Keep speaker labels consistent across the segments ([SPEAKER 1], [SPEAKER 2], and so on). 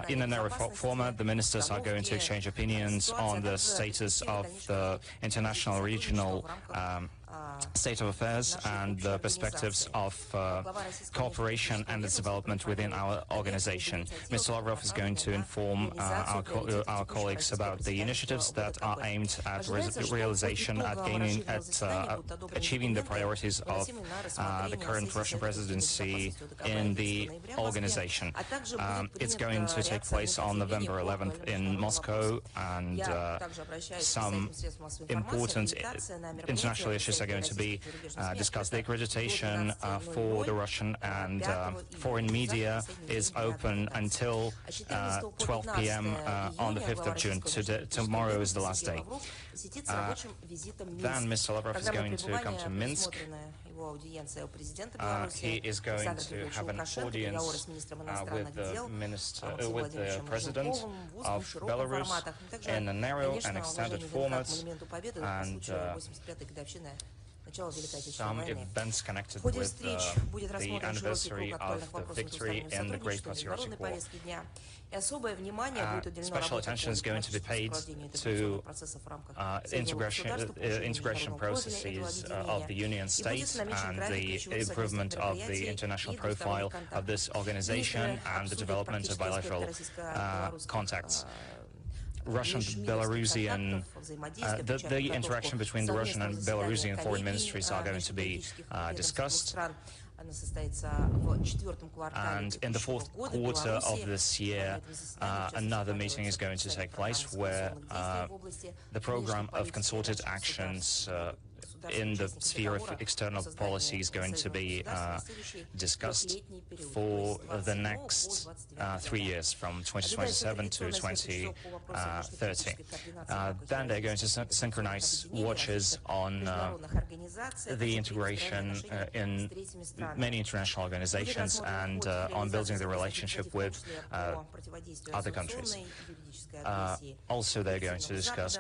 [SPEAKER 1] In the narrow format, the ministers are going to exchange opinions on the status of the international regional state of affairs and the perspectives of cooperation and its development within our organization. Mr. Lavrov is going to inform our colleagues about the initiatives that are aimed at realization, at achieving the priorities of the current Russian presidency in the organization. It's going to take place on November 11th in Moscow, and some important international issues are going to be discussed. The accreditation for the Russian and foreign media is open until 12 p.m. on the 5th of June. Tomorrow is the last day. Then Mr. Lavrov is going to come to Minsk. He is going to have an audience with the president of Belarus in a narrow and extended format, and some events connected with the anniversary of the victory in the Great Patriotic War. Special attention is going to be paid to integration processes of the Union State and the improvement of the international profile of this organization and the development of bilateral contacts. Russian-Belarusian, the interaction between the Russian and Belarusian foreign ministries are going to be discussed. And in the fourth quarter of this year, another meeting is going to take place where the program of concerted actions in the sphere of external policy is going to be discussed for the next 3 years, from 2027 to 2030. Then they're going to synchronize watches on the integration in many international organizations and on building the relationship with other countries. Also, they're going to discuss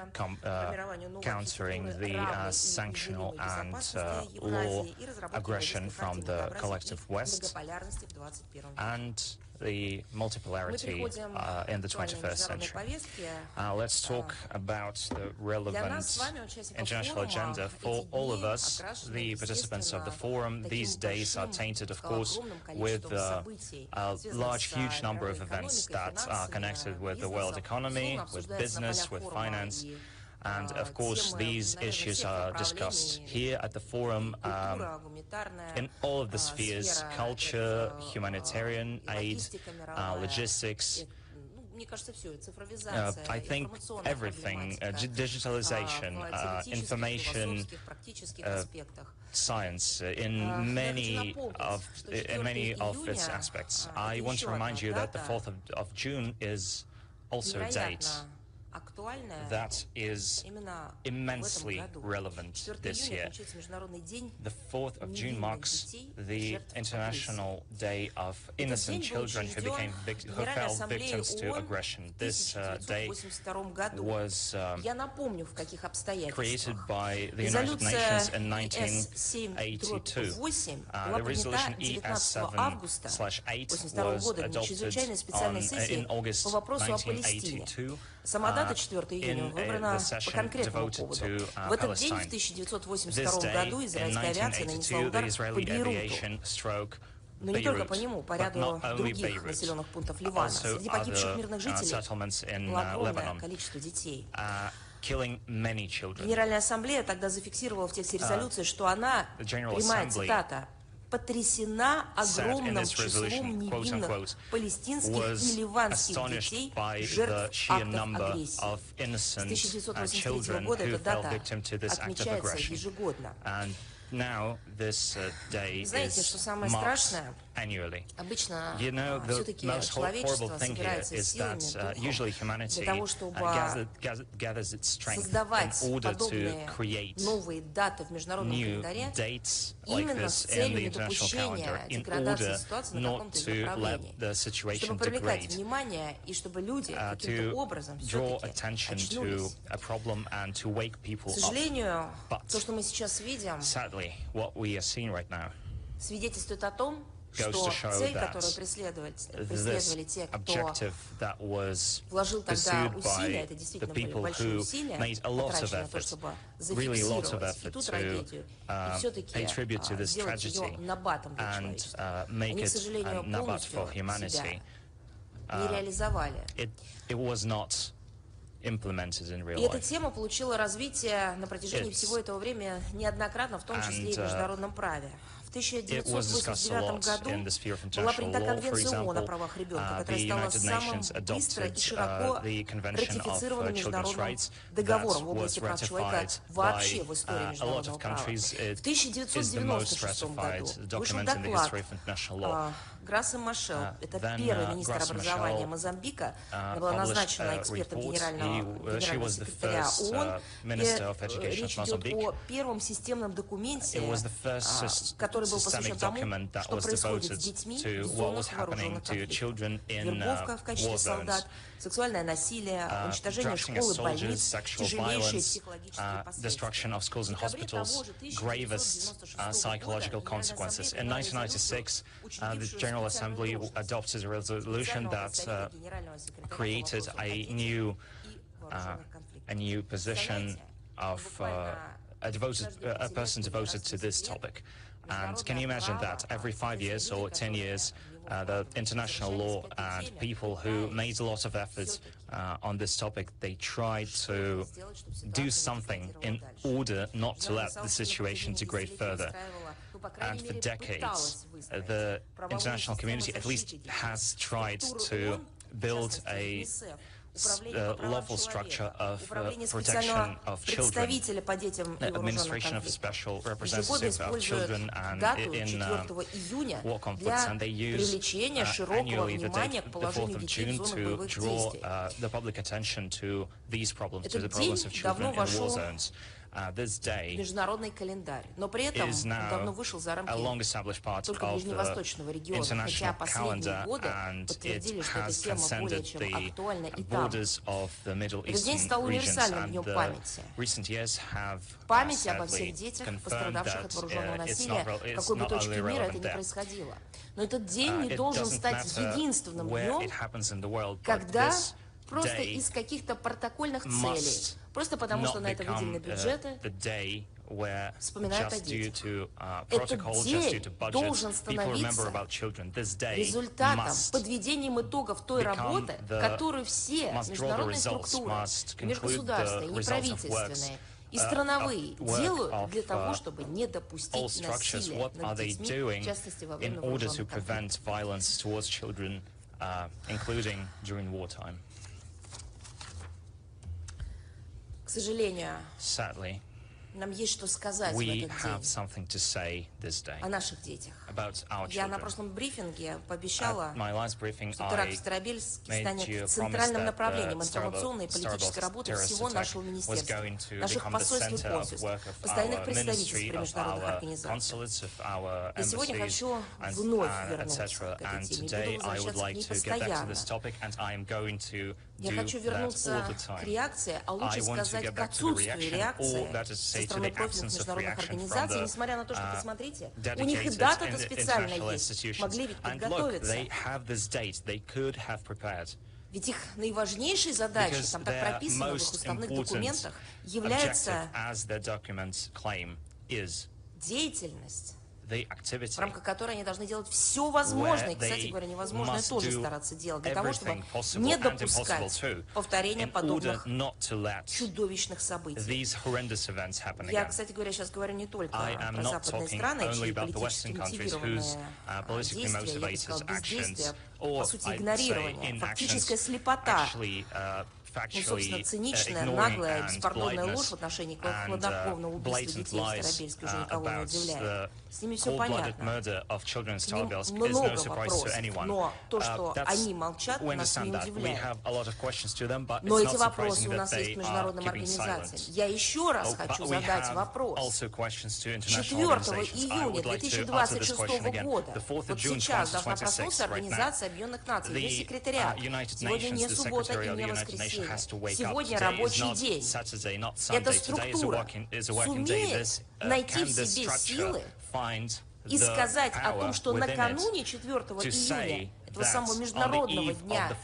[SPEAKER 1] countering the sanctional and law aggression from the collective West and the multipolarity in the 21st century. Let's talk about the relevant international agenda. For all of us, the participants of the forum, these days are tainted, of course, with a huge number of events that are connected with the world economy, with business, with finance. And, of course, these issues are discussed here at the forum in all of the spheres: culture, humanitarian aid, logistics. I think everything, digitalization, information, science, in many of its aspects. I want to remind you that the 4th of June is also a date that is immensely relevant this year. The 4th of June marks the International Day of Innocent Children who fell victims to aggression. This day was created by the United Nations in 1982. The resolution ES7/8 was adopted in August 1982. In the session devoted to Palestine. This day, in 1982, the Israeli aviation struck Beirut, but not only Beirut, also other settlements in Lebanon, killing many children.
[SPEAKER 2] Генеральная Ассамблея тогда зафиксировала в тексте резолюции, что она, прямая цитата, потрясена огромным числом невинных палестинских и ливанских детей, жертв актов агрессии. С 1983 года эта дата отмечается ежегодно.
[SPEAKER 1] Now this day
[SPEAKER 2] Знаете, что самое страшное? Обычно все-таки человечество собирается силами духом для того, чтобы создавать подобные новые даты в международном календаре именно с целью недопущения деградации ситуации на каком-то направлении, чтобы привлекать внимание и чтобы люди каким-то образом все-таки очнулись. К сожалению, то, что мы сейчас видим,
[SPEAKER 1] what we are seeing right now
[SPEAKER 2] свидетельствует о том,
[SPEAKER 1] goes to show
[SPEAKER 2] цель,
[SPEAKER 1] that
[SPEAKER 2] которую преследовали те, кто
[SPEAKER 1] objective that was
[SPEAKER 2] вложил тогда
[SPEAKER 1] pursued
[SPEAKER 2] усилия,
[SPEAKER 1] by
[SPEAKER 2] это
[SPEAKER 1] the
[SPEAKER 2] действительно были
[SPEAKER 1] people
[SPEAKER 2] большие
[SPEAKER 1] who
[SPEAKER 2] усилия,
[SPEAKER 1] made a lot of
[SPEAKER 2] потраченные на то,
[SPEAKER 1] effort,
[SPEAKER 2] чтобы
[SPEAKER 1] really a lot of
[SPEAKER 2] зафиксировать
[SPEAKER 1] effort
[SPEAKER 2] эту
[SPEAKER 1] to
[SPEAKER 2] трагедию и все-таки
[SPEAKER 1] pay tribute to this
[SPEAKER 2] сделать ее
[SPEAKER 1] tragedy
[SPEAKER 2] набатом для
[SPEAKER 1] and
[SPEAKER 2] человечества.
[SPEAKER 1] make
[SPEAKER 2] Они, к
[SPEAKER 1] it
[SPEAKER 2] сожалению,
[SPEAKER 1] a nabat
[SPEAKER 2] полностью
[SPEAKER 1] for
[SPEAKER 2] себя
[SPEAKER 1] humanity.
[SPEAKER 2] не реализовали.
[SPEAKER 1] It was not implemented in real
[SPEAKER 2] И эта
[SPEAKER 1] life.
[SPEAKER 2] тема получила развитие на протяжении всего этого времени неоднократно, в том числе и в международном праве. В 1989 году была принята Конвенция ООН о правах ребенка, которая стала самым быстро и широко ратифицированным международным договором в области прав человека вообще в истории международного права. В 1996 году вышел доклад Грасы Машел, это первый министр образования Мозамбика, она была назначена экспертом генерального секретаря ООН, и речь идет о первом системном документе, который был посвящен тому, что происходит с детьми в зонах вооруженных конфликтов. Вербовка в качестве солдат, сексуальное насилие, уничтожение школ и больниц, тяжелейшие психологические последствия. В декабре того же 1996 года
[SPEAKER 1] In 1996, the General Assembly adopted a resolution that created a new position of a person devoted to this topic. And can you imagine that every 5 years or 10 years, the international law and people who made a lot of efforts on this topic, they tried to do something in order not to let the situation degrade further. And for decades, the international community at least has tried to build a lawful structure of protection of children, administration of a special representative of children and in war conflicts, and they use annually the 4th of June to draw the public attention to these problems, to the problems of children in war zones. This day is now a long-established part of the international calendar, and it has transcended the borders of the Middle Eastern regions. And the recent years have sadly confirmed that it's not only relevant there. It doesn't matter where it happens in the world, but this
[SPEAKER 2] просто из каких-то протокольных целей, просто потому что на это выделены бюджеты, вспоминают о детях. Этот день должен становиться результатом, подведением итогов той работы, которую все международные структуры, межгосударственные, неправительственные и страновые делают для того, чтобы не допустить насилия над детьми, в частности, во время вооруженных конфликтов.
[SPEAKER 1] Including during wartime.
[SPEAKER 2] К сожалению,
[SPEAKER 1] sadly,
[SPEAKER 2] нам есть что сказать в этот день о наших детях. Я на прошлом брифинге пообещала, что теракт в Старобельске станет центральным направлением информационной и политической работы всего нашего министерства, наших посольств и консульств, постоянных представительств при международных организациях. И сегодня хочу вновь вернуться к этой теме, буду возвращаться к ней постоянно. Я хочу вернуться к реакции, а лучше сказать, к отсутствию реакции со стороны профильных международных организаций, несмотря на то, что, посмотрите, у них и дата-то специально есть, могли ведь подготовиться. Ведь их наиважнейшей задачей, там так прописано в их уставных документах, является деятельность, в рамках которой они должны делать все возможное, и, кстати говоря, невозможное тоже стараться делать, для того, чтобы не допускать повторения подобных чудовищных событий. Я, кстати говоря, сейчас говорю не только про западные страны, чьи политически мотивированные действия, я бы сказала, бездействие, по сути, игнорирование, фактическая слепота, собственно, циничная, наглая, беспардонная ложь в отношении хладнокровного убийства детей в Старобельске уже никого не удивляет. С ними все понятно. К ним много вопросов, но то, что они молчат, нас не удивляет. Но эти вопросы у нас есть к международным организациям. Я еще раз хочу задать вопрос. 4 июня 2026 года, вот сейчас должна проснуться Организация Объединенных Наций, ее секретариат. Сегодня не суббота и не воскресенье. Сегодня рабочий день. Эта структура сумеет найти в себе силы и сказать о том, что накануне 4 июня, этого самого международного дня,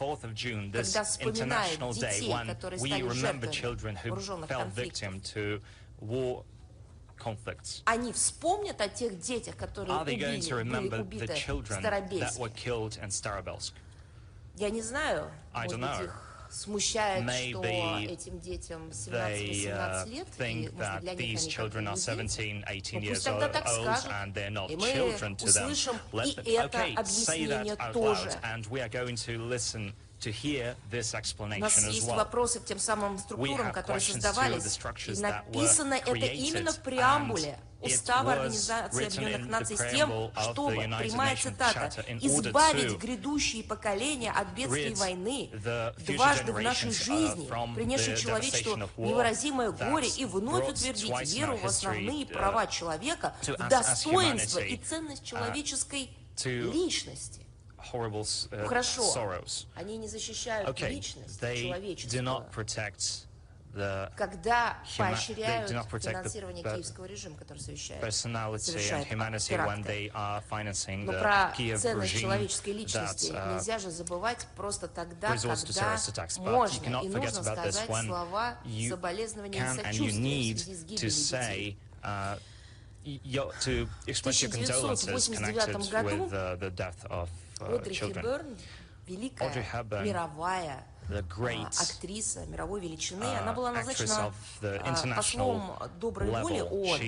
[SPEAKER 2] когда вспоминают детей, которые стали жертвами вооруженных конфликтов, они вспомнят о тех детях, которые были убиты в Старобельске. Я не знаю, может быть, их смущает, что этим детям 17-18 лет, и, может, для них они как люди. Пусть тогда так скажут, и мы услышим и это объяснение тоже. У нас есть вопросы к тем самым структурам, которые создавались, и написано это именно в преамбуле Устава Организации Объединенных Наций с тем, чтобы, прямая цитата, «избавить грядущие поколения от бедствий войны, дважды в нашей жизни, принесшей человечеству невыразимое горе, и вновь утвердить веру в основные права человека, в достоинство и ценность человеческой личности». Хорошо, они не защищают личность человеческую, когда поощряют финансирование киевского режима, который совершает теракты. Но про ценность человеческой личности нельзя же забывать просто тогда, когда можно и нужно сказать слова соболезнования и сочувствия в связи с гибелью детей. В 1989 году Одри Хепберн, великая мировая актриса мировой величины, она была назначена послом доброй воли ООН.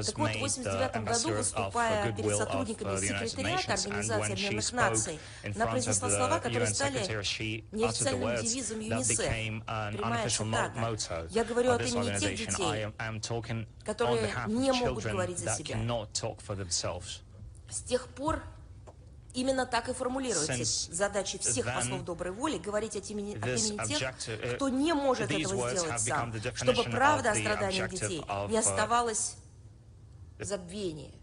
[SPEAKER 2] Так вот, в 1989 году, выступая перед сотрудниками секретариата Организации Объединенных Наций, она произнесла слова, которые стали неофициальным девизом ЮНИСЕФ. Прямая цитата. «Я говорю от имени тех детей, которые не могут говорить за себя». С тех пор именно так и формулируется задача всех послов доброй воли — говорить от имени тех, кто не может этого сделать сам, чтобы правда о страданиях детей не оставалась в забвении.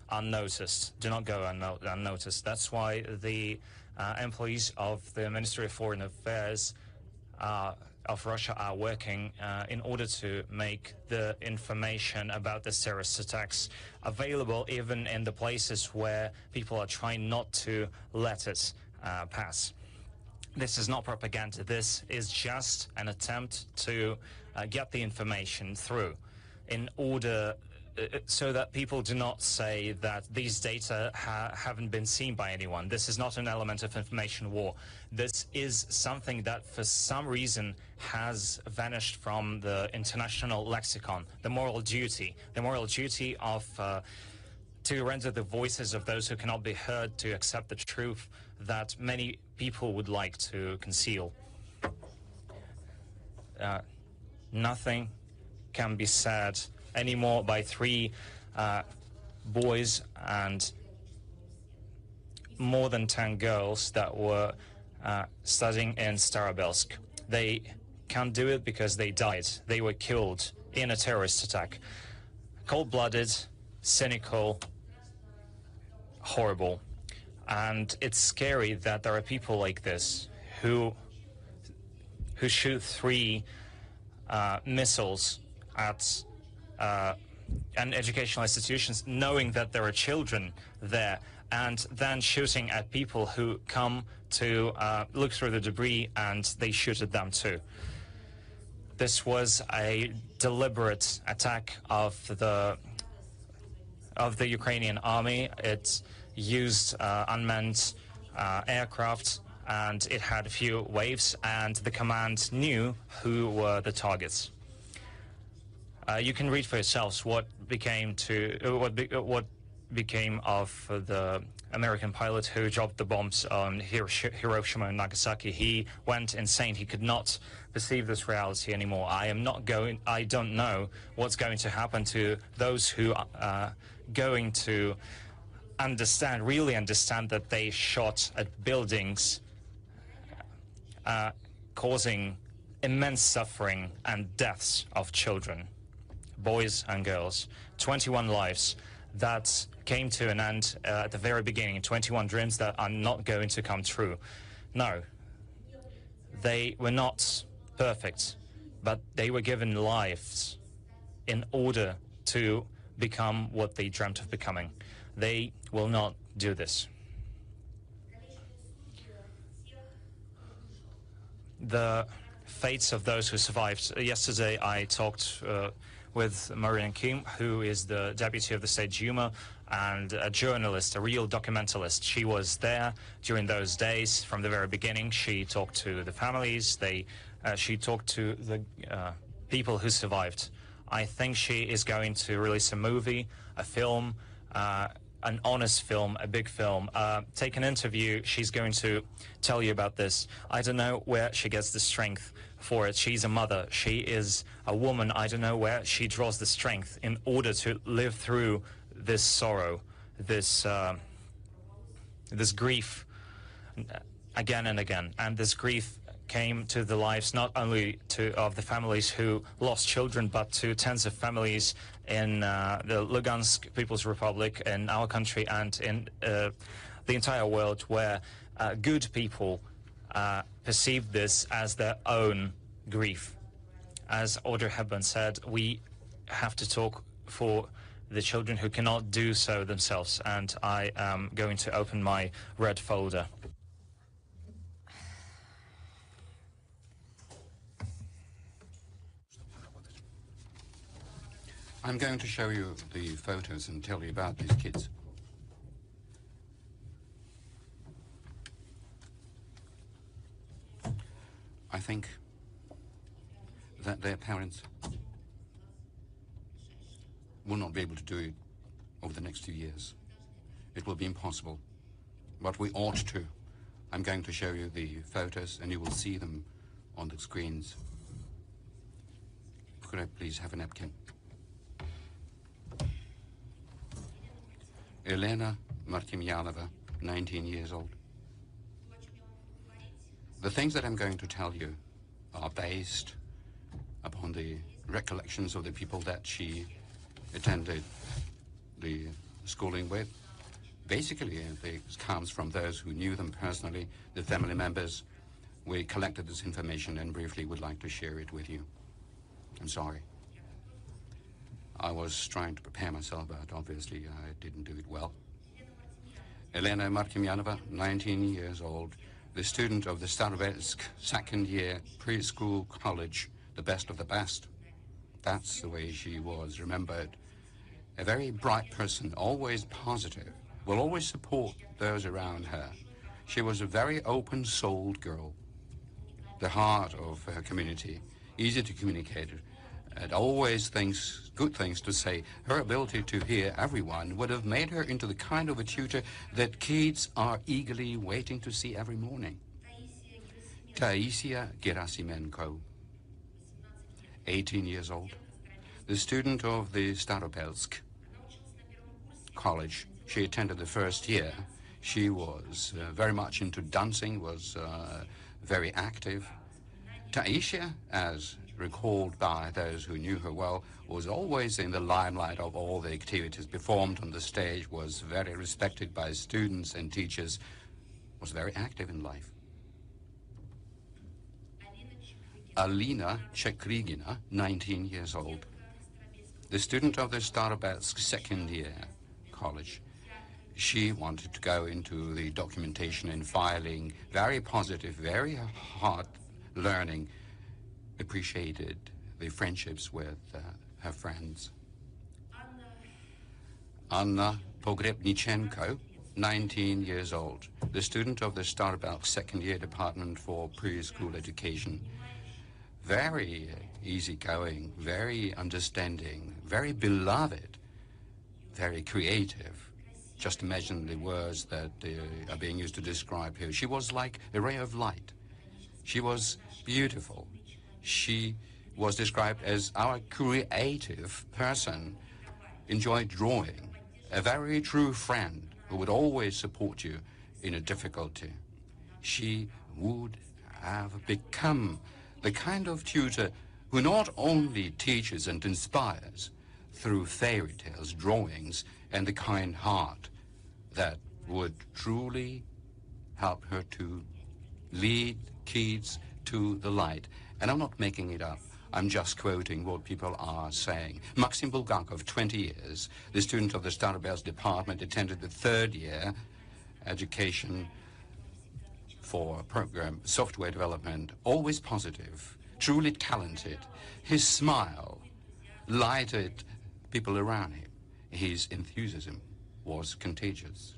[SPEAKER 1] Unnoticed, do not go unnoticed. That's why the employees of the Ministry of Foreign Affairs of Russia are working in order to make the information about the terrorist attacks available even in the places where people are trying not to let it pass. This is not propaganda. This is just an attempt to get the information through in order so that people do not say that these data haven't been seen by anyone. This is not an element of information war. This is something that for some reason has vanished from the international lexicon. The moral duty of to render the voices of those who cannot be heard to accept the truth that many people would like to conceal. Nothing can be said anymore by 3 boys and more than 10 girls that were studying in Starobelsk. They can't do it because they died. They were killed in a terrorist attack. Cold-blooded, cynical, horrible. And it's scary that there are people like this who shoot 3 missiles at and educational institutions, knowing that there are children there, and then shooting at people who come to look through the debris, and they shoot at them too. This was a deliberate attack of the Ukrainian army. It used unmanned aircraft, and it had a few waves, and the command knew who were the targets. You can read for yourselves what became of the American pilot who dropped the bombs on Hiroshima and Nagasaki. He went insane. He could not perceive this reality anymore. I don't know what's going to happen to those who are going to really understand that they shot at buildings, causing immense suffering and deaths of children. Boys and girls, 21 lives that came to an end at the very beginning, 21 dreams that are not going to come true. No, they were not perfect. but they were given lives in order to become what they dreamt of becoming. They will not do this. The fates of those who survived. Yesterday I talked with Marian Kim, who is the deputy of the State Duma and a journalist, a real documentalist. She was there during those days from the very beginning. She talked to the families. She talked to the people who survived. I think she is going to release a movie, a film, an honest film, a big film, take an interview. She's going to tell you about this. I don't know where she gets the strength for it. She's a mother. She is a woman. I don't know where she draws the strength in order to live through this sorrow, this grief again and again. And this grief came to the lives not only of the families who lost children, but to tens of families in the Lugansk People's Republic, in our country, and in the entire world, where good people perceive this as their own grief. As Audrey Hepburn said, we have to talk for the children who cannot do so themselves, and I am going to open my red folder.
[SPEAKER 3] I'm going to show you the photos and tell you about these kids. I think that their parents will not be able to do it over the next few years. It will be impossible, but we ought to. I'm going to show you the photos and you will see them on the screens. Could I please have a napkin? Elena Martimyanova, 19 years old. The things that I'm going to tell you are based upon the recollections of the people that she attended the schooling with. Basically, it comes from those who knew them personally, the family members. We collected this information and briefly would like to share it with you. I'm sorry. I was trying to prepare myself, but obviously I didn't do it well. Elena Martimyanova, 19 years old, the student of the Starovelsk second-year preschool college, the best of the best. That's the way she was remembered. A very bright person, always positive, will always support those around her. She was a very open-souled girl, the heart of her community, easy to communicate, and always good things to say. Her ability to hear everyone would have made her into the kind of a tutor that kids are eagerly waiting to see every morning. Taisia Gerasimenko, 18 years old, the student of the Staropelsk college. She attended the first year. She was very much into dancing, was very active. Taisia, as recalled by those who knew her well, was always in the limelight of all the activities performed on the stage, was very respected by students and teachers, was very active in life. Alina Chekrigina, 19 years old, the student of the Staropelsk second-year college. She wanted to go into the documentation and filing, very positive, very hard learning, appreciated the friendships with her friends. Anna Pogrebnichenko, 19 years old, the student of the Staropelsk second-year department for preschool education. Very easygoing, very understanding, very beloved, very creative. Just imagine the words that are being used to describe her. She was like a ray of light. She was beautiful. She was described as our creative person, enjoyed drawing, a very true friend who would always support you in a difficulty. She would have become the kind of tutor who not only teaches and inspires through fairy tales, drawings, and the kind heart that would truly help her to lead kids to the light. And I'm not making it up. I'm just quoting what people are saying. Maxim Bulgakov, 20 years, the student of the Starobelsk department, attended the third year education for program software development, always positive, truly talented. His smile lighted people around him. His enthusiasm was contagious.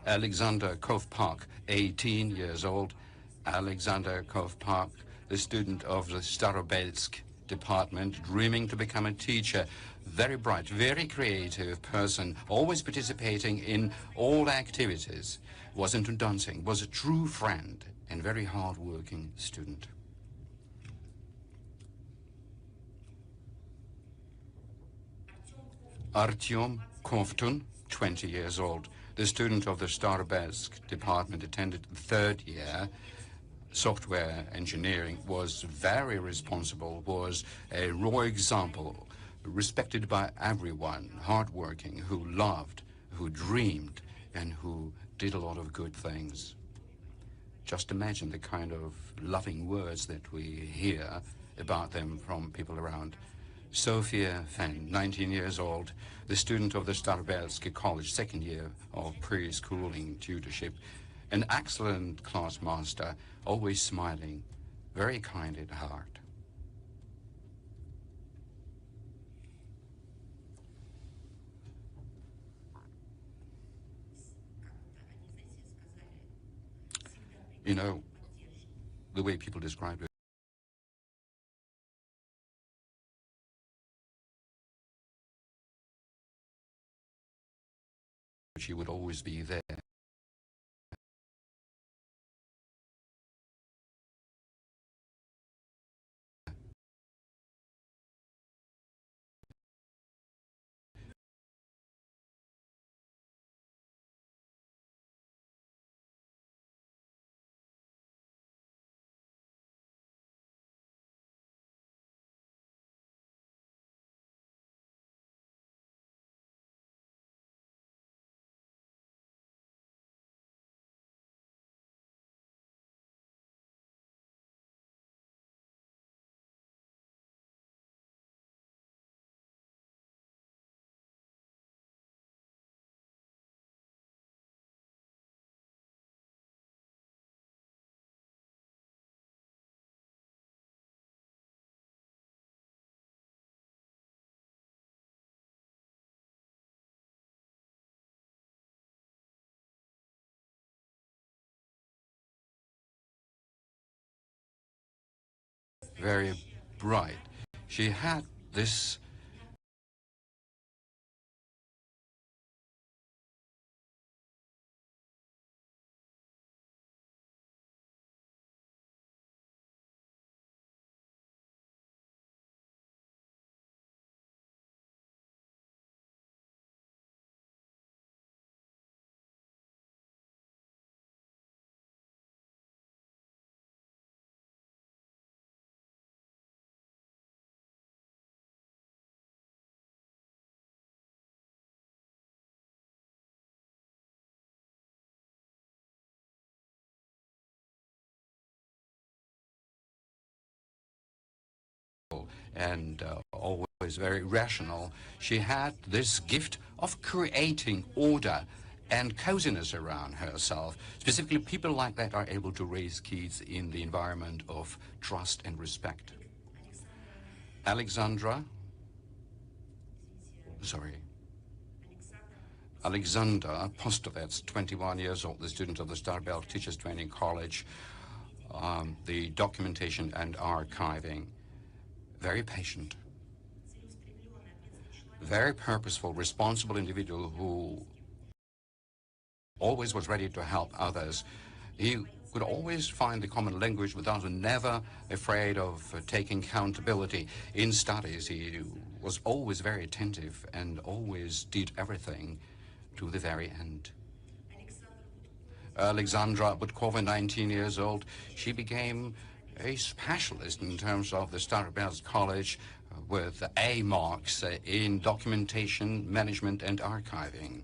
[SPEAKER 3] Alexander Kovpak, 18 years old. Alexander Kovpak, the student of the Starobelsk department, dreaming to become a teacher. Very bright, very creative person, always participating in all activities. Was into dancing, was a true friend, and very hard-working student. Artyom Kovtun, 20 years old, the student of the Starobelsk department, attended the third year. Software engineering, was very responsible, was a raw example, respected by everyone, hardworking, who loved, who dreamed, and who did a lot of good things. Just imagine the kind of loving words that we hear about them from people around. Sofia Fen, 19 years old, the student of the Starobelsk College, second year of preschooling tutorship, an excellent class master, always smiling, very kind at heart. You know, the way people describe it, she would always be there. Very bright. She had this and always very rational. She had this gift of creating order and coziness around herself. Specifically, people like that are able to raise kids in the environment of trust and respect. Alexander Postovets, 21 years old, the student of the Starobelsk Teachers Training College, the documentation and archiving. Very patient, very purposeful, responsible individual who always was ready to help others. He could always find the common language with us, never afraid of taking accountability. In studies, he was always very attentive and always did everything to the very end. Alexandra Budkova, 19 years old, she became a specialist in terms of the Starobelsk College with A marks in documentation, management, and archiving.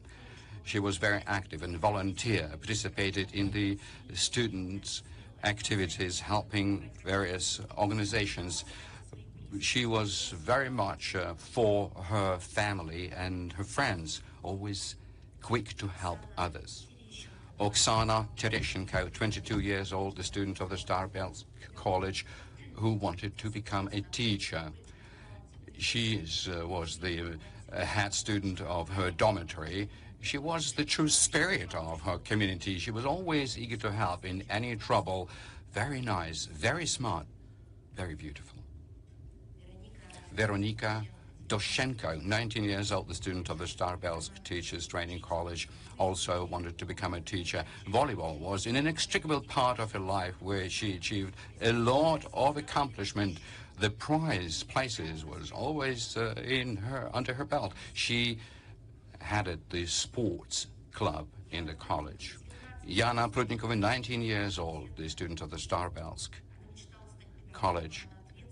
[SPEAKER 3] She was very active and volunteer, participated in the students' activities, helping various organizations. she was very much for her family and her friends, always quick to help others. Oksana Tereshenko, 22 years old, the student of the Starbelsk College, who wanted to become a teacher. She was the head student of her dormitory. She was the true spirit of her community. She was always eager to help in any trouble. Very nice, very smart, very beautiful. Veronika Doshenko, 19 years old, the student of the Starbelsk Teachers Training College, also wanted to become a teacher. Volleyball was an inextricable part of her life where she achieved a lot of accomplishment. The prize places was always under her belt. She headed the sports club in the college. Yana Prudnikova, 19 years old, the student of the Starbelsk College,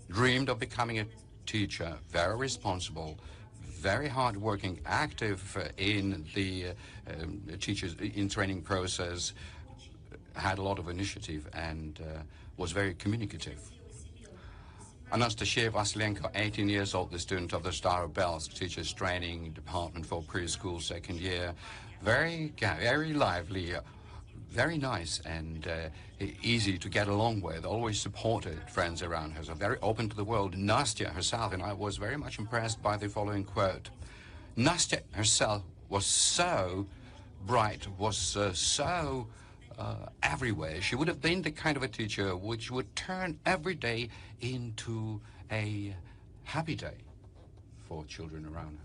[SPEAKER 3] dreamed of becoming a teacher, very responsible, very hardworking, active in the teachers in training process, had a lot of initiative and was very communicative. Anastasia Vasilenko, 18 years old, the student of the Starbelsk Teachers Training Department for Preschool second year, very lively, very nice and easy to get along with, always supported friends around her, so very open to the world. Nastya herself, and I was very much impressed by the following quote. Nastya herself was so bright, was so everywhere. She would have been the kind of a teacher which would turn every day into a happy day for children around her.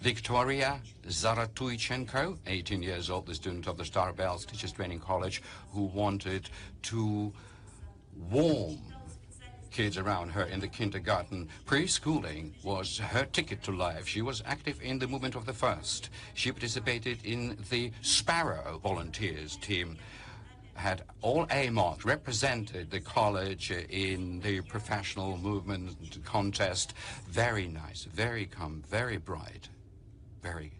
[SPEAKER 3] Victoria Zaratuychenko, 18 years old, the student of the Starbelsk Teachers Training College, who wanted to warm kids around her in the kindergarten. Preschooling was her ticket to life. She was active in the movement of the first. She participated in the Sparrow volunteers team, had all A marks, represented the college in the professional movement contest. Very nice, very calm, very bright, very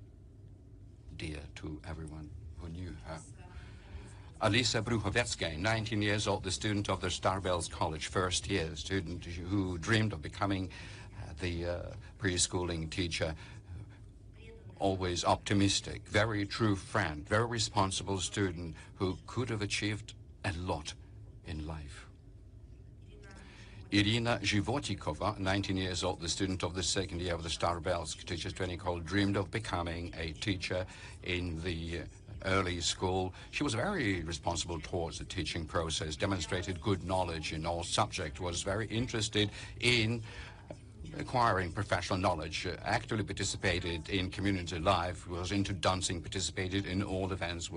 [SPEAKER 3] dear to everyone who knew her. Alisa Bruhovetsky, 19 years old, the student of the Starbelsk College, first year student who dreamed of becoming the preschooling teacher. Always optimistic, very true friend, very responsible student who could have achieved a lot in life. Irina Zhivotikova, 19 years old, the student of the second year of the Starbelsk Teachers Training College, dreamed of becoming a teacher in the early school. She was very responsible towards the teaching process, demonstrated good knowledge in all subjects, was very interested in acquiring professional knowledge, actively participated in community life, was into dancing, participated in all events,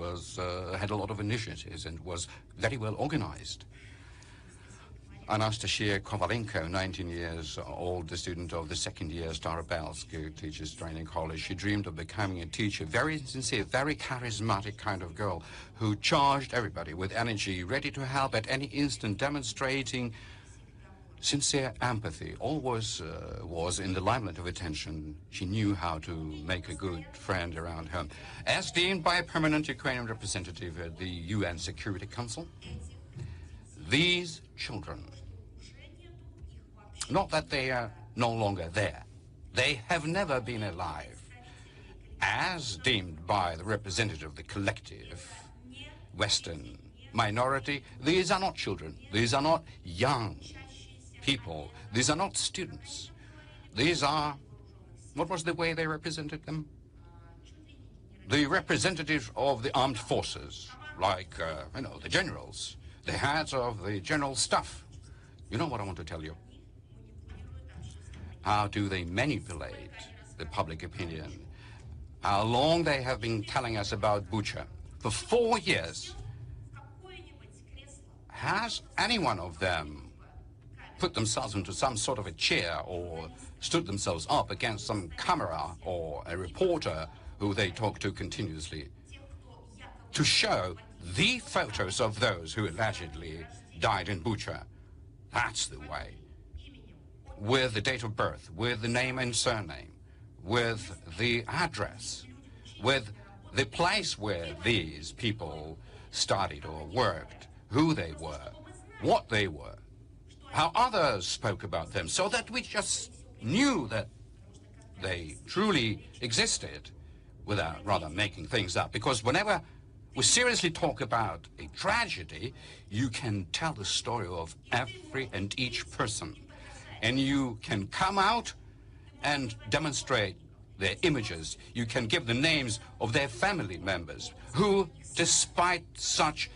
[SPEAKER 3] had a lot of initiatives and was very well organized. Anastasia Kovalenko, 19 years old, the student of the second year Starbelsk Teachers Training College. She dreamed of becoming a teacher, very sincere, very charismatic kind of girl who charged everybody with energy, ready to help at any instant, demonstrating sincere empathy. Always was in the limelight of attention. She knew how to make a good friend around her. As deemed by a permanent Ukrainian representative at the UN Security Council, these children, not that they are no longer there, they have never been alive. As deemed by the representative of the collective Western minority, these are not children, these are not young people, these are not students. These are, what was the way they represented them? The representatives of the armed forces, like, the generals, the heads of the general staff. You know what I want to tell you? How do they manipulate the public opinion? How long they have been telling us about Bucha. For 4 years. Has any one of them put themselves into some sort of a chair or stood themselves up against some camera or a reporter who they talk to continuously to show the photos of those who allegedly died in Bucha? That's the way. With the date of birth, with the name and surname, with the address, with the place where these people studied or worked, who they were, what they were. how others spoke about them, so that we just knew that they truly existed without rather making things up. Because whenever we seriously talk about a tragedy, you can tell the story of every and each person. And you can come out and demonstrate their images. You can give the names of their family members who, despite such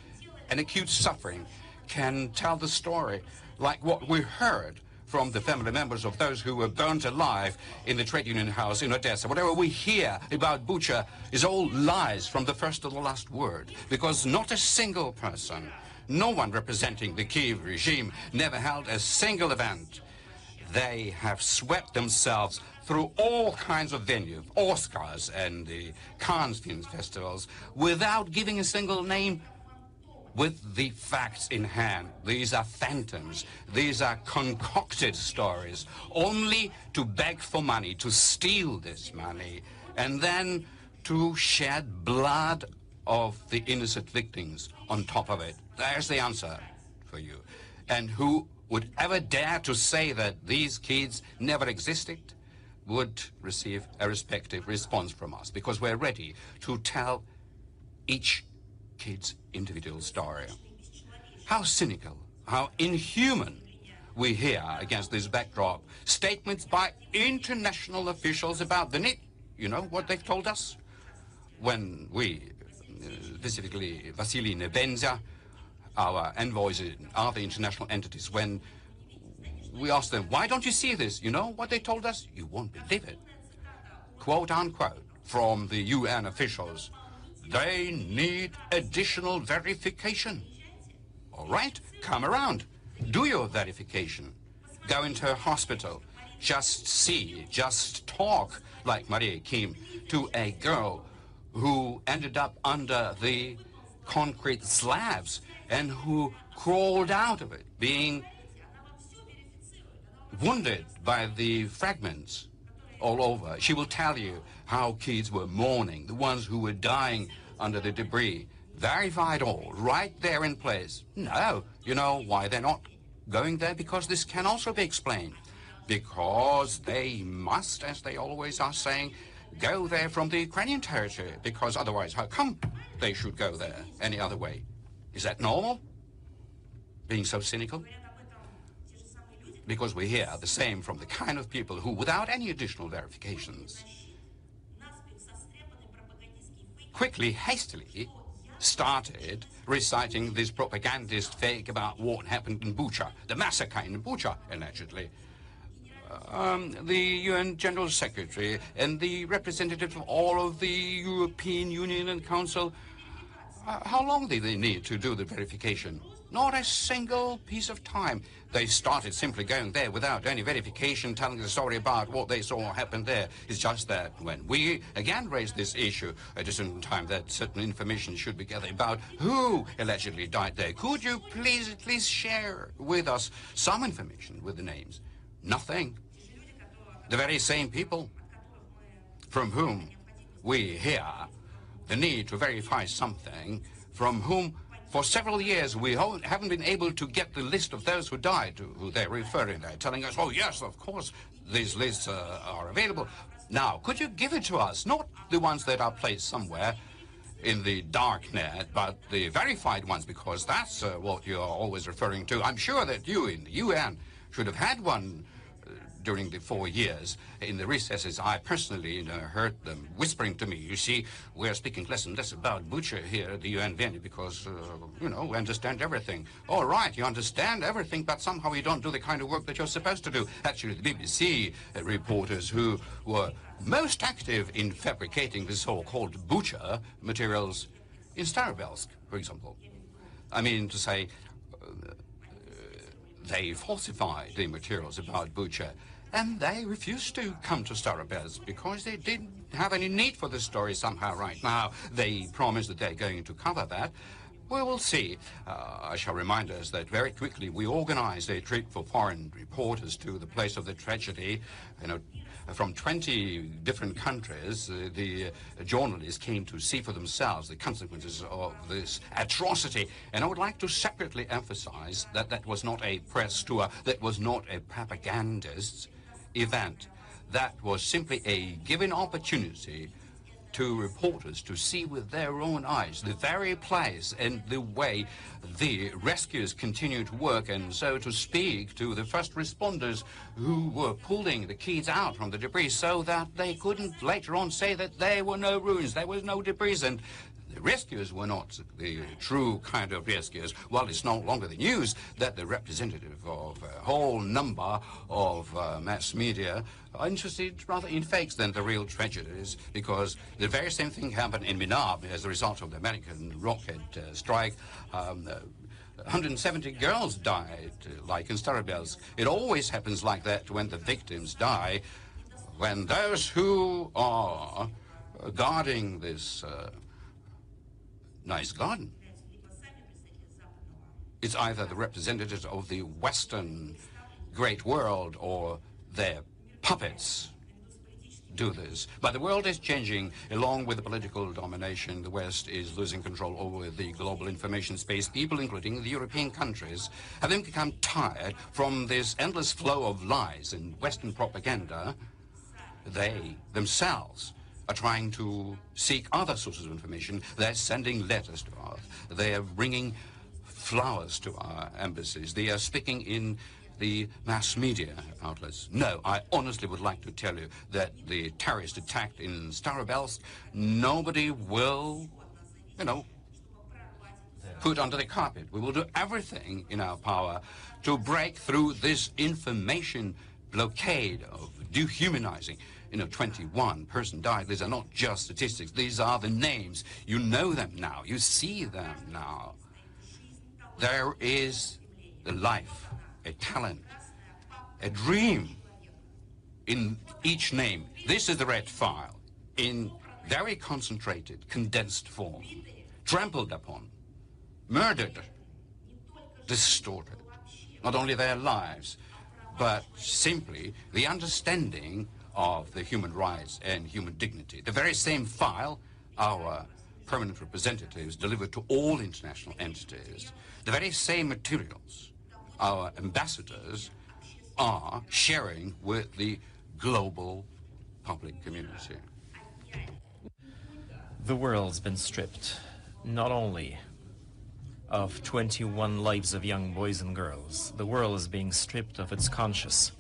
[SPEAKER 3] an acute suffering, can tell the story like what we heard from the family members of those who were burnt alive in the trade union house in Odessa. Whatever we hear about Bucha is all lies from the first to the last word, because not a single person, no one representing the Kiev regime, never held a single event. They have swept themselves through all kinds of venues, Oscars and the Cannes film festivals, without giving a single name, with the facts in hand. These are phantoms. These are concocted stories, only to beg for money, to steal this money, and then to shed blood of the innocent victims on top of it. There's the answer for you. And who would ever dare to say that these kids never existed would receive a respective response from us, because we're ready to tell each kid's individual story. How cynical, how inhuman we hear against this backdrop statements by international officials about the need. You know what they've told us? When we, specifically Vasily Nebenza, our envoys in other international entities, when we asked them, why don't you see this? You know what they told us? You won't believe it. Quote unquote, from the UN officials, they need additional verification. All right, come around, do your verification. Go into a hospital, just see, just talk like Maria Kim to a girl who ended up under the concrete slabs and who crawled out of it, being wounded by the fragments all over. She will tell you how kids were mourning, the ones who were dying under the debris. Verified all, right there in place. No, you know why they're not going there? Because this can also be explained. Because they must, as they always are saying, go there from the Ukrainian territory, because otherwise how come they should go there any other way? Is that normal? Being so cynical? Because we hear the same from the kind of people who, without any additional verifications, quickly, hastily started reciting this propagandist fake about what happened in Bucha, the massacre in Bucha, allegedly. The UN General Secretary and the representative of all of the European Union and Council, how long did they need to do the verification? Not a single piece of time. They started simply going there without any verification, telling the story about what they saw happen there. It's just that when we again raised this issue at a certain time that certain information should be gathered about who allegedly died there, could you please at least share with us some information with the names? Nothing. The very same people from whom we hear the need to verify something, from whom for several years we haven't been able to get the list of those who died, who they're referring. They're telling us, oh yes, of course, these lists are available. Now, could you give it to us? Not the ones that are placed somewhere in the dark net, but the verified ones, because that's what you're always referring to. I'm sure that you in the UN should have had one during the 4 years. In the recesses, I personally heard them whispering to me, you see, we're speaking less and less about Bucha here at the UN venue because, we understand everything. All right, you understand everything, but somehow you don't do the kind of work that you're supposed to do. Actually, the BBC reporters who were most active in fabricating the so-called Bucha materials in Starovelsk, for example. I mean to say, they falsified the materials about Bucha, and they refused to come to Starovelsk because they didn't have any need for the story somehow right now. They promised that they're going to cover that, We will see. I shall remind us that very quickly we organized a trip for foreign reporters to the place of the tragedy. You know, from 20 different countries, the journalists came to see for themselves the consequences of this atrocity. And I would like to separately emphasize that that was not a press tour, that was not a propagandist event. That was simply a given opportunity to reporters to see with their own eyes the very place and the way the rescuers continue to work, and so to speak to the first responders who were pulling the kids out from the debris so that they couldn't later on say that there were no ruins, there was no debris, and the rescuers were not the true kind of rescuers. Well, it's no longer the news that the representative of a whole number of mass media are interested rather in fakes than the real tragedies, because the very same thing happened in Minab as a result of the American rocket strike. 170 girls died, like in Starobelsk. It always happens like that when the victims die, when those who are guarding this nice garden, it's either the representatives of the Western great world or their puppets do this. But the world is changing along with the political domination. The West is losing control over the global information space. People, including the European countries, have then become tired from this endless flow of lies and Western propaganda. They themselves are trying to seek other sources of information. They're sending letters to us. They are bringing flowers to our embassies. They are speaking in the mass media outlets. No, I honestly would like to tell you that the terrorist attack in Starobelsk, nobody will, you know, put under the carpet. We will do everything in our power to break through this information blockade of dehumanizing. You know, 21 person died. These are not just statistics. These are the names. You know them now. You see them now. There is a life, a talent, a dream in each name. This is the red file in very concentrated, condensed form, trampled upon, murdered, distorted. Not only their lives, but simply the understanding of the human rights and human dignity. The very same file our permanent representatives delivered to all international entities. The very same materials our ambassadors are sharing with the global public community.
[SPEAKER 4] The world's been stripped not only of 21 lives of young boys and girls. The world is being stripped of its conscience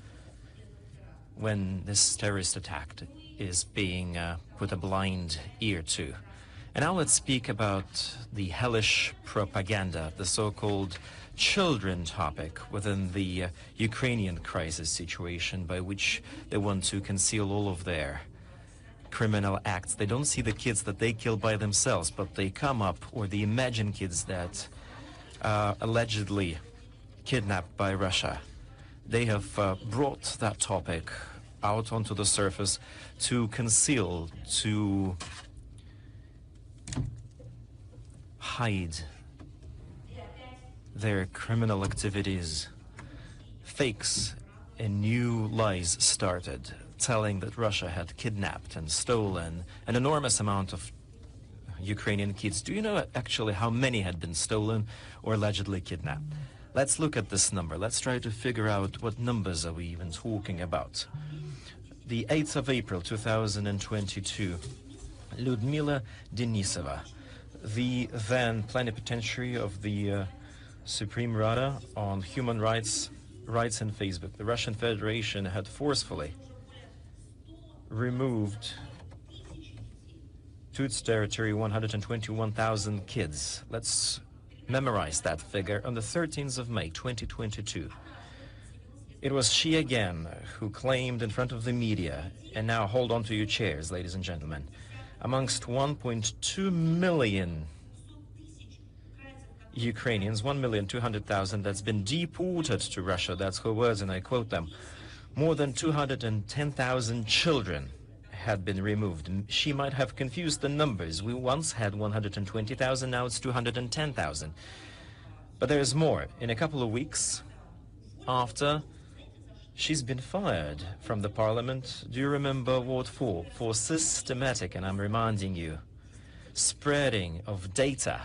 [SPEAKER 4] when this terrorist attack is being put a blind ear to. And now let's speak about the hellish propaganda, the so-called children topic within the Ukrainian crisis situation, by which they want to conceal all of their criminal acts. They don't see the kids that they kill by themselves, but they come up, or they imagine kids that allegedly kidnapped by Russia. They have brought that topic out onto the surface to conceal, to hide their criminal activities. Fakes and new lies started, telling that Russia had kidnapped and stolen an enormous amount of Ukrainian kids. Do you know actually how many had been stolen or allegedly kidnapped? Let's look at this number. Let's try to figure out what numbers are we even talking about. The 8th of April 2022, Lyudmila Denisova, the then plenipotentiary of the Supreme Rada on Human Rights in Facebook. The Russian Federation had forcefully removed to its territory 121,000 kids. Let's memorize that figure. On the 13th of May 2022, it was she again who claimed in front of the media, and now hold on to your chairs, ladies and gentlemen, amongst 1.2 million Ukrainians, 1,200,000 that's been deported to Russia, that's her words and I quote them, more than 210,000 children had been removed. She might have confused the numbers. We once had 120,000, now it's 210,000. But there's more. In a couple of weeks after, she's been fired from the parliament. Do you remember what for? For systematic, and I'm reminding you, spreading of data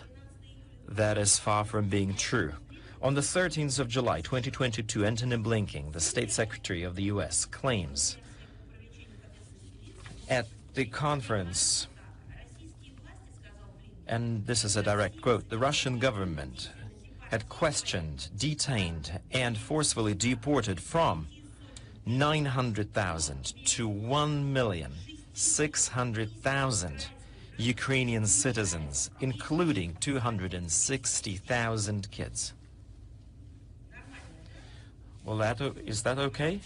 [SPEAKER 4] that is far from being true. On the 13th of July, 2022, Antony Blinken, the State Secretary of the U.S., claims at the conference, and this is a direct quote, the Russian government had questioned, detained, and forcefully deported from 900,000 to 1,600,000 Ukrainian citizens, including 260,000 kids. Well, is that okay?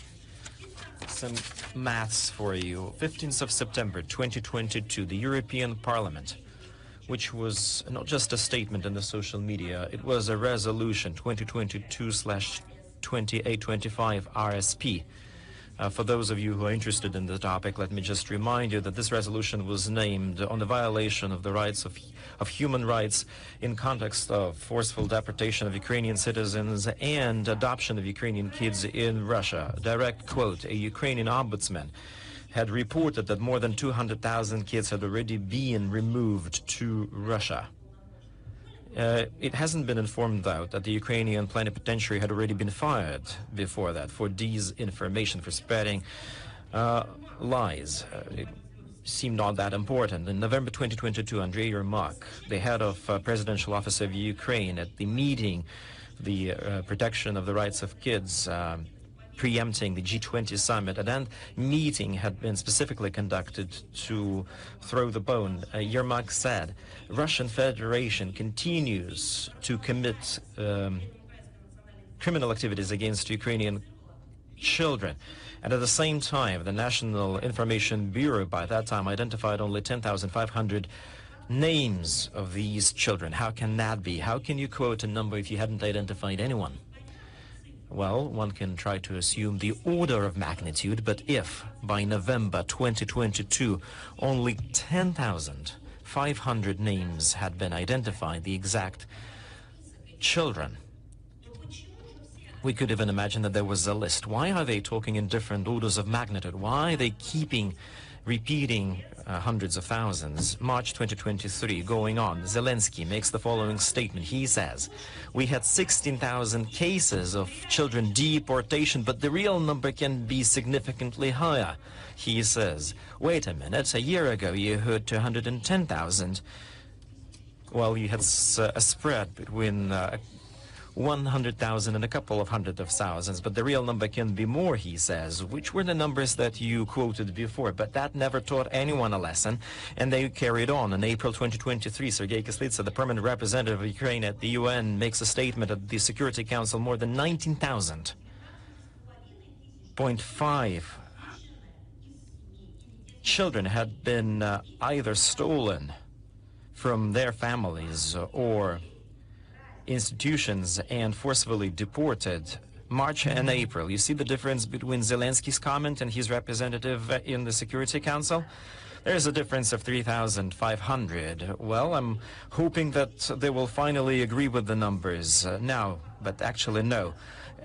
[SPEAKER 4] Some maths for you. 15th of September 2022, the European Parliament, which was not just a statement in the social media, it was a resolution, 2022/2825 RSP. For those of you who are interested in the topic, let me just remind you that this resolution was named on the violation of the rights of human rights in context of forceful deportation of Ukrainian citizens and adoption of Ukrainian kids in Russia. Direct quote, a Ukrainian ombudsman had reported that more than 200,000 kids had already been removed to Russia. It hasn't been informed, though, that the Ukrainian plenipotentiary had already been fired before that for disinformation, for spreading lies. It seemed not that important. In November 2022, Andrei Yermak, the head of Presidential Office of Ukraine, at the meeting, the protection of the rights of kids, preempting the G20 summit, and that meeting had been specifically conducted to throw the bone. Yermak said, Russian Federation continues to commit criminal activities against Ukrainian children. And at the same time, the National Information Bureau by that time identified only 10,500 names of these children. How can that be? How can you quote a number if you hadn't identified anyone? Well, one can try to assume the order of magnitude, but if by November 2022 only 10,500 names had been identified, the exact children, we could even imagine that there was a list. Why are they talking in different orders of magnitude? Why are they repeating hundreds of thousands? March 2023, going on, Zelensky makes the following statement. He says, we had 16,000 cases of children deportation, but the real number can be significantly higher. He says, wait a minute, a year ago you heard 210,000. Well, you had a spread between 100,000 and a couple of hundred of thousands, but the real number can be more, he says, which were the numbers that you quoted before. But that never taught anyone a lesson, and they carried on. In April 2023, Sergei Kislitsa, the permanent representative of Ukraine at the UN, makes a statement at the Security Council. More than 19,000.5 children had been either stolen from their families or institutions and forcibly deported. March and April. You see the difference between Zelensky's comment and his representative in the Security Council? There's a difference of 3,500. Well, I'm hoping that they will finally agree with the numbers now, but actually no.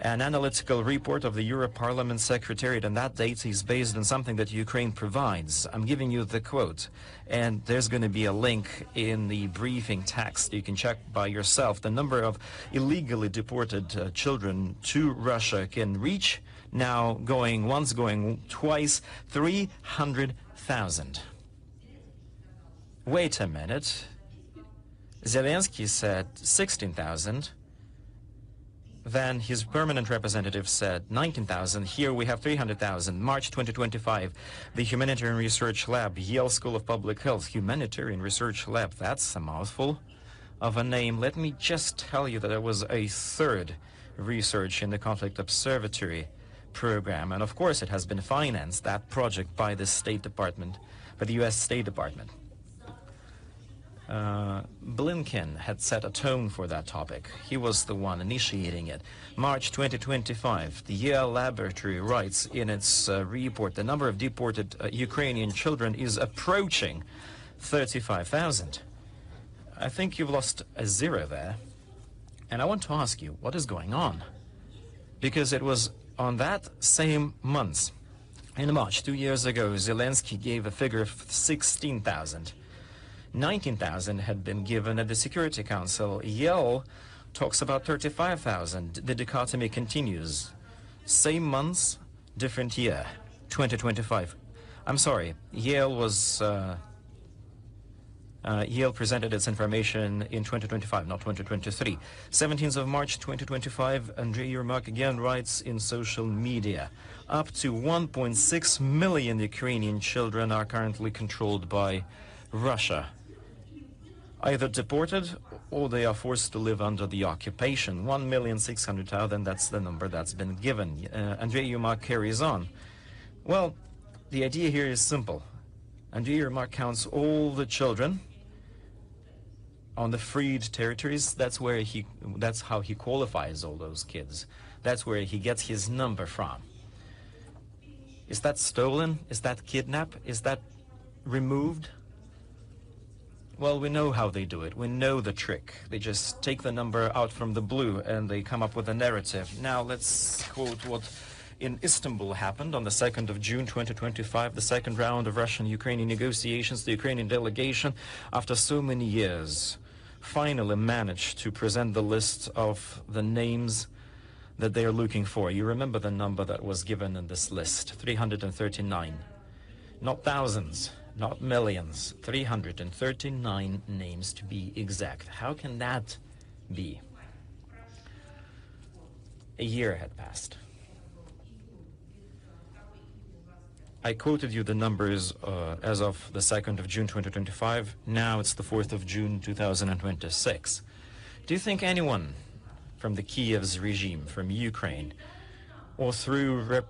[SPEAKER 4] An analytical report of the Europarlament Secretariat, and that data is based on something that Ukraine provides. I'm giving you the quote, and there's going to be a link in the briefing text. You can check by yourself. The number of illegally deported children to Russia can reach, now going once, going twice, 300,000. Wait a minute. Zelensky said 16,000. Then his permanent representative said 19,000. Here we have 300,000. March 2025, the Humanitarian Research Lab, Yale School of Public Health, Humanitarian Research Lab. That's a mouthful of a name. Let me just tell you that there was a third research in the Conflict Observatory program. And of course, it has been financed, that project, by the State Department, by the U.S. State Department. Blinken had set a tone for that topic. He was the one initiating it. March 2025, the Yale laboratory writes in its report, the number of deported Ukrainian children is approaching 35,000. I think you've lost a zero there. And I want to ask you, what is going on? Because it was on that same month, in March, 2 years ago, Zelensky gave a figure of 16,000. 19,000 had been given at the Security Council. Yale talks about 35,000. The dichotomy continues. Same months, different year, 2025. I'm sorry, Yale presented its information in 2025, not 2023. 17th of March 2025, Andrei Yermak again writes in social media, up to 1.6 million Ukrainian children are currently controlled by Russia. Either deported or they are forced to live under the occupation. 1,600,000, that's the number that's been given. Andrei Yermak carries on. Well, the idea here is simple. Andrei Yermak counts all the children on the freed territories. That's how he qualifies all those kids. That's where he gets his number from. Is that stolen? Is that kidnapped? Is that removed? Well, we know how they do it. We know the trick. They just take the number out from the blue and they come up with a narrative. Now let's quote what in Istanbul happened on the 2nd of June 2025, the second round of Russian-Ukrainian negotiations. The Ukrainian delegation, after so many years, finally managed to present the list of the names that they are looking for. You remember the number that was given in this list, 339. Not thousands, not millions, 339 names to be exact. How can that be? A year had passed. I quoted you the numbers as of the 2nd of June 2025. Now it's the 4th of June 2026. Do you think anyone from the Kiev's regime, from Ukraine, or through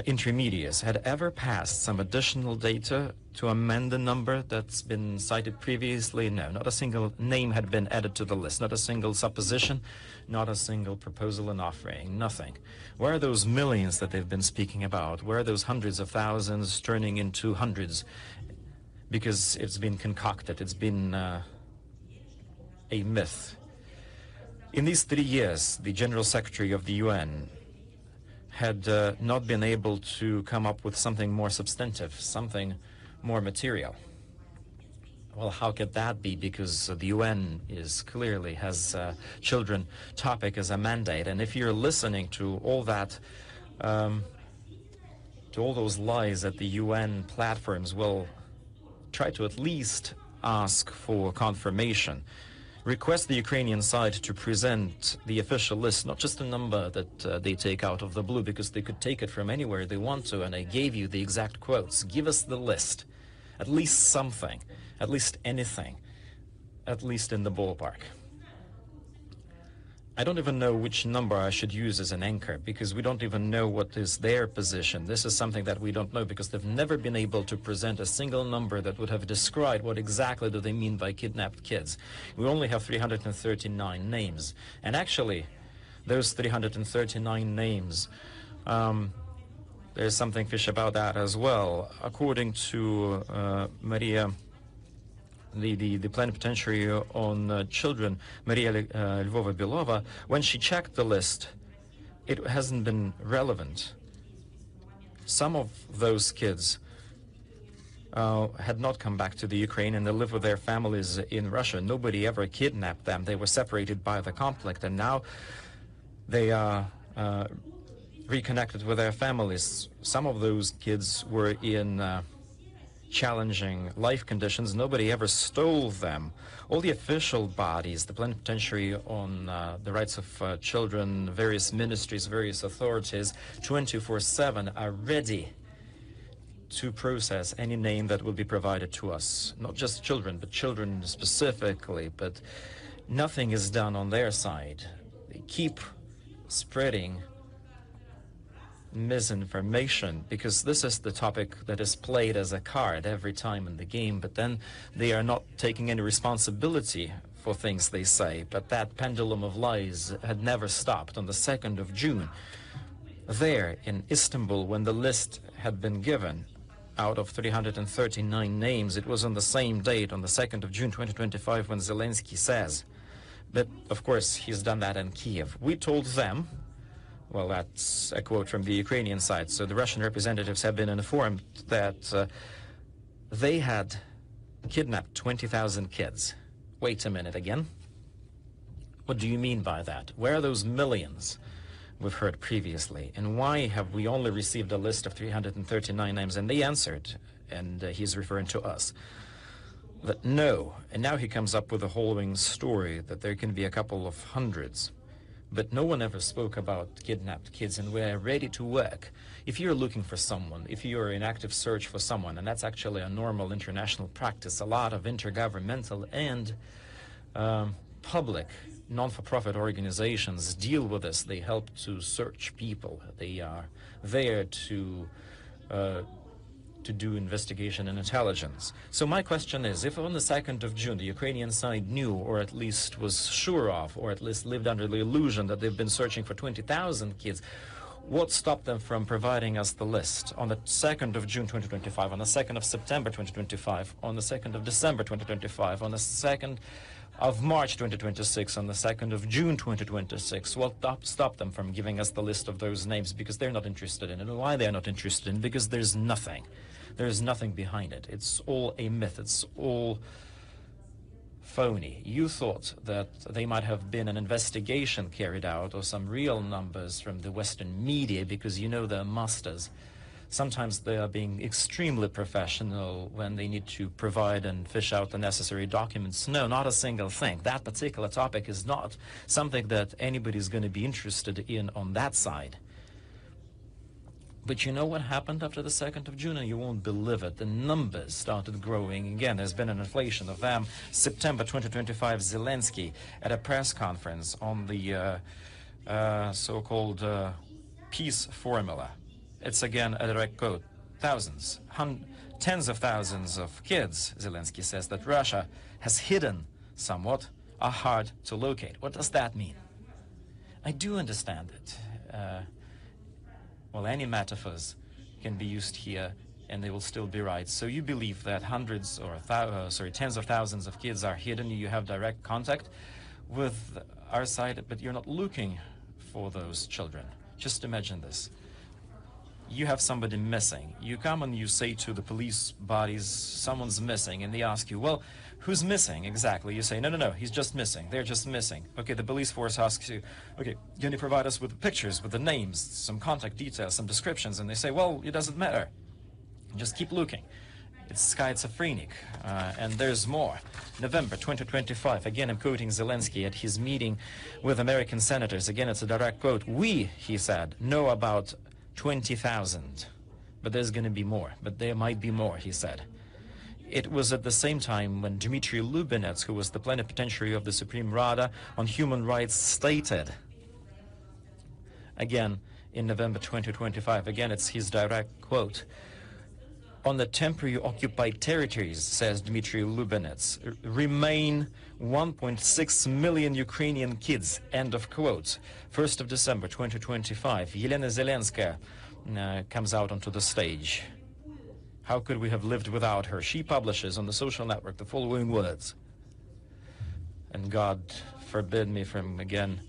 [SPEAKER 4] intermediaries had ever passed some additional data to amend the number that's been cited previously? No, not a single name had been added to the list, not a single supposition, not a single proposal and offering, nothing. Where are those millions that they've been speaking about? Where are those hundreds of thousands turning into hundreds? Because it's been concocted, it's been a myth. In these 3 years, the General Secretary of the UN had not been able to come up with something more substantive, something more material. Well, how could that be? Because the UN clearly has children topic as a mandate, and if you're listening to all that, to all those lies at the UN platforms, well, try to at least ask for confirmation. Request the Ukrainian side to present the official list, not just a number that they take out of the blue, because they could take it from anywhere they want to, and I gave you the exact quotes. Give us the list, at least something, at least anything, at least in the ballpark. I don't even know which number I should use as an anchor, because we don't even know what is their position. This is something that we don't know, because they've never been able to present a single number that would have described what exactly do they mean by kidnapped kids. We only have 339 names. And actually, those 339 names, there's something fishy about that as well. According to Maria, the plenipotentiary on children, Maria Lvova-Belova, when she checked the list, it hasn't been relevant. Some of those kids had not come back to the Ukraine, and they live with their families in Russia. Nobody ever kidnapped them. They were separated by the conflict, and now they are reconnected with their families. Some of those kids were in challenging life conditions. Nobody ever stole them. All the official bodies, the plenipotentiary on the rights of children, various ministries, various authorities, 24/7 are ready to process any name that will be provided to us. Not just children, but children specifically. But nothing is done on their side. They keep spreading misinformation, because this is the topic that is played as a card every time in the game, but then they are not taking any responsibility for things they say. But that pendulum of lies had never stopped. On the 2nd of June, there in Istanbul, when the list had been given, out of 339 names, it was on the same date, on the 2nd of June 2025, when Zelensky says, but of course he's done that in Kiev. We told them, well, that's a quote from the Ukrainian side, so the Russian representatives have been informed that they had kidnapped 20,000 kids. Wait a minute again. What do you mean by that? Where are those millions we've heard previously? And why have we only received a list of 339 names? And they answered, and he's referring to us, that no. And now he comes up with the following story, that there can be a couple of hundreds. But no one ever spoke about kidnapped kids, and we're ready to work. If you're looking for someone, if you're in active search for someone, and that's actually a normal international practice, a lot of intergovernmental and public non-for-profit organizations deal with this. They help to search people. They are there to do investigation and intelligence. So my question is, if on the 2nd of June the Ukrainian side knew, or at least was sure of, or at least lived under the illusion that they've been searching for 20,000 kids, what stopped them from providing us the list on the 2nd of June 2025, on the 2nd of September 2025, on the 2nd of December 2025, on the 2nd of March 2026, on the 2nd of June 2026? What stopped them from giving us the list of those names? Because they're not interested in it. And why they're not interested in it? Because there's nothing. There's nothing behind it. It's all a myth. It's all phony. You thought that they might have been an investigation carried out, or some real numbers from the Western media, because you know they're masters. Sometimes they are being extremely professional when they need to provide and fish out the necessary documents. No, not a single thing. That particular topic is not something that anybody's going to be interested in on that side. But you know what happened after the 2nd of June, and you won't believe it. The numbers started growing again. There's been an inflation of them. September 2025, Zelensky at a press conference on the so-called peace formula. It's again a direct quote. Thousands, tens of thousands of kids, Zelensky says, that Russia has hidden somewhat, are hard to locate. What does that mean? I do understand it. Well, any metaphors can be used here, and they will still be right. So you believe that hundreds or tens of thousands of kids are hidden. You have direct contact with our side, but you're not looking for those children. Just imagine this. You have somebody missing. You come and you say to the police bodies, someone's missing, and they ask you, well, who's missing exactly? You say, no, he's just missing. They're just missing. Okay, the police force asks you, okay, can you provide us with the pictures, with the names, some contact details, some descriptions? And they say, well, it doesn't matter. Just keep looking. It's schizophrenic. And there's more. November 2025, again, I'm quoting Zelensky at his meeting with American senators. Again, it's a direct quote. We, he said, know about 20,000, but there's going to be more. But there might be more, he said. It was at the same time when Dmitry Lubinets, who was the plenipotentiary of the Supreme Rada on Human Rights, stated, again, in November 2025, again, it's his direct quote, on the temporarily occupied territories, says Dmitry Lubinets, remain 1.6 million Ukrainian kids, end of quote. 1st of December 2025, Yelena Zelenskaya comes out onto the stage. How could we have lived without her? She publishes on the social network the following words. And God forbid me from, again,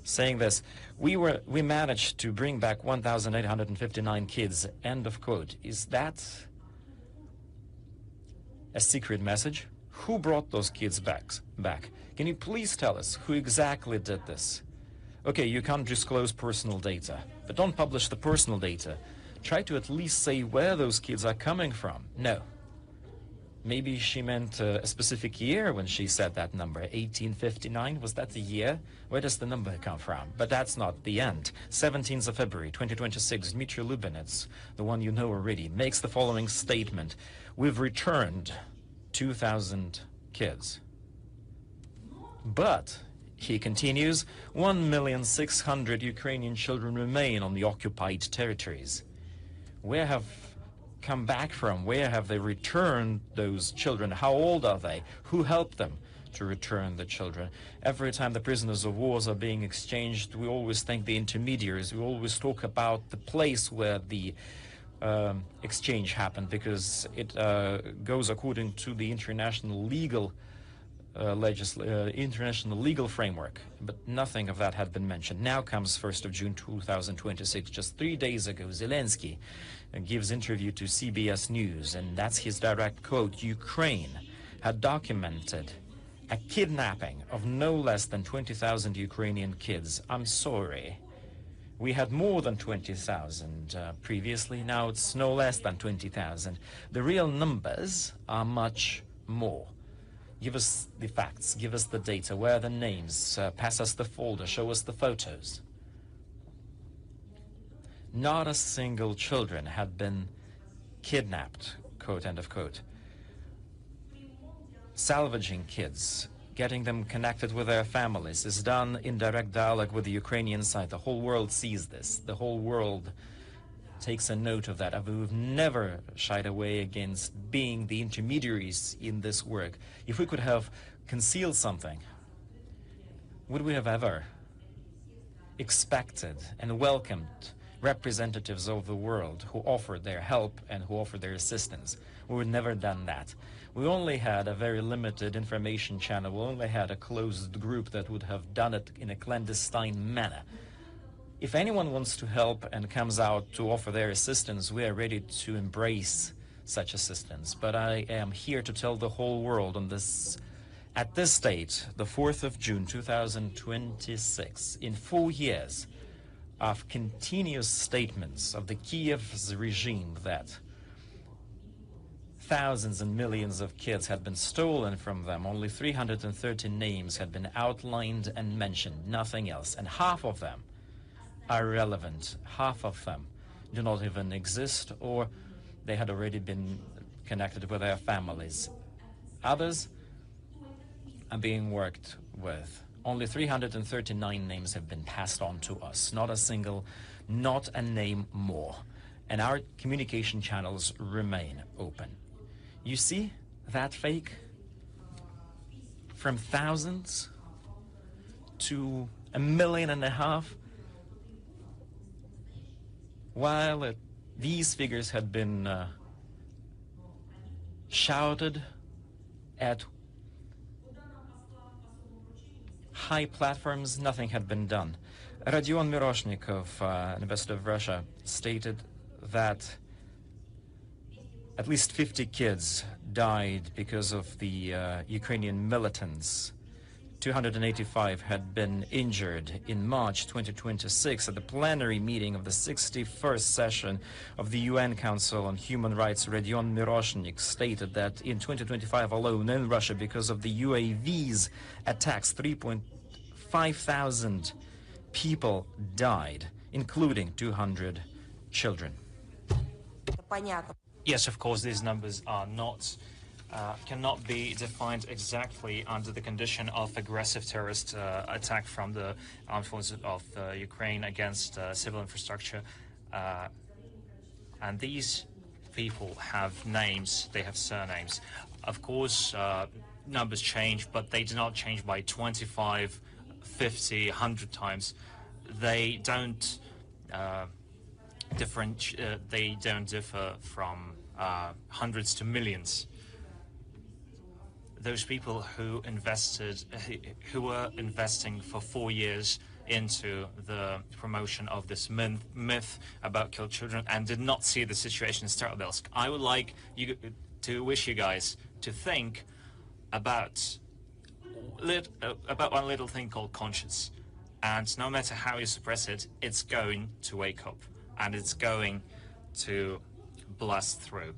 [SPEAKER 4] saying this. We managed to bring back 1,859 kids, end of quote. Is that a secret message? Who brought those kids back? Can you please tell us who exactly did this? Okay, you can't disclose personal data, but don't publish the personal data. Try to at least say where those kids are coming from. No. Maybe she meant a specific year when she said that number. 1859, was that the year? Where does the number come from? But that's not the end. 17th of February 2026, Dmitry Lubinets, the one you know already, makes the following statement. We've returned 2,000 kids. But He continues, 1,600,000 Ukrainian children remain on the occupied territories. Where have come back from? Where have they returned those children? How old are they? Who helped them to return the children? Every time the prisoners of war are being exchanged, we always thank the intermediaries. We always talk about the place where the exchange happened, because it goes according to the international legal international legal framework, but nothing of that had been mentioned. Now comes 1st of June 2026. Just 3 days ago, Zelensky gives interview to CBS News, and that's his direct quote. Ukraine had documented a kidnapping of no less than 20,000 Ukrainian kids. I'm sorry. We had more than 20,000 previously. Now it's no less than 20,000. The real numbers are much more. Give us the facts, give us the data, where are the names, pass us the folder, show us the photos. Not a single children had been kidnapped, quote, end of quote. Salvaging kids, getting them connected with their families is done in direct dialogue with the Ukrainian side. The whole world sees this. The whole world takes a note of that. We've never shied away against being the intermediaries in this work. If we could have concealed something, would we have ever expected and welcomed representatives of the world who offered their help and who offered their assistance? We would never done that. We only had a very limited information channel. We only had a closed group that would have done it in a clandestine manner. If anyone wants to help and comes out to offer their assistance, we are ready to embrace such assistance. But I am here to tell the whole world on this, at this date, the 4th of June 2026, in 4 years of continuous statements of the Kiev's regime that thousands and millions of kids had been stolen from them, only 330 names had been outlined and mentioned, nothing else. And half of them are relevant. Half of them do not even exist, or they had already been connected with their families. Others are being worked with. Only 339 names have been passed on to us. Not a single, not a name more. And our communication channels remain open. You see that fake? From thousands to 1.5 million. While these figures had been shouted at high platforms, nothing had been done. Rodion Miroshnikov, ambassador of Russia, stated that at least 50 kids died because of the Ukrainian militants. 285 had been injured. In March 2026, at the plenary meeting of the 61st session of the UN Council on Human Rights, Rodion Miroshnik stated that in 2025 alone in Russia, because of the UAVs attacks, 3,500 people died, including 200 children.
[SPEAKER 1] Yes, of course, these numbers are not cannot be defined exactly under the condition of aggressive terrorist attack from the armed forces of Ukraine against civil infrastructure. And these people have names, they have surnames. Of course, numbers change, but they do not change by 25, 50, 100 times. They don't differ from hundreds to millions. Those people who were investing for 4 years into the promotion of this myth about killed children and did not see the situation in Starobelsk. I would like to wish you guys to think about one little thing called conscience. And no matter how you suppress it, it's going to wake up and it's going to blast through.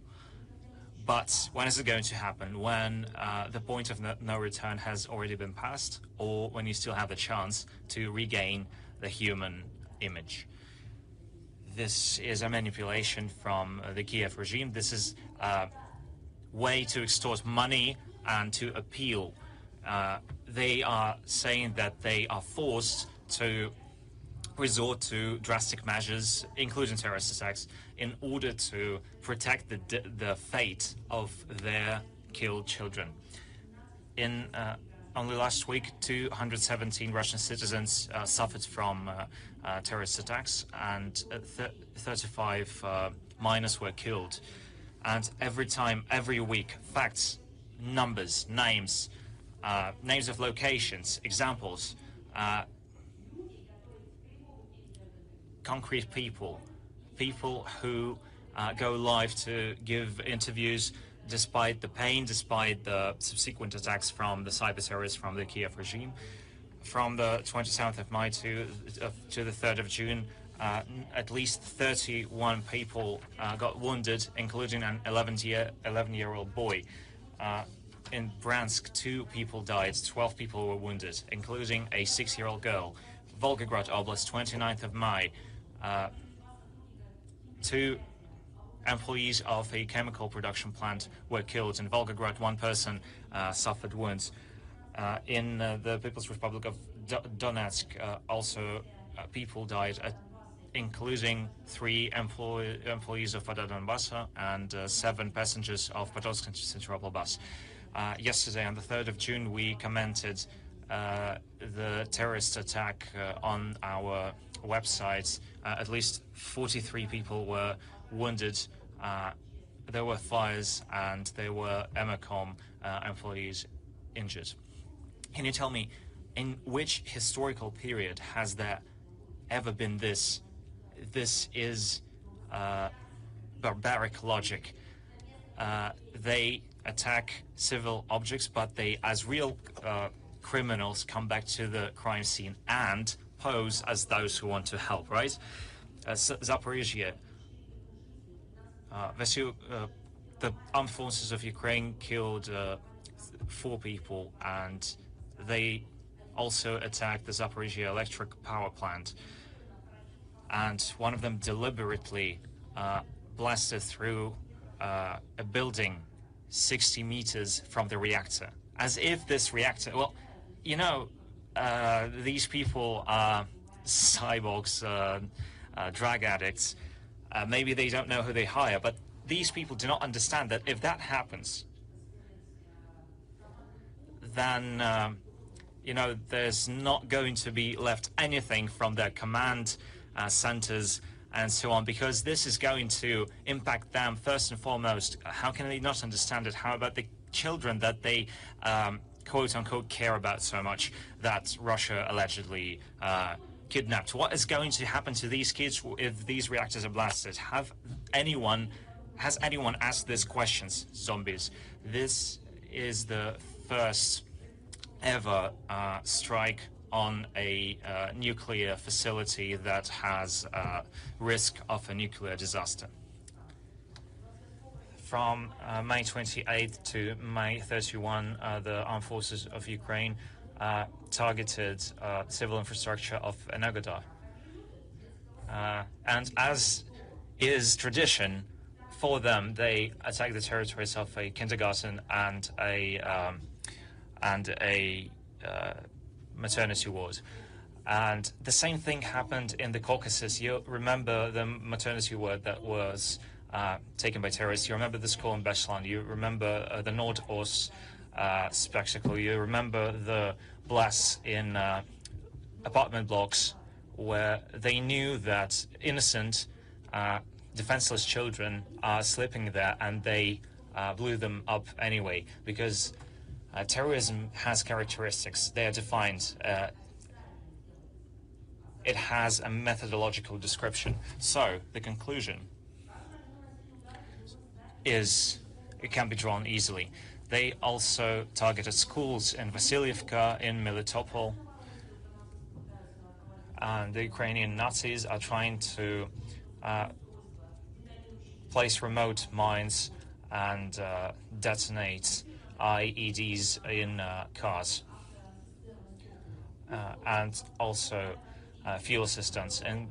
[SPEAKER 1] But when is it going to happen? When the point of no return has already been passed, or when you still have the chance to regain the human image? This is a manipulation from the Kiev regime. This is a way to extort money and to appeal they are saying that they are forced to resort to drastic measures, including terrorist attacks, in order to protect the fate of their killed children. In only last week, 217 Russian citizens suffered from terrorist attacks, and 35 minors were killed. And every week, facts, numbers, names, names of locations, examples, concrete people who go live to give interviews despite the pain, despite the subsequent attacks from the cyber terrorists from the Kiev regime. From the 27th of May to the 3rd of June, at least 31 people got wounded, including an 11-year-old boy. In Bryansk, 2 people died, 12 people were wounded, including a 6-year-old girl. Volgograd Oblast, 29th of May, 2 employees of a chemical production plant were killed. In Volgograd, 1 person suffered wounds. In the People's Republic of Donetsk, also people died, including 3 employees of Voda Donbassa and 7 passengers of Podolsk Simferopol bus. Yesterday, on the 3rd of June, we commented the terrorist attack on our websites. At least 43 people were wounded. There were fires, and there were Emercom employees injured. Can you tell me, in which historical period has there ever been this? This is barbaric logic. They attack civil objects, but they, as real criminals, come back to the crime scene and pose as those who want to help, right? Zaporizhia, the armed forces of Ukraine killed 4 people, and they also attacked the Zaporizhia electric power plant. And one of them deliberately blasted through a building 60 meters from the reactor, as if this reactor, well, you know, these people are cyborgs, drug addicts. Maybe they don't know who they hire, but these people do not understand that if that happens, then, you know, there's not going to be left anything from their command centers and so on, because this is going to impact them first and foremost. How can they not understand it? How about the children that they quote-unquote care about so much, that Russia allegedly kidnapped? What is going to happen to these kids if these reactors are blasted? Has anyone asked these questions? Zombies. This is the first ever strike on a nuclear facility that has risk of a nuclear disaster. From May 28th to May 31, the armed forces of Ukraine targeted civil infrastructure of Energodar. And as is tradition for them, they attacked the territories of a kindergarten and a maternity ward. And the same thing happened in the Caucasus. You remember the maternity ward that was taken by terrorists. You remember the school in Beslan. You remember the Nord-Ost spectacle. You remember the blasts in apartment blocks where they knew that innocent, defenseless children are sleeping there, and they blew them up anyway, because terrorism has characteristics. They are defined. It has a methodological description. So the conclusion is, it can be drawn easily. They also targeted schools in Vasilievka, in Melitopol, and the Ukrainian Nazis are trying to place remote mines and detonate IEDs in cars, and also fuel systems. In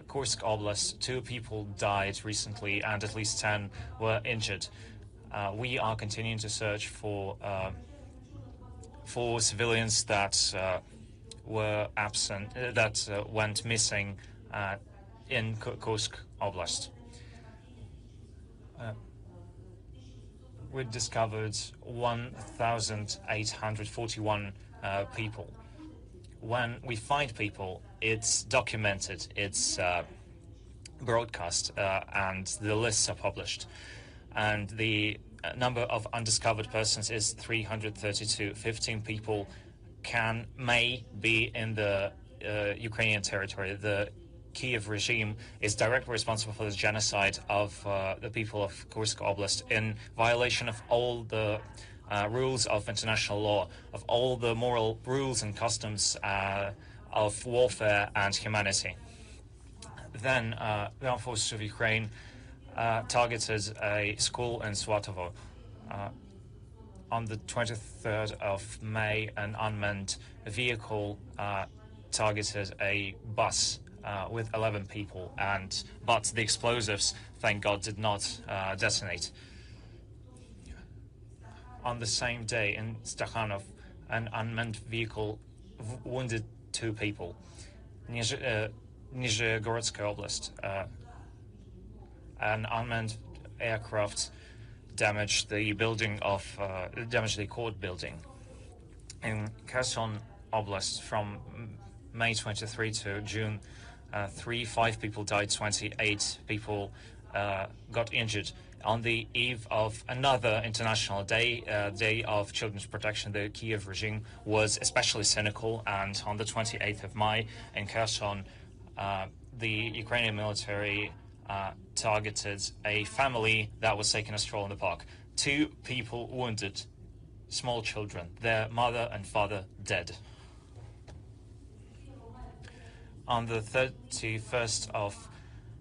[SPEAKER 1] Kursk Oblast, 2 people died recently, and at least 10 were injured. We are continuing to search for for civilians that were absent, that went missing in Kursk Oblast. We discovered 1,841 people. When we find people, it's documented, it's broadcast, and the lists are published. And the number of undiscovered persons is 332. 15 people may be in the Ukrainian territory. The Kiev regime is directly responsible for the genocide of the people of Kursk Oblast in violation of all the rules of international law, of all the moral rules and customs of warfare and humanity. Then the armed forces of Ukraine targeted a school in Swatovo. On the 23rd of May, an unmanned vehicle targeted a bus with 11 people, but the explosives, thank God, did not detonate. On the same day in Zakharova, an unmanned vehicle wounded 2 people. Nizhegorod Oblast, an unmanned aircraft damaged the court building. In Kherson Oblast, from May 23 to June 5 people died, 28 people got injured. On the eve of another international day, Day of Children's Protection, the Kiev regime was especially cynical, and on the 28th of May in Kherson, the Ukrainian military targeted a family that was taking a stroll in the park. 2 people wounded, small children, their mother and father dead. On the 31st of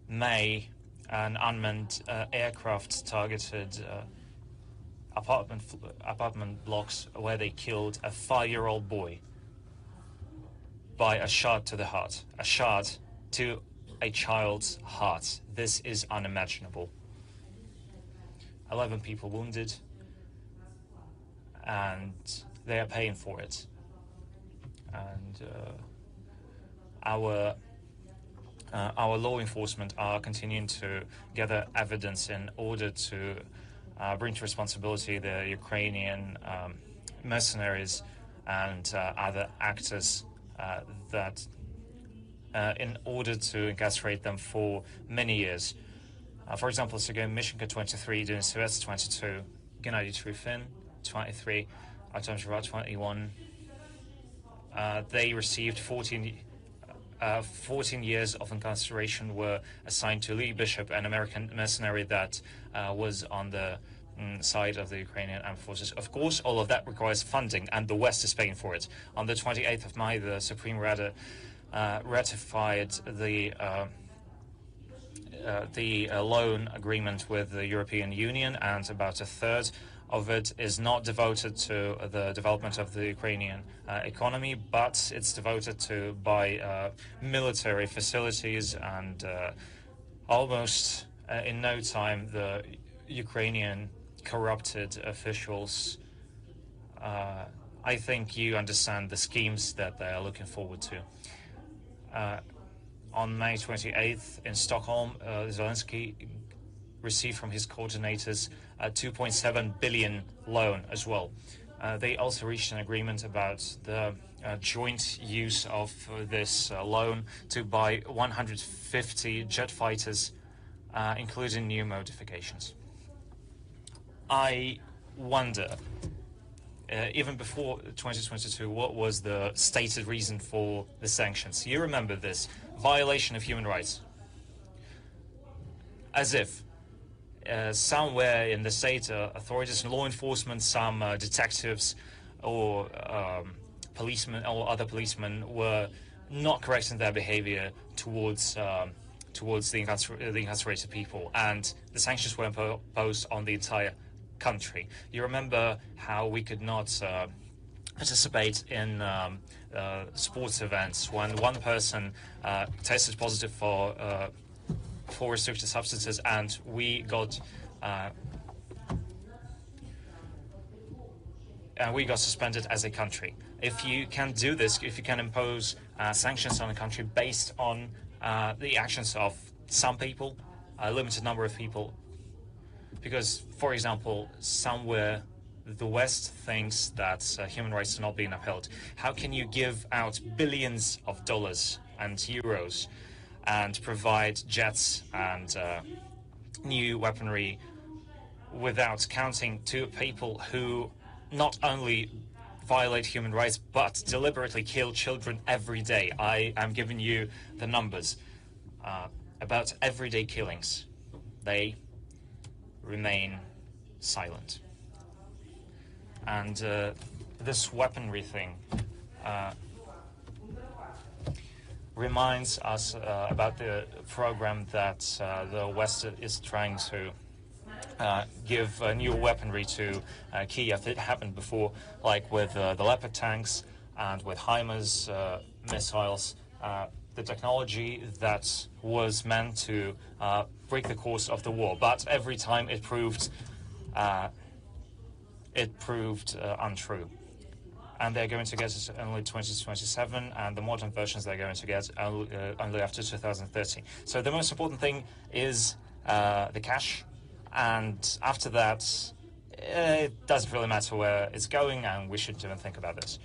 [SPEAKER 1] May, an unmanned aircraft targeted apartment blocks where they killed a 5-year-old boy by a shot to the heart. A shot to a child's heart. This is unimaginable. 11 people wounded, and they are paying for it. And our law enforcement are continuing to gather evidence in order to bring to responsibility the Ukrainian mercenaries and other actors that in order to incarcerate them for many years. For example, Sergei Mishenko, 23, Denis Svets, 22, Gennady Trufin, 23, Artem Zhirot, 21. They received 14 years of incarceration, were assigned to Lee Bishop, an American mercenary that was on the side of the Ukrainian armed forces. Of course, all of that requires funding, and the West is paying for it. On the 28th of May, the Supreme Rada ratified the loan agreement with the European Union, and about a third of it is not devoted to the development of the Ukrainian economy, but it's devoted to buy military facilities, and almost in no time the Ukrainian corrupted officials, I think you understand the schemes that they are looking forward to. On May 28th in Stockholm, Zelensky received from his coordinators a 2.7 billion loan as well. They also reached an agreement about the joint use of this loan to buy 150 jet fighters, including new modifications. I wonder, even before 2022, what was the stated reason for the sanctions? You remember this: violation of human rights. As if somewhere in the state authorities and law enforcement, some detectives or policemen or other policemen were not correct in their behavior towards the incarcerated people, and the sanctions were imposed on the entire country. You remember how we could not participate in sports events when one person tested positive for restricted substances, and we got we got suspended as a country. If you can do this, if you can impose sanctions on a country based on the actions of some people, a limited number of people, because, for example, somewhere the West thinks that human rights are not being upheld, how can you give out billions of dollars and euros and provide jets and new weaponry without counting to people who not only violate human rights but deliberately kill children every day? I am giving you the numbers about everyday killings. They remain silent. And this weaponry thing reminds us about the program that the West is trying to give new weaponry to Kiev. It happened before, like with the Leopard tanks and with HIMARS missiles. The technology that was meant to break the course of the war, but every time it proved untrue. And they're going to get it only 2027, and the modern versions they're going to get only after 2030. So the most important thing is the cash, and after that, it doesn't really matter where it's going, and we shouldn't even think about this.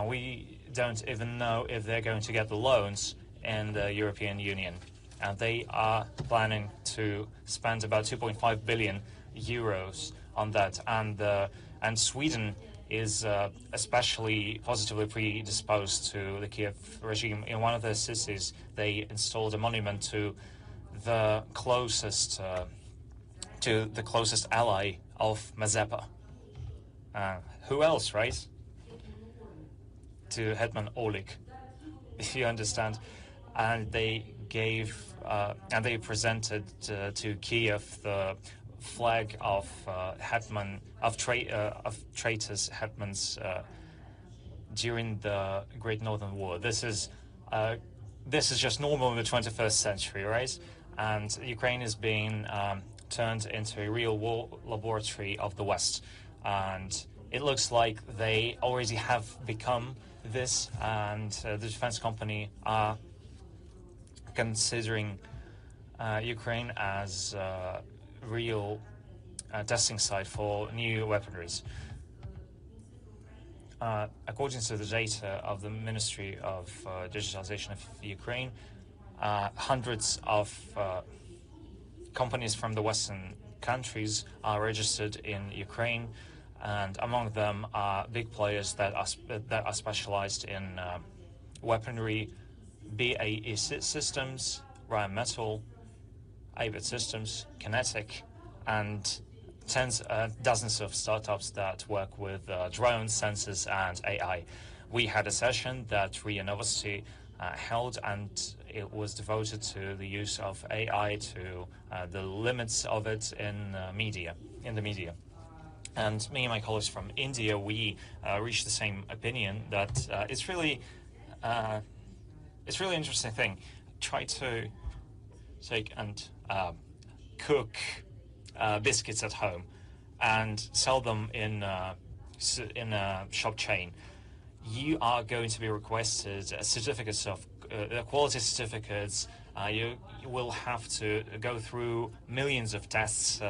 [SPEAKER 1] We don't even know if they're going to get the loans in the European Union, and they are planning to spend about 2.5 billion euros on that, and Sweden is especially positively predisposed to the Kiev regime. In one of their cities, they installed a monument to the closest ally of Mazepa. Who else, right? To Hetman Oleg, if you understand. And they gave and they presented to Kiev the flag of traitors hetmans during the Great Northern War. This is just normal in the 21st century, right? And Ukraine is being turned into a real war laboratory of the West, and it looks like they already have become this, and the defense company are considering Ukraine as a real testing site for new weaponries. According to the data of the Ministry of Digitalization of Ukraine, hundreds of companies from the Western countries are registered in Ukraine, and among them are big players that are specialized in weaponry, BAE Systems, Rheinmetall, Avit Systems, Kinetic, and dozens of startups that work with drones, sensors, and AI. We had a session that RIA Novosti held, and it was devoted to the use of AI, to the limits of it in the media. And me and my colleagues from India, we reached the same opinion that it's really interesting thing. Try to take and cook biscuits at home and sell them in a shop chain. You are going to be requested certificates of quality certificates. You will have to go through millions of tests,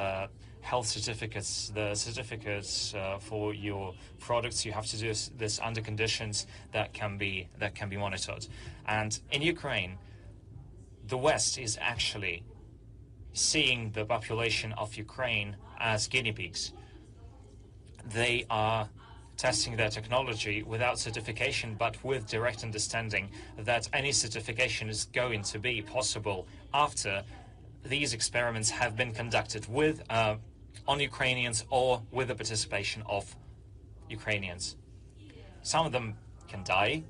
[SPEAKER 1] health certificates, the certificates for your products. You have to do this under conditions that can be monitored. And in Ukraine, the West is actually seeing the population of Ukraine as guinea pigs. They are testing their technology without certification, but with direct understanding that any certification is going to be possible after these experiments have been conducted with on Ukrainians or with the participation of Ukrainians. Some of them can die,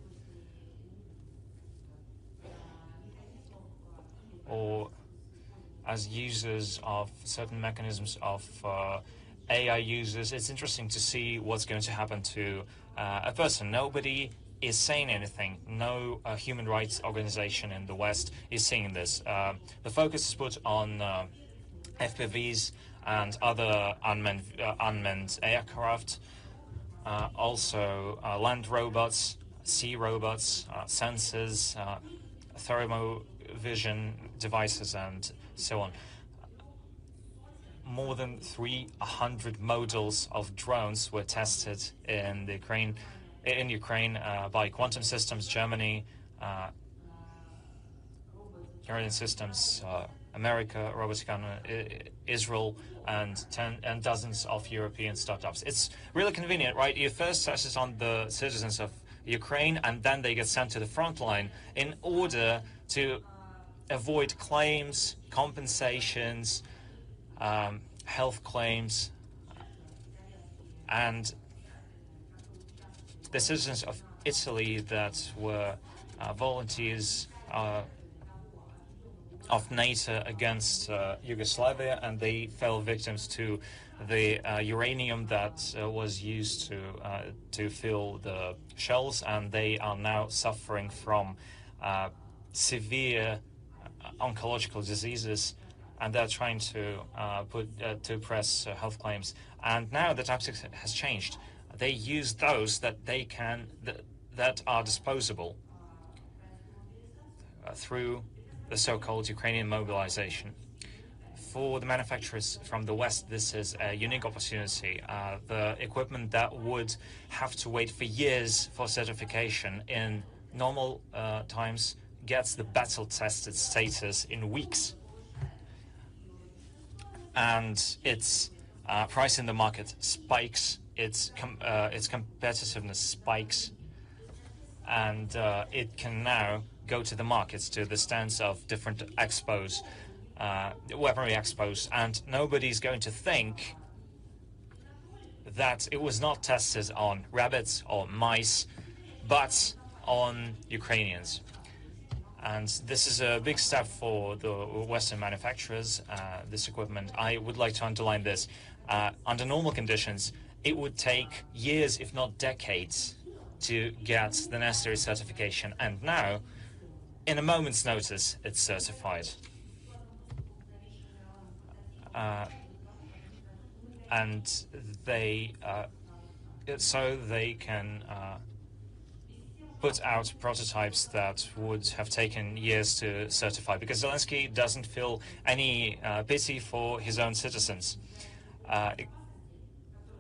[SPEAKER 1] or as users of certain mechanisms of AI users. It's interesting to see what's going to happen to a person. Nobody is saying anything. No human rights organization in the West is saying this. The focus is put on FPVs and other unmanned aircraft, also land robots, sea robots, sensors, thermovision devices, and so on. More than 300 models of drones were tested in Ukraine by Quantum Systems, Germany, United Systems, America, Roboticana, Israel, and dozens of European startups. It's really convenient, right? You first test it on the citizens of Ukraine, and then they get sent to the front line in order to avoid claims, compensations, health claims, and the citizens of Italy that were volunteers of NATO against Yugoslavia, and they fell victims to the uranium that was used to fill the shells, and they are now suffering from severe oncological diseases, and they're trying to press health claims. And now the tactics has changed. They use those that they can that are disposable through the so-called Ukrainian mobilization. For the manufacturers from the West, this is a unique opportunity. The equipment that would have to wait for years for certification in normal times gets the battle-tested status in weeks. And its price in the market spikes, its competitiveness spikes, and it can now go to the markets, to the stands of different expos, weaponry expos, and nobody's going to think that it was not tested on rabbits or mice, but on Ukrainians. And this is a big step for the Western manufacturers, this equipment. I would like to underline this. Under normal conditions, it would take years, if not decades, to get the necessary certification. And now, in a moment's notice, it's certified. And they, so they can put out prototypes that would have taken years to certify, because Zelensky doesn't feel any pity for his own citizens.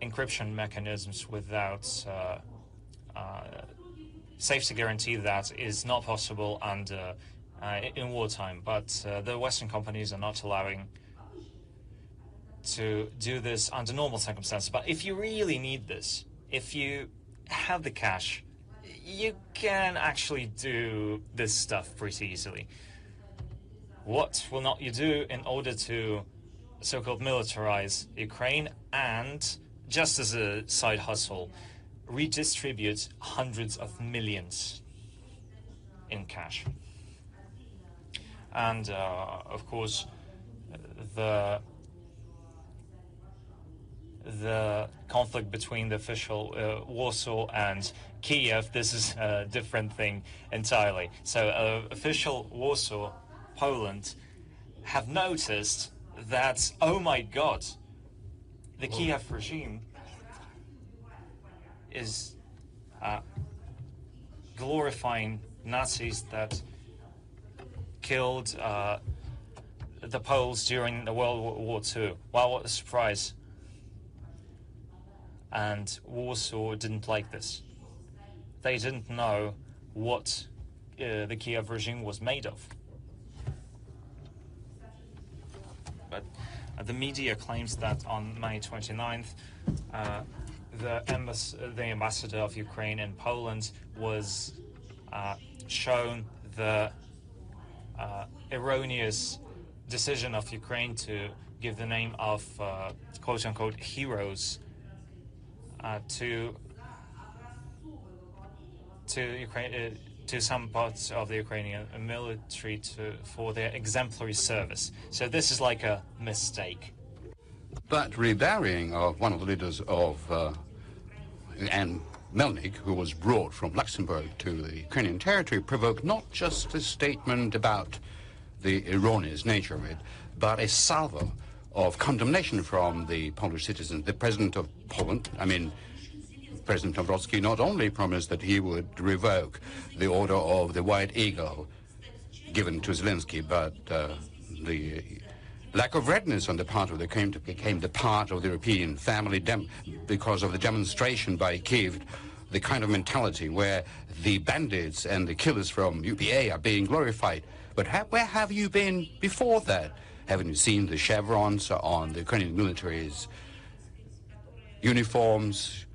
[SPEAKER 1] Encryption mechanisms without safety guarantee that is not possible under in wartime, but the Western companies are not allowing to do this under normal circumstances. But if you really need this, if you have the cash, you can actually do this stuff pretty easily. What will not you do in order to so-called militarize Ukraine and, just as a side hustle, redistribute hundreds of millions in cash? And of course, the conflict between the official Warsaw and Kiev, this is a different thing entirely. So official Warsaw, Poland, have noticed that, oh my God, the Kiev regime is glorifying Nazis that killed the Poles during the World War II. Wow, what a surprise. And Warsaw didn't like this. They didn't know what the Kiev regime was made of. But the media claims that on May 29th, the ambassador of Ukraine in Poland was shown the erroneous decision of Ukraine to give the name of quote-unquote heroes to Ukraine, to some parts of the Ukrainian military for their exemplary service. So this is like a mistake.
[SPEAKER 3] But reburying of one of the leaders of and Melnik, who was brought from Luxembourg to the Ukrainian territory, provoked not just a statement about the erroneous nature of it, but a salvo of condemnation from the Polish citizens. The president of Poland, President Nawrocki, not only promised that he would revoke the order of the White Eagle given to Zelensky, but the lack of readiness on the part of the Kremlin became the part of the European family because of the demonstration by Kiev, the kind of mentality where the bandits and the killers from UPA are being glorified. But where have you been before that? Haven't you seen the chevrons on the Ukrainian military's uniforms,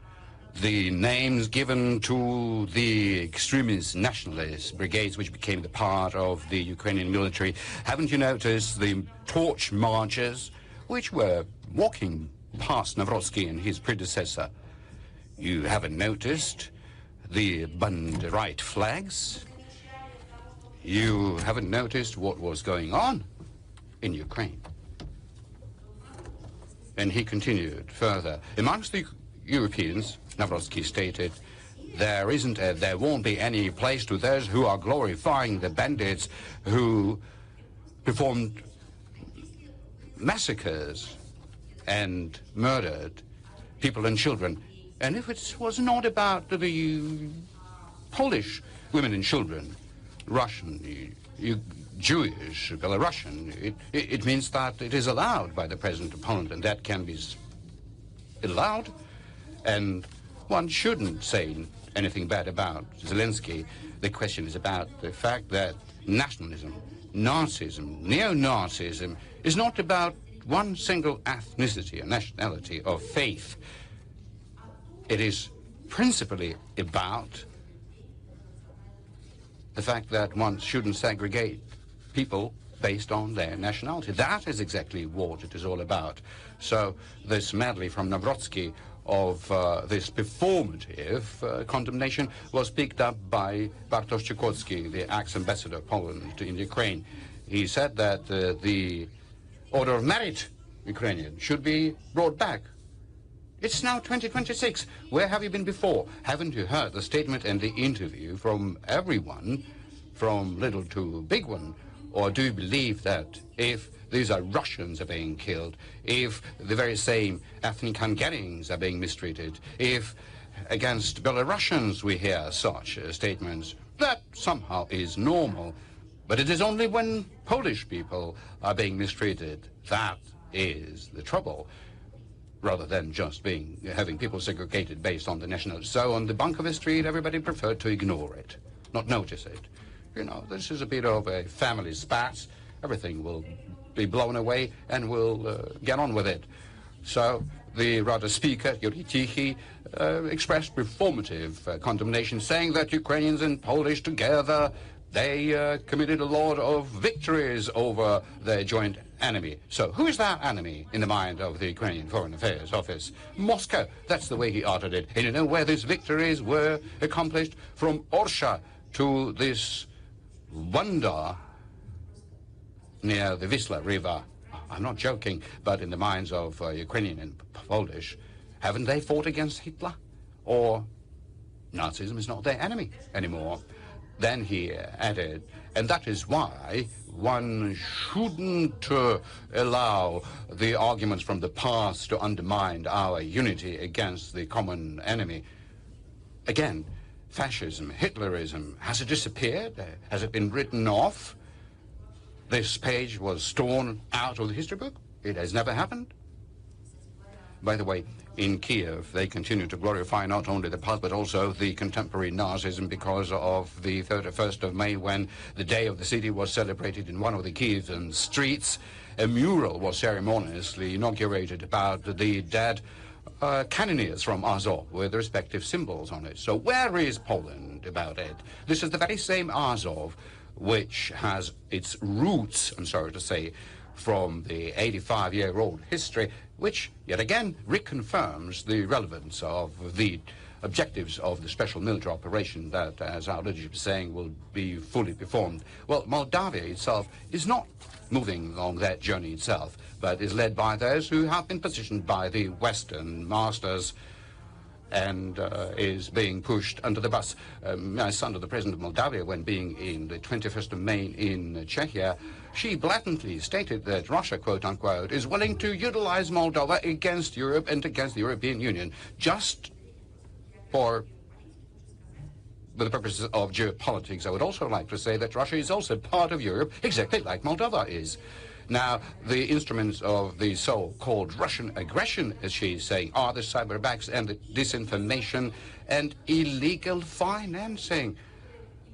[SPEAKER 3] the names given to the extremist nationalist brigades which became the part of the Ukrainian military? Haven't you noticed the torch marchers which were walking past Nawrocki and his predecessor? You haven't noticed the Banderite flags? You haven't noticed what was going on in Ukraine? And he continued further. Amongst the Europeans, Nawrocki stated, there won't be any place to those who are glorifying the bandits who performed massacres and murdered people and children. And if it was not about the Polish women and children, Russian, Jewish, Belarusian, it means that it is allowed by the President of Poland, and that can be allowed. And one shouldn't say anything bad about Zelensky. The question is about the fact that nationalism, Nazism, neo-Nazism is not about one single ethnicity or nationality or faith. It is principally about the fact that one shouldn't segregate people based on their nationality. That is exactly what it is all about. So this medley from Nawrocki of this performative condemnation was picked up by Bartosz Czukotski, the ex-ambassador of Poland in Ukraine. He said that the order of merit Ukrainian should be brought back. It's now 2026. Where have you been before? Haven't you heard the statement and the interview from everyone, from little to big one? Or do you believe that if these are Russians are being killed, if the very same ethnic Hungarians are being mistreated, if against Belarusians we hear such statements, that somehow is normal? But it is only when Polish people are being mistreated that is the trouble, rather than just having people segregated based on the nationality. So on the Bankowy Street, everybody preferred to ignore it, not notice it. You know, this is a bit of a family spat. Everything will be blown away and we'll get on with it. So the Rada Speaker, Yuri Tichy, expressed performative condemnation, saying that Ukrainians and Polish together, they committed a lot of victories over their joint enemy. So who is that enemy in the mind of the Ukrainian Foreign Affairs Office? Moscow. That's the way he uttered it. And you know where these victories were accomplished? From Orsha to this wonder near the Wisla River. I'm not joking, but in the minds of Ukrainian and Polish, haven't they fought against Hitler? Or Nazism is not their enemy anymore? Then he added, and that is why one shouldn't allow the arguments from the past to undermine our unity against the common enemy. Again, fascism, Hitlerism, has it disappeared? Has it been written off? This page was torn out of the history book? It has never happened? By the way, in Kiev, they continue to glorify not only the past, but also the contemporary Nazism because of the 31st of May, when the day of the city was celebrated in one of the Kievan streets. A mural was ceremoniously inaugurated about the dead cannoneers from Azov with the respective symbols on it. So where is Poland about it? This is the very same Azov which has its roots, I'm sorry to say, from the 85-year-old history, which yet again reconfirms the relevance of the objectives of the special military operation that, as our leadership is saying, will be fully performed. Well, Moldavia itself is not moving along that journey itself, but is led by those who have been positioned by the Western masters and is being pushed under the bus. My son, the president of Moldavia, when being in the 21st of May in Czechia, she blatantly stated that Russia, quote unquote, is willing to utilize Moldova against Europe and against the European Union, just for the purposes of geopolitics. I would also like to say that Russia is also part of Europe, exactly like Moldova is. Now, the instruments of the so-called Russian aggression, as she's saying, are the cyberbacks and the disinformation and illegal financing.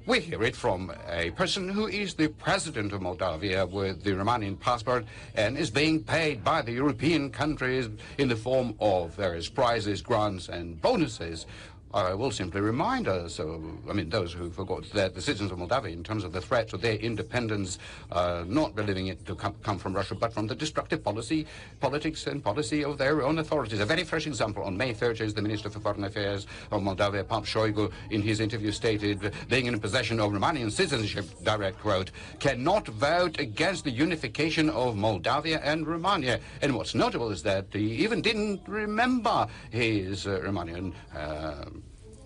[SPEAKER 3] We hear it from a person who is the president of Moldavia with the Romanian passport and is being paid by the European countries in the form of various prizes, grants and bonuses. I will simply remind us, those who forgot, that the citizens of Moldavia, in terms of the threat to their independence, not believing it to come from Russia, but from the destructive politics and policy of their own authorities. A very fresh example, on May 30th, the Minister for Foreign Affairs of Moldavia, Pap Shoigu, in his interview stated, being in possession of Romanian citizenship, direct quote, cannot vote against the unification of Moldavia and Romania. And what's notable is that he even didn't remember his Romanian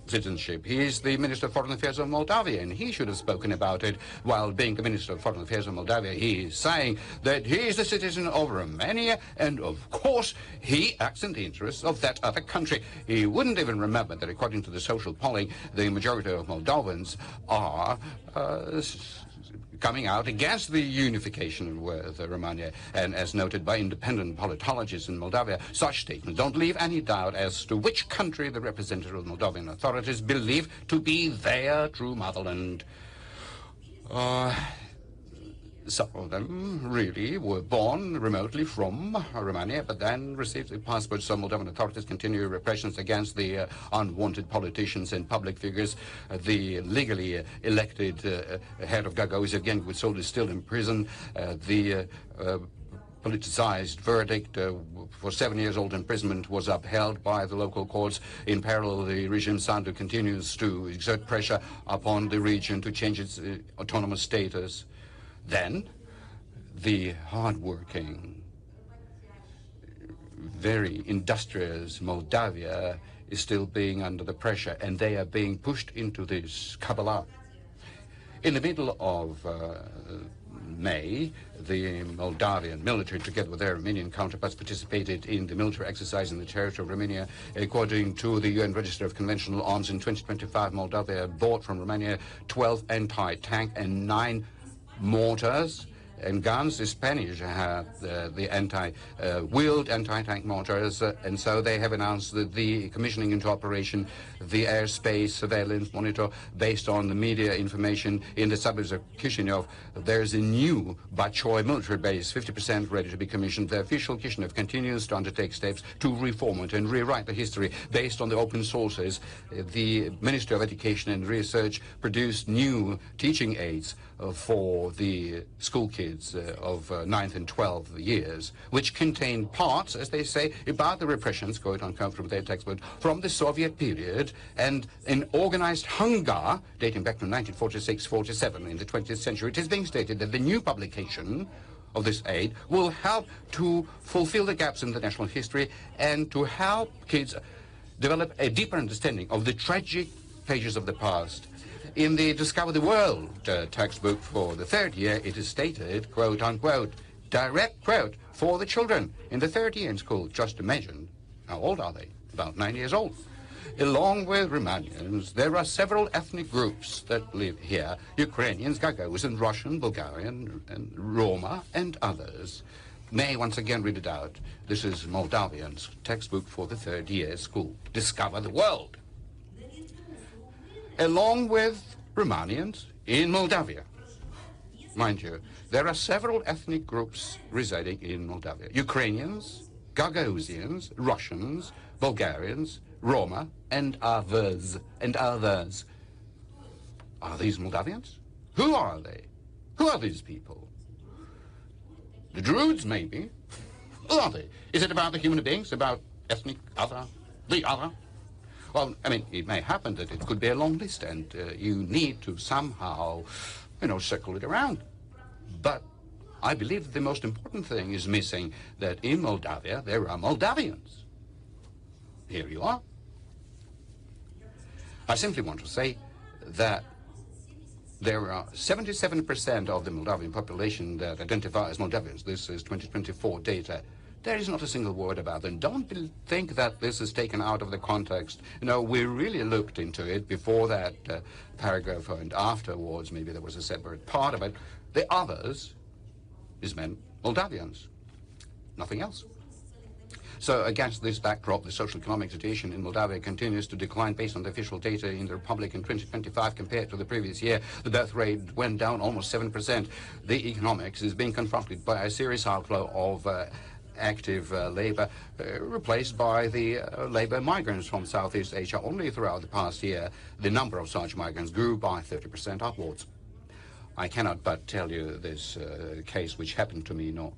[SPEAKER 3] citizenship. He is the Minister of Foreign Affairs of Moldavia, and he should have spoken about it while being the Minister of Foreign Affairs of Moldavia. He is saying that he is a citizen of Romania, and of course he acts in the interests of that other country. He wouldn't even remember that according to the social polling, the majority of Moldovans are coming out against the unification with Romania. And as noted by independent politologists in Moldavia, such statements don't leave any doubt as to which country the representatives of Moldovan authorities believe to be their true motherland. Some of them really were born remotely from Romania, but then received the passports. Some Moldovan authorities continue repressions against the unwanted politicians and public figures. The legally elected head of Gagauz, Evgeny Gutsol, is still in prison. The politicized verdict for 7 years old imprisonment was upheld by the local courts. In parallel, the regime Sandu continues to exert pressure upon the region to change its autonomous status. Then, the hard-working, very industrious Moldavia is still being under the pressure, and they are being pushed into this Kabbalah. In the middle of May, the Moldavian military, together with their Romanian counterparts, participated in the military exercise in the territory of Romania. According to the UN Register of Conventional Arms, in 2025, Moldavia bought from Romania 12 anti-tank and 9 mortars and guns. The Spanish have the wheeled anti-tank mortars, and so they have announced that the commissioning into operation the airspace surveillance monitor based on the media information in the suburbs of Chisinau. There's a new Bachoy military base, 50% ready to be commissioned. The official Chisinau continues to undertake steps to reform it and rewrite the history based on the open sources. The Ministry of Education and Research produced new teaching aids for the school kids of 9th and 12th years, which contain parts, as they say, about the repressions, quote unquote, from their textbook, from the Soviet period, and an organized hunger dating back to 1946-47 in the 20th century. It is being stated that the new publication of this aid will help to fulfill the gaps in the national history and to help kids develop a deeper understanding of the tragic pages of the past. In the Discover the World textbook for the 3rd year, it is stated, quote unquote, direct quote, for the children in the 3rd year in school. Just imagine, how old are they? About 9 years old. Along with Romanians, there are several ethnic groups that live here: Ukrainians, Gagauz, and Russian, Bulgarian, and Roma, and others. May I once again read it out. This is Moldavian's textbook for the 3rd year school. Discover the World. Along with Romanians in Moldavia. Mind you, there are several ethnic groups residing in Moldavia: Ukrainians, Gagauzians, Russians, Bulgarians, Roma, and others. Are these Moldavians? Who are they? Who are these people? The Druids, maybe. Who are they? Is it about the human beings, about ethnic other, the other? Well, I mean, it may happen that it could be a long list, and you need to somehow, circle it around. But I believe the most important thing is missing, that in Moldavia there are Moldavians. Here you are. I simply want to say that there are 77% of the Moldavian population that identify as Moldavians. This is 2024 data. There is not a single word about them. Don't think that this is taken out of the context. No, we really looked into it before that paragraph, and afterwards maybe there was a separate part of it. The others is meant Moldavians, nothing else. So against this backdrop, the social economic situation in Moldavia continues to decline based on the official data in the Republic in 2025 compared to the previous year. The birth rate went down almost 7%. The economics is being confronted by a serious outflow of active labor, replaced by the labor migrants from Southeast Asia. Only throughout the past year, the number of such migrants grew by 30% upwards. I cannot but tell you this case which happened to me not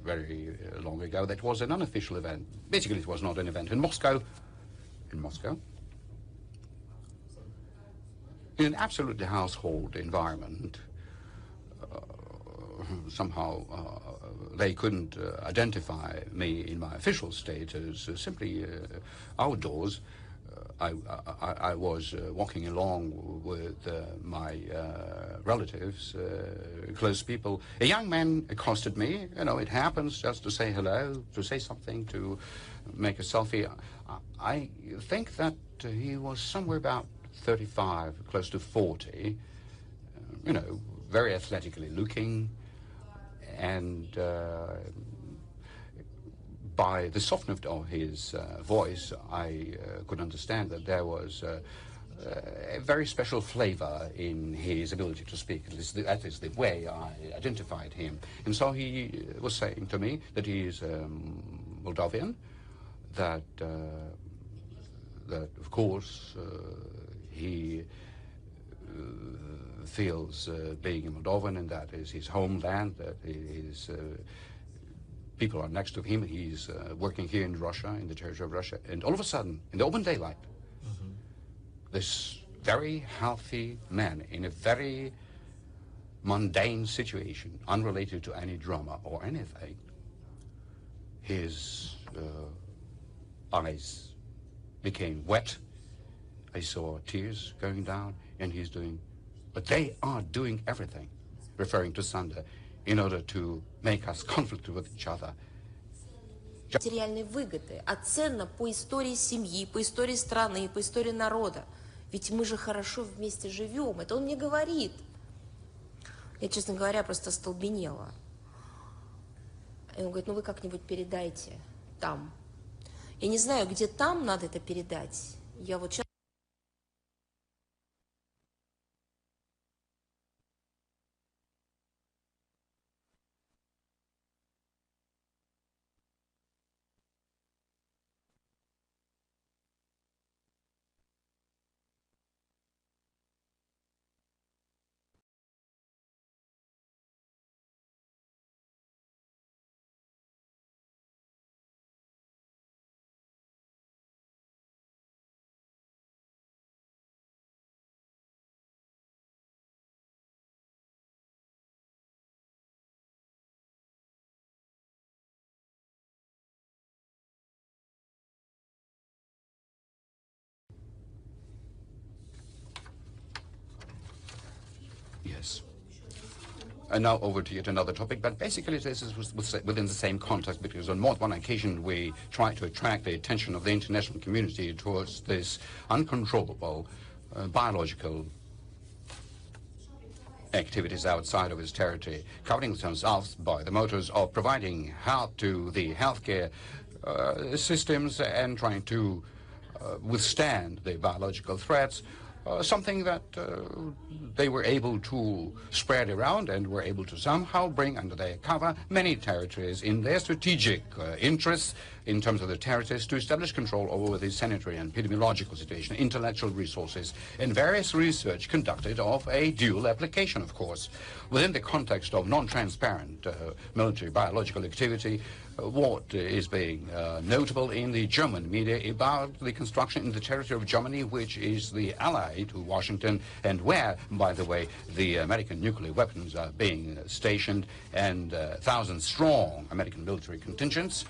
[SPEAKER 3] very long ago. That was an unofficial event. Basically, it was not an event. In Moscow, in an absolutely household environment, somehow they couldn't identify me in my official status, simply outdoors. I was walking along with my relatives, close people. A young man accosted me. You know, it happens just to say hello, to say something, to make a selfie. I think that he was somewhere about 35, close to 40, you know, very athletically looking, and by the softness of his voice, I could understand that there was a very special flavor in his ability to speak. That is the way I identified him. And so he was saying to me that he is Moldavian, that of course he feels being a Moldovan, and that is his homeland, that his people are next to him. He's working here in Russia, in the territory of Russia, and all of a sudden, in the open daylight, this very healthy man in a very mundane situation, unrelated to any drama or anything, his eyes became wet. I saw tears going down, and he's doing, but they are doing everything, referring to Sander, in order to make us conflict with each other.
[SPEAKER 2] Материальной выгоды, а ценно по истории семьи, по истории страны, по истории народа. Ведь мы же хорошо вместе живем. Это он мне говорит. Я, честно говоря, просто остолбенела. И он говорит, ну вы как-нибудь передайте там. Я не знаю, где там надо это передать. Я вот сейчас...
[SPEAKER 3] Yes. And now over to yet another topic, but basically this is within the same context, because on more than one occasion we tried to attract the attention of the international community towards this uncontrollable biological activities outside of its territory, covering themselves by the motors of providing help to the healthcare systems and trying to withstand the biological threats. Something that they were able to spread around and were able to somehow bring under their cover many territories in their strategic interests in terms of the territories to establish control over the sanitary and epidemiological situation, intellectual resources, and various research conducted of a dual application, of course. Within the context of non-transparent military biological activity, what is being notable in the German media about the construction in the territory of Germany, which is the ally to Washington, and where, by the way, the American nuclear weapons are being stationed, and 1,000-strong American military contingents.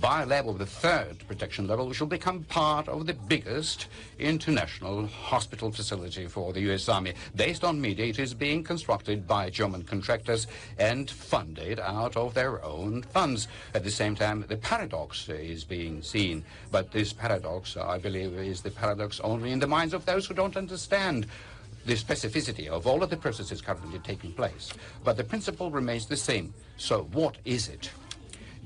[SPEAKER 3] By biolab of the 3rd protection level shall become part of the biggest international hospital facility for the U.S. Army. Based on media, it is being constructed by German contractors and funded out of their own funds. At the same time, the paradox is being seen. But this paradox, I believe, is the paradox only in the minds of those who don't understand the specificity of all of the processes currently taking place. But the principle remains the same. So what is it?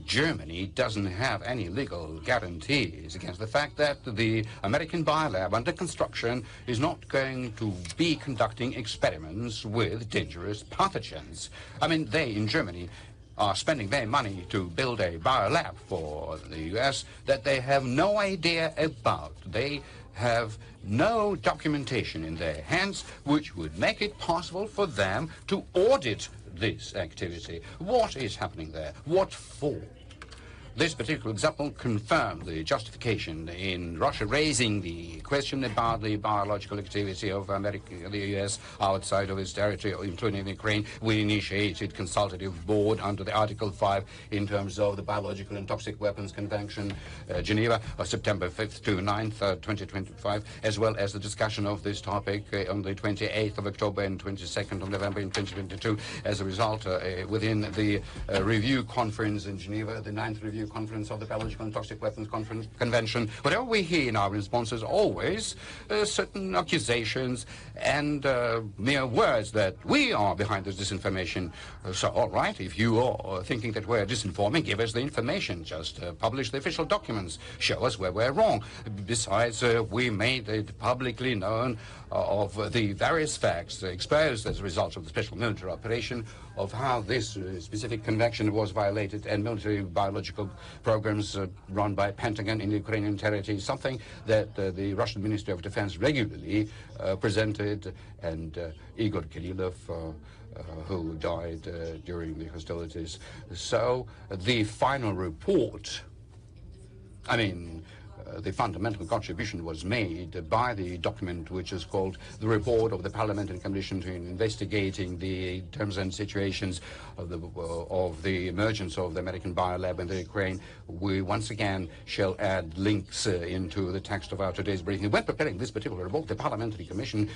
[SPEAKER 3] Germany doesn't have any legal guarantees against the fact that the American biolab under construction is not going to be conducting experiments with dangerous pathogens. I mean, they in Germany are spending their money to build a biolab for the US that they have no idea about. They have no documentation in their hands which would make it possible for them to audit this activity. What is happening there? What for? This particular example confirmed the justification in Russia raising the question about the biological activity of America, the US, outside of its territory, including Ukraine. We initiated consultative board under the Article 5 in terms of the Biological and Toxic Weapons Convention, Geneva, September 5th to 9th, 2025, as well as the discussion of this topic on the 28th of October and 22nd of November in 2022. As a result, within the review conference in Geneva, the 9th review conference of the Biological and Toxic Weapons Convention, whatever we hear in our responses, always certain accusations and mere words that we are behind this disinformation. So, all right, if you are thinking that we're disinforming, give us the information. Just publish the official documents. Show us where we're wrong. Besides, we made it publicly known of the various facts exposed as a result of the special military operation of how this specific convention was violated and military biological programs run by Pentagon in the Ukrainian territory, something that the Russian Ministry of Defense regularly presented, and Igor Kirillov, who died during the hostilities. So the final report, I mean, the fundamental contribution was made by the document which is called the Report of the Parliamentary Commission to investigating the terms and situations of the emergence of the American biolab in the Ukraine. We once again shall add links into the text of our today's briefing. When preparing this particular report, the Parliamentary Commission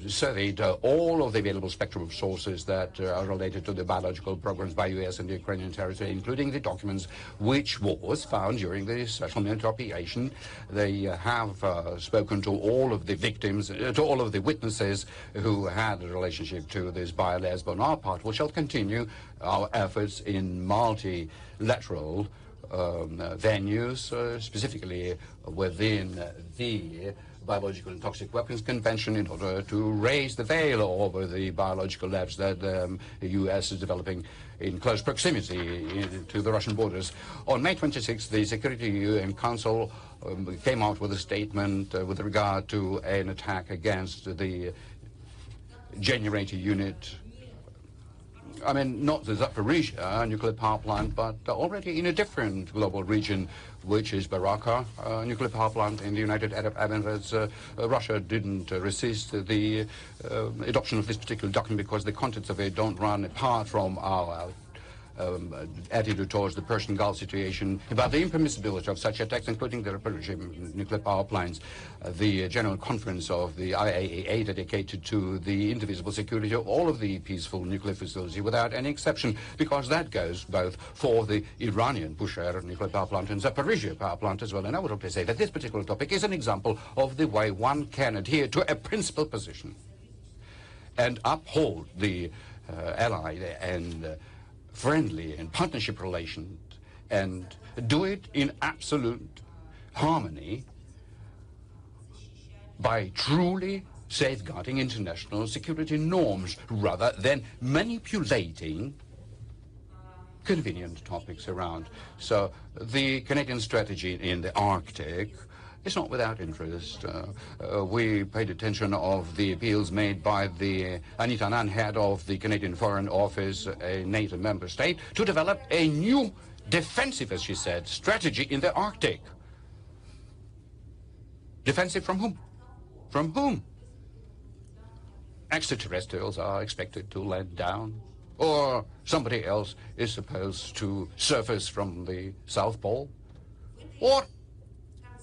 [SPEAKER 3] surveyed all of the available spectrum of sources that are related to the biological programs by US and the Ukrainian territory, including the documents which was found during the special military operation. They have spoken to all of the victims, to all of the witnesses who had a relationship to this biolab. On our part, we shall continue our efforts in multilateral venues, specifically within the Biological and Toxic Weapons Convention, in order to raise the veil over the biological labs that the U.S. is developing in close proximity to the Russian borders. On May 26th, the Security UN Council came out with a statement with regard to an attack against the generator unit. I mean, not the Zaporizhia nuclear power plant, but already in a different global region, which is Baraka nuclear power plant in the United Arab Emirates. Russia didn't resist the adoption of this particular document because the contents of it don't run apart from our attitude towards the Persian Gulf situation, about the impermissibility of such attacks, including the Zaporizhia nuclear power plants. The General Conference of the IAEA dedicated to the indivisible security of all of the peaceful nuclear facilities without any exception, because that goes both for the Iranian Bushehr nuclear power plant and Zaporizhia power plant as well. And I would like to say that this particular topic is an example of the way one can adhere to a principled position and uphold the allied and friendly and partnership relations, and do it in absolute harmony by truly safeguarding international security norms rather than manipulating convenient topics around. So the Canadian strategy in the Arctic is not without interest. We paid attention of the appeals made by the Anita Anand, head of the Canadian Foreign Office, a NATO member state, to develop a new defensive, as she said, strategy in the Arctic. Defensive from whom? From whom? Extraterrestrials are expected to land down, or somebody else is supposed to surface from the South Pole. What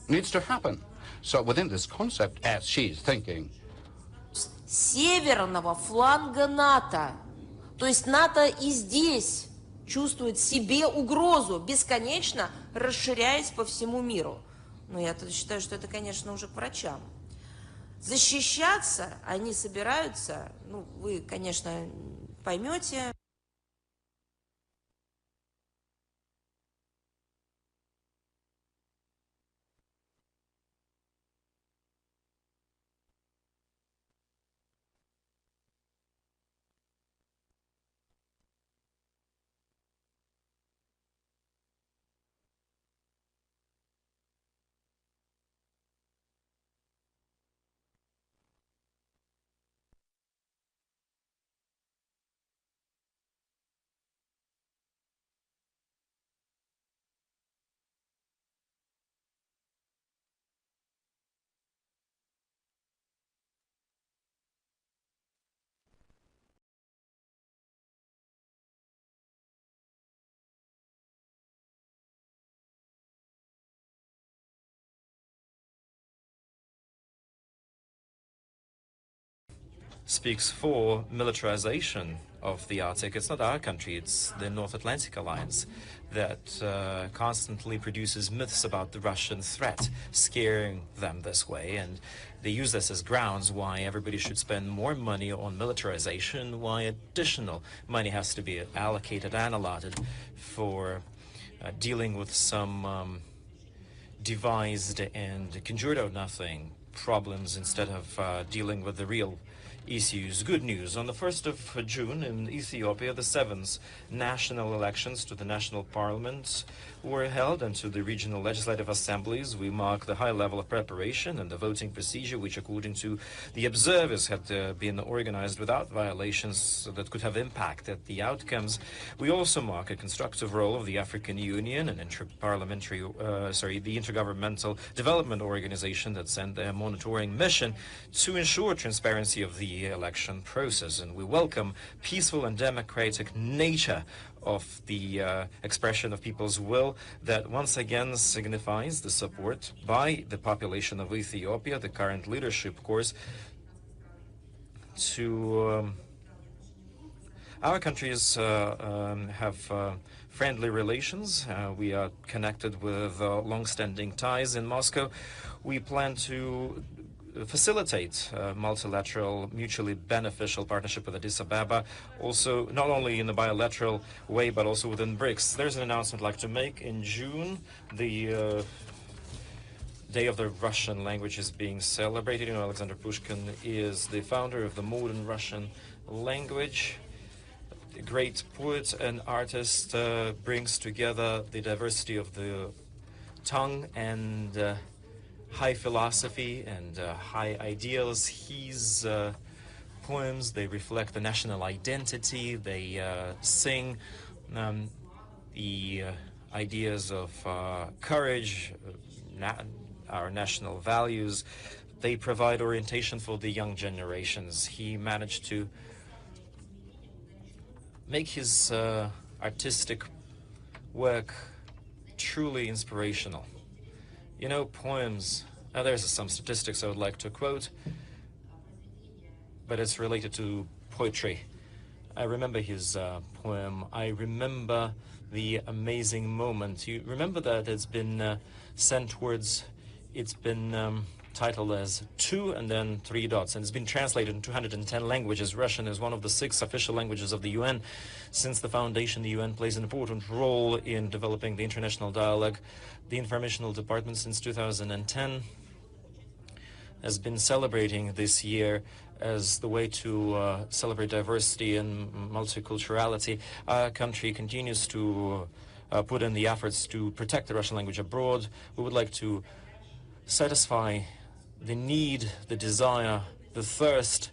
[SPEAKER 3] needs to happen? So within this concept, as she's thinking,
[SPEAKER 2] северного фланга НАТО, то есть НАТО и здесь чувствует в себе угрозу, бесконечно расширяясь по всему миру. Но я считаю, что это, конечно, уже к врачам. Защищаться они собираются, ну, вы, конечно, поймете.
[SPEAKER 4] Speaks for militarization of the Arctic. It's not our country, it's the North Atlantic Alliance that constantly produces myths about the Russian threat, scaring them this way, and they use this as grounds why everybody should spend more money on militarization, why additional money has to be allocated and allotted for dealing with some devised and conjured out nothing problems instead of dealing with the real issues. Good news. On the 1st of June in Ethiopia, the 7th national elections to the national parliament were held, and to the regional legislative assemblies. We mark the high level of preparation and the voting procedure, which according to the observers had been organized without violations that could have impacted the outcomes. We also mark a constructive role of the African Union, an the Intergovernmental Development Organization that sent their monitoring mission to ensure transparency of the election process. And we welcome peaceful and democratic nature of the expression of people's will that once again signifies the support by the population of Ethiopia, the current leadership course, to our countries have friendly relations. We are connected with long-standing ties in Moscow. We plan to facilitate multilateral, mutually beneficial partnership with Addis Ababa, also not only in a bilateral way, but also within BRICS. There's an announcement I'd like to make. In June, the Day of the Russian Language is being celebrated. You know, Alexander Pushkin is the founder of the modern Russian language. A great poet and artist, brings together the diversity of the tongue and high philosophy and high ideals. His poems, they reflect the national identity. They sing the ideas of courage, our national values. They provide orientation for the young generations. He managed to make his artistic work truly inspirational. You know, poems, there's some statistics I would like to quote, but it's related to poetry. I remember his poem. I remember the amazing moment. You remember that it's been sent words, it's been titled as 2 and then 3 dots, and it's been translated in 210 languages. Russian is one of the 6 official languages of the UN. Since the foundation, the UN plays an important role in developing the international dialogue. The Informational Department since 2010 has been celebrating this year as the way to celebrate diversity and multiculturality. Our country continues to put in the efforts to protect the Russian language abroad. We would like to satisfy the need, the desire, the thirst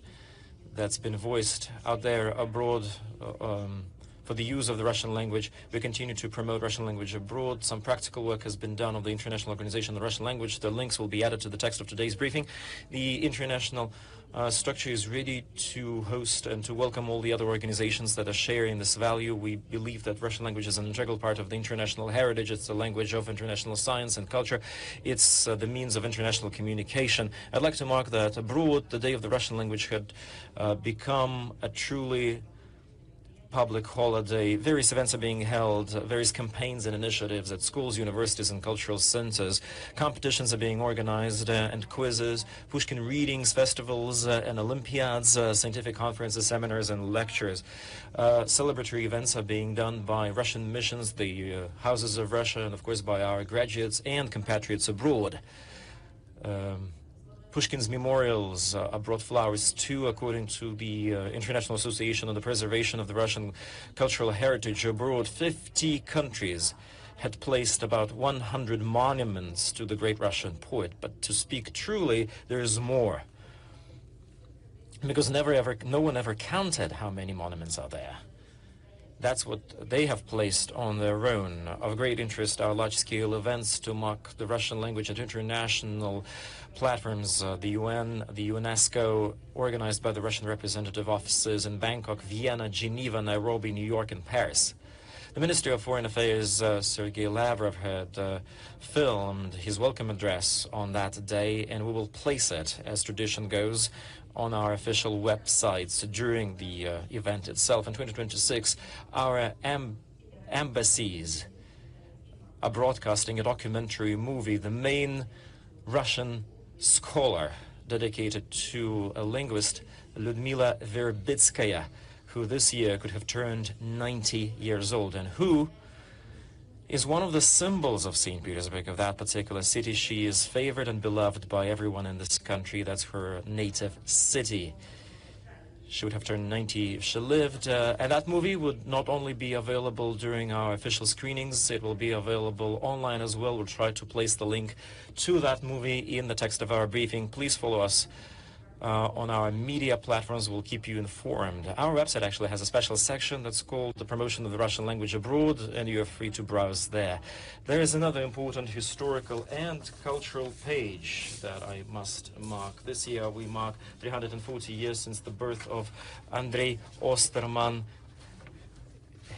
[SPEAKER 4] that's been voiced out there abroad for the use of the Russian language. We continue to promote Russian language abroad. Some practical work has been done of the International Organization of the Russian Language. The links will be added to the text of today's briefing. The International structure is ready to host and to welcome all the other organizations that are sharing this value. We believe that Russian language is an integral part of the international heritage. It's the language of international science and culture. It's the means of international communication. I'd like to mark that abroad, the Day of the Russian Language had become a truly public holiday. Various events are being held, various campaigns and initiatives at schools, universities, and cultural centers. Competitions are being organized and quizzes, Pushkin readings, festivals, and Olympiads, scientific conferences, seminars, and lectures. Celebratory events are being done by Russian missions, the houses of Russia, and of course by our graduates and compatriots abroad. Pushkin's memorials are brought flowers to, according to the International Association on the Preservation of the Russian Cultural Heritage abroad. 50 countries had placed about 100 monuments to the great Russian poet. But to speak truly, there is more. Because no one ever counted how many monuments are there. That's what they have placed on their own. Of great interest are large-scale events to mark the Russian language at international platforms. The UN, the UNESCO, organized by the Russian representative offices in Bangkok, Vienna, Geneva, Nairobi, New York, and Paris. The Ministry of Foreign Affairs, Sergei Lavrov, had filmed his welcome address on that day, and we will place it, as tradition goes, on our official websites during the event itself. In 2026, our embassies are broadcasting a documentary movie, The Main Russian Scholar, dedicated to a linguist, Lyudmila Verbitskaya, who this year could have turned 90 years old, and who is one of the symbols of St. Petersburg, of that particular city. She is favored and beloved by everyone in this country. That's her native city. She would have turned 90 if she lived. And that movie would not only be available during our official screenings, it will be available online as well. We'll try to place the link to that movie in the text of our briefing. Please follow us on our media platforms. Will keep you informed. Our website actually has a special section that's called The Promotion of the Russian Language Abroad, and you're free to browse there. There is another important historical and cultural page that I must mark. This year we mark 340 years since the birth of Andrei Osterman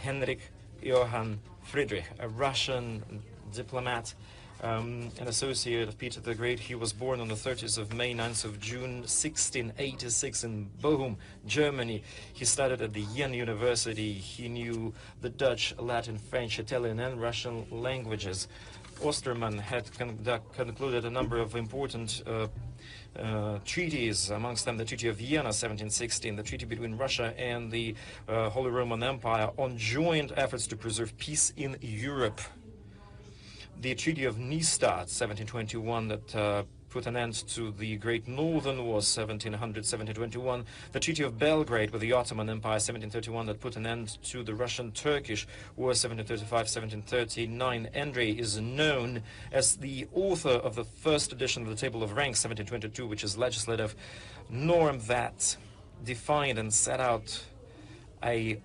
[SPEAKER 4] Henrik Johann Friedrich, a Russian diplomat, an associate of Peter the Great. He was born on the 30th of May, 9th of June, 1686 in Bochum, Germany. He studied at the Jena University. He knew the Dutch, Latin, French, Italian, and Russian languages. Osterman had concluded a number of important treaties, amongst them the Treaty of Vienna, 1716, the treaty between Russia and the Holy Roman Empire on joint efforts to preserve peace in Europe. The Treaty of Neustadt, 1721, that put an end to the Great Northern War, 1700-1721. The Treaty of Belgrade with the Ottoman Empire, 1731, that put an end to the Russian-Turkish War, 1735-1739. Andrei is known as the author of the first edition of the Table of Ranks, 1722, which is legislative norm that defined and set out a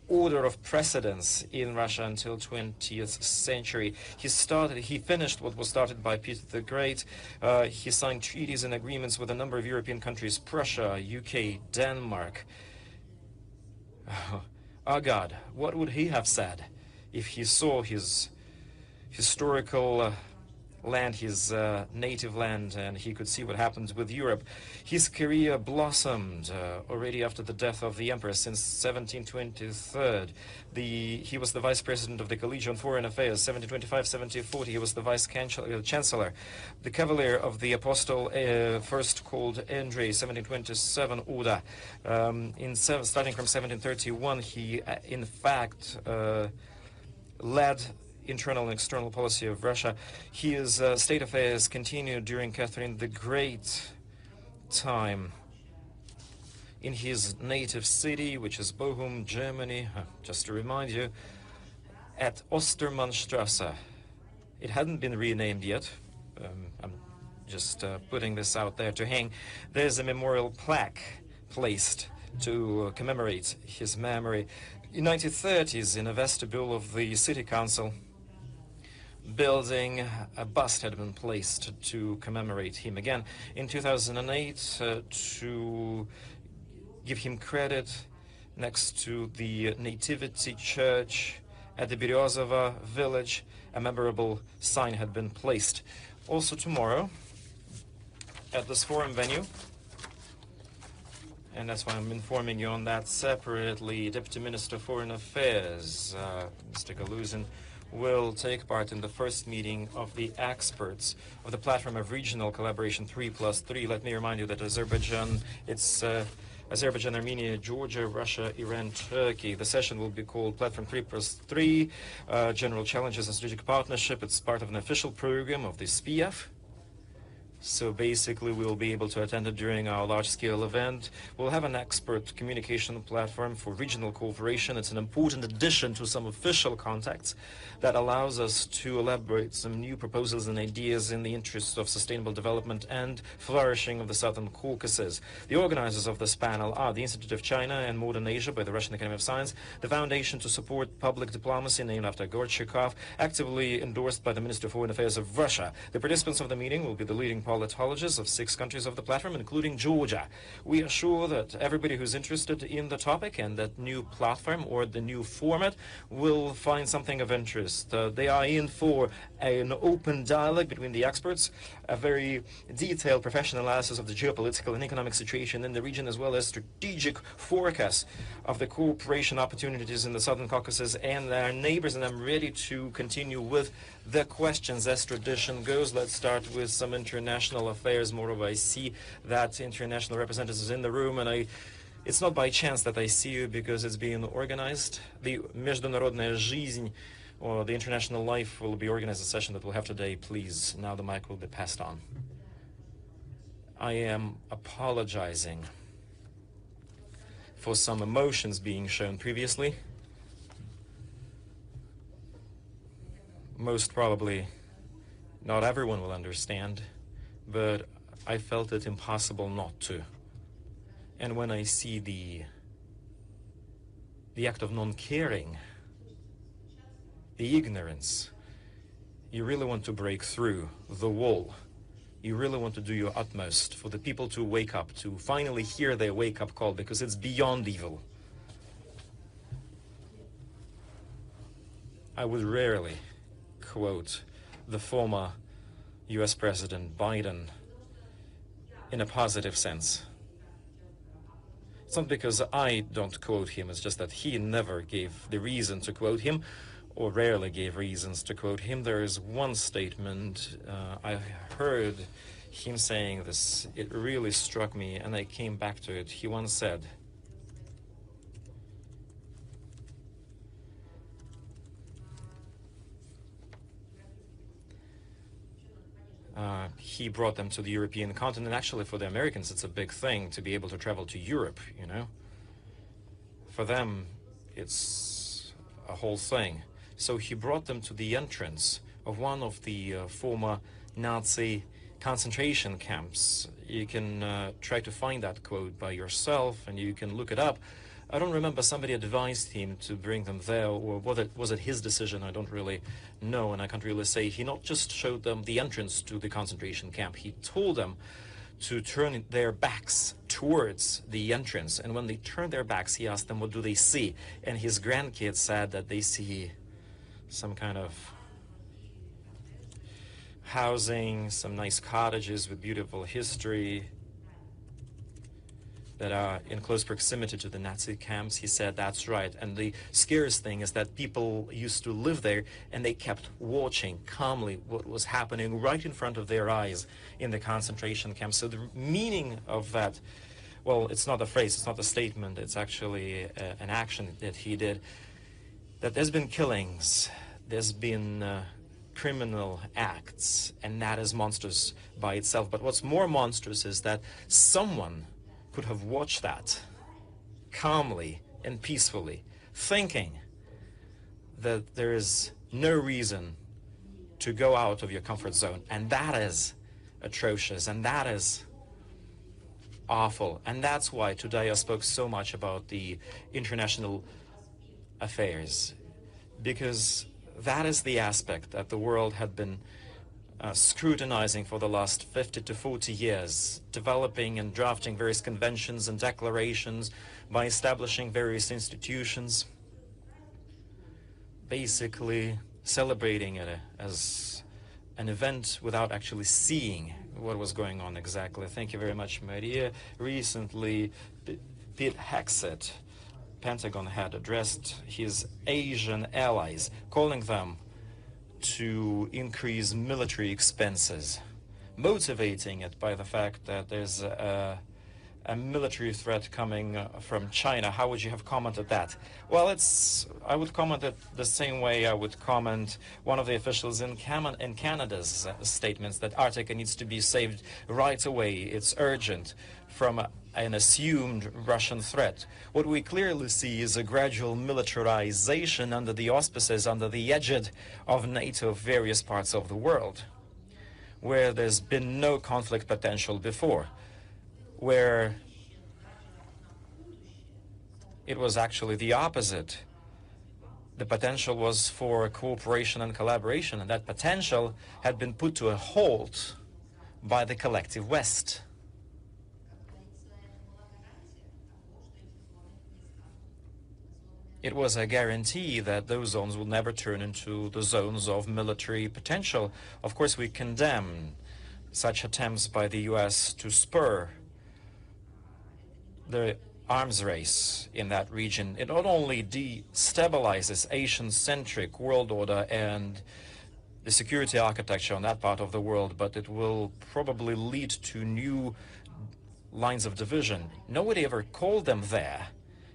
[SPEAKER 4] order of precedence in Russia until 20th century. He finished what was started by Peter the Great. He signed treaties and agreements with a number of European countries, Prussia, UK, Denmark. Oh God, what would he have said if he saw his historical land, his native land, and he could see what happened with Europe? His career blossomed already after the death of the emperor. Since 1723, he was the vice president of the Collegium on Foreign Affairs. 1725-1740, he was the vice chancellor. The cavalier of the apostle, first called Andrei, 1727, Uda. Starting from 1731, he in fact led internal and external policy of Russia. His state affairs continued during Catherine the Great time in his native city, which is Bochum, Germany. Just to remind you, at Ostermannstrasse. It hadn't been renamed yet. I'm just putting this out there to hang. There's a memorial plaque placed to commemorate his memory. In 1930s, in a vestibule of the city council, building. A bust had been placed to commemorate him again. In 2008, to give him credit, next to the Nativity Church at the Beryozova village, a memorable sign had been placed. Also tomorrow, at this forum venue, and that's why I'm informing you on that separately, Deputy Minister of Foreign Affairs, Mr. Galuzin, will take part in the first meeting of the experts of the Platform of Regional Collaboration 3+3. Let me remind you that Azerbaijan, Azerbaijan, Armenia, Georgia, Russia, Iran, Turkey. The session will be called Platform 3+3, General Challenges and Strategic Partnership. It's part of an official program of the SPIEF. So basically, we'll be able to attend it during our large-scale event. We'll have an expert communication platform for regional cooperation. It's an important addition to some official contacts that allows us to elaborate some new proposals and ideas in the interest of sustainable development and flourishing of the Southern Caucasus. The organizers of this panel are the Institute of China and Modern Asia by the Russian Academy of Science, the Foundation to Support Public Diplomacy, named after Gorchakov, actively endorsed by the Minister of Foreign Affairs of Russia. The participants of the meeting will be the leading politologists of 6 countries of the platform, including Georgia. We are sure that everybody who's interested in the topic and that new platform or the new format will find something of interest. They are in for an open dialogue between the experts, a very detailed professional analysis of the geopolitical and economic situation in the region, as well as strategic forecasts of the cooperation opportunities in the Southern Caucasus and their neighbors. And I'm ready to continue with the questions as tradition goes. Let's start with some international affairs. Moreover, I see that international representatives in the room, and it's not by chance that I see you, because it's being organized. The Международная жизнь, or the international life, will be organized a session that we'll have today. Please, now the mic will be passed on. I am apologizing for some emotions being shown previously. Most probably not everyone will understand, but I felt it impossible not to. And when I see the act of non-caring, the ignorance, you really want to break through the wall. You really want to do your utmost for the people to wake up, to finally hear their wake-up call, because it's beyond evil. I would rarely quote the former US President Biden in a positive sense. It's not because I don't quote him, it's just that he never gave the reason to quote him, or rarely gave reasons to quote him. There is one statement, I heard him saying this, it really struck me, and I came back to it. He once said, he brought them to the European continent. Actually, for the Americans, it's a big thing to be able to travel to Europe, you know. For them, it's a whole thing. So he brought them to the entrance of one of the former Nazi concentration camps. You can try to find that quote by yourself, and you can look it up. I don't remember, somebody advised him to bring them there, or was it his decision? I don't really know, and I can't really say. He not just showed them the entrance to the concentration camp, he told them to turn their backs towards the entrance. And when they turned their backs, he asked them, what do they see? And his grandkids said that they see some kind of housing, some nice cottages with beautiful history that are in close proximity to the Nazi camps. He said, that's right. And the scariest thing is that people used to live there, and they kept watching calmly what was happening right in front of their eyes in the concentration camps. So the meaning of that, well, it's not a phrase, it's not a statement, it's actually an action that he did, that there's been killings, there's been criminal acts, and that is monstrous by itself. But what's more monstrous is that someone could have watched that calmly and peacefully, thinking that there is no reason to go out of your comfort zone. And that is atrocious, and that is awful. And that's why today I spoke so much about the international affairs, because that is the aspect that the world had been scrutinizing for the last 50 to 40 years, developing and drafting various conventions and declarations, by establishing various institutions, basically celebrating it as an event without actually seeing what was going on exactly. Thank you very much, Maria. Recently, Pete Hegseth, Pentagon, had addressed his Asian allies, calling them to increase military expenses, motivating it by the fact that there's a military threat coming from China. How would you have commented that? Well, I would comment it the same way I would comment one of the officials in Canada's statements that Arctica needs to be saved right away. It's urgent from an assumed Russian threat. What we clearly see is a gradual militarization under the auspices, under the aegid of NATO of various parts of the world, where there's been no conflict potential before, where it was actually the opposite. The potential was for cooperation and collaboration, and that potential had been put to a halt by the collective West. It was a guarantee that those zones will never turn into the zones of military potential. Of course, we condemn such attempts by the US to spur the arms race in that region. It not only destabilizes Asian-centric world order and the security architecture on that part of the world, but it will probably lead to new lines of division. Nobody ever called them there.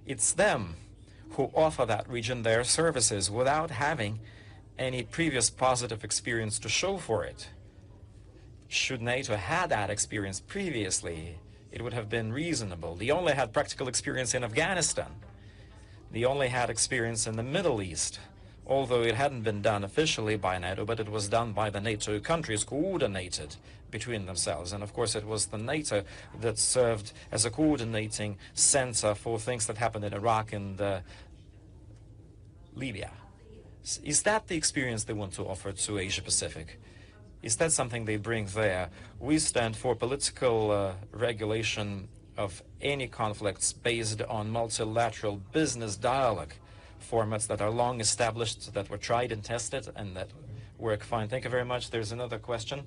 [SPEAKER 4] It's them who offer that region their services without having any previous positive experience to show for it. Should NATO had that experience previously, it would have been reasonable. They only had practical experience in Afghanistan. They only had experience in the Middle East, although it hadn't been done officially by NATO, but it was done by the NATO countries, coordinated between themselves. And of course, it was the NATO that served as a coordinating center for things that happened in Iraq and Libya. Is that the experience they want to offer to Asia Pacific? Is that something they bring there? We stand for political regulation of any conflicts based on multilateral business dialogue formats that are long established, that were tried and tested, and that work fine. Thank you very much. There's another question.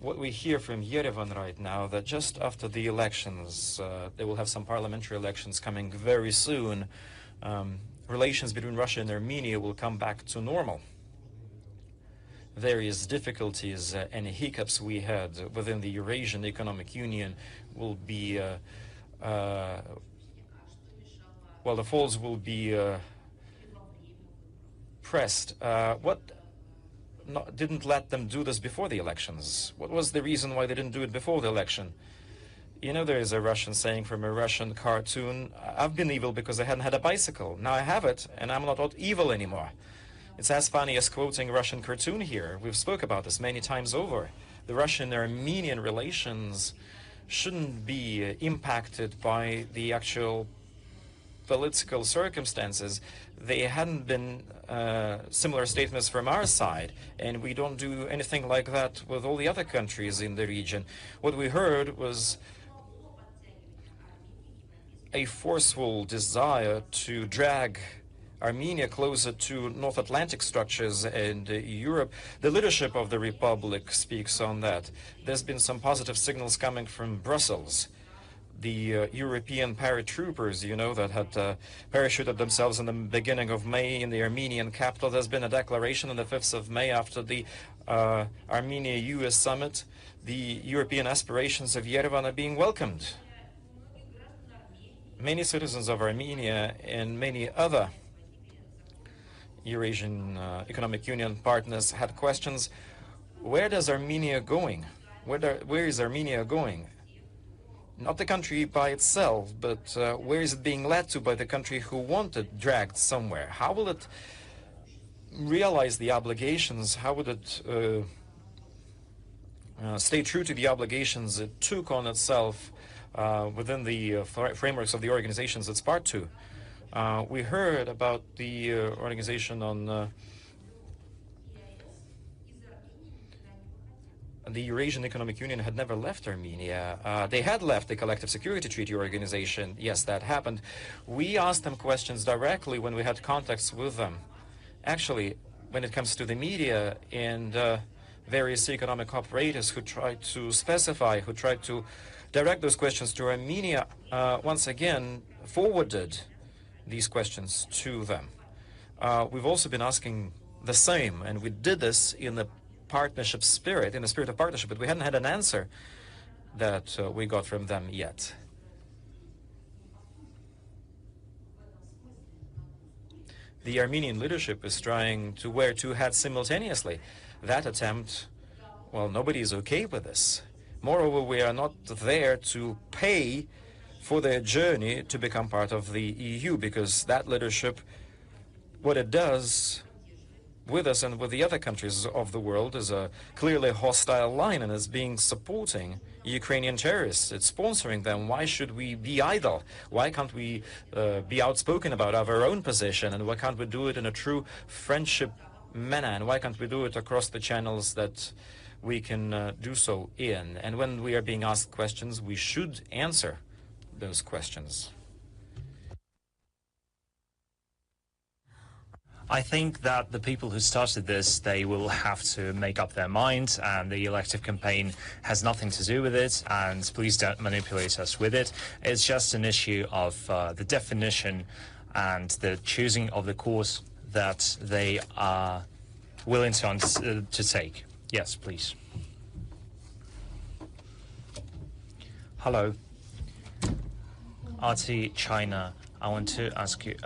[SPEAKER 4] What we hear from Yerevan right now, that just after the elections, they will have some parliamentary elections coming very soon, relations between Russia and Armenia will come back to normal. Various difficulties and hiccups we had within the Eurasian Economic Union will be, well, the falls will be pressed. What didn't let them do this before the elections? What was the reason why they didn't do it before the election? You know, there is a Russian saying from a Russian cartoon, I've been evil because I hadn't had a bicycle. Now I have it, and I'm not evil anymore. It's as funny as quoting a Russian cartoon here. We've spoke about this many times over. The Russian-Armenian relations shouldn't be impacted by the actual political circumstances. They hadn't been similar statements from our side, and we don't do anything like that with all the other countries in the region. What we heard was a forceful desire to drag Armenia closer to North Atlantic structures and Europe. The leadership of the Republic speaks on that. There's been some positive signals coming from Brussels. The European paratroopers, you know, that had parachuted themselves in the beginning of May in the Armenian capital. There's been a declaration on the 5th of May after the Armenia-US summit. The European aspirations of Yerevan are being welcomed. Many citizens of Armenia and many other Eurasian Economic Union partners had questions. Where does Armenia going? Where is Armenia going? Not the country by itself, but where is it being led to by the country who wanted dragged somewhere? How will it realize the obligations? How would it stay true to the obligations it took on itself within the frameworks of the organizations it's part to? We heard about the organization on the Eurasian Economic Union had never left Armenia. They had left the Collective Security Treaty Organization. Yes, that happened. We asked them questions directly when we had contacts with them. Actually, when it comes to the media and various economic operators who tried to specify, who tried to direct those questions to Armenia, once again forwarded these questions to them. We've also been asking the same, and we did this in the partnership spirit, in the spirit of partnership, but we hadn't had an answer that we got from them yet. The Armenian leadership is trying to wear two hats simultaneously. That attempt, well, nobody is okay with this. Moreover, we are not there to pay for their journey to become part of the EU, because that leadership, what it does with us and with the other countries of the world is a clearly hostile line and is supporting Ukrainian terrorists. It's sponsoring them. Why should we be idle? Why can't we be outspoken about our own position? And why can't we do it in a true friendship manner? And why can't we do it across the channels that we can do so in? And when we are being asked questions, we should answer those questions.
[SPEAKER 1] I think that the people who started this, they will have to make up their mind, and the elective campaign has nothing to do with it, and please don't manipulate us with it. It's just an issue of the definition and the choosing of the course that they are willing to take. Yes, please. Hello. RT China, I want to ask you,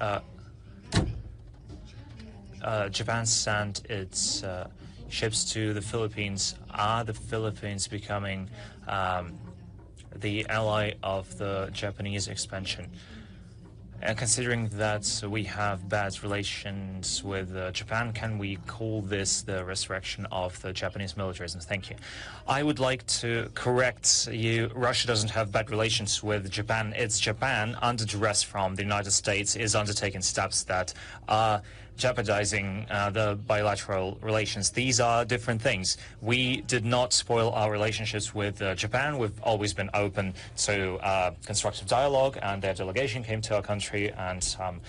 [SPEAKER 1] Japan sent its ships to the Philippines. Are the Philippines becoming the ally of the Japanese expansion? And considering that we have bad relations with Japan, can we call this the resurrection of the Japanese militarism? Thank you. I would like to correct you. Russia doesn't have bad relations with Japan. It's Japan, under duress from the United States, is undertaking steps that are jeopardizing the bilateral relations. These are different things. We did not spoil our relationships with Japan. We've always been open to constructive dialogue, and their delegation came to our country, and some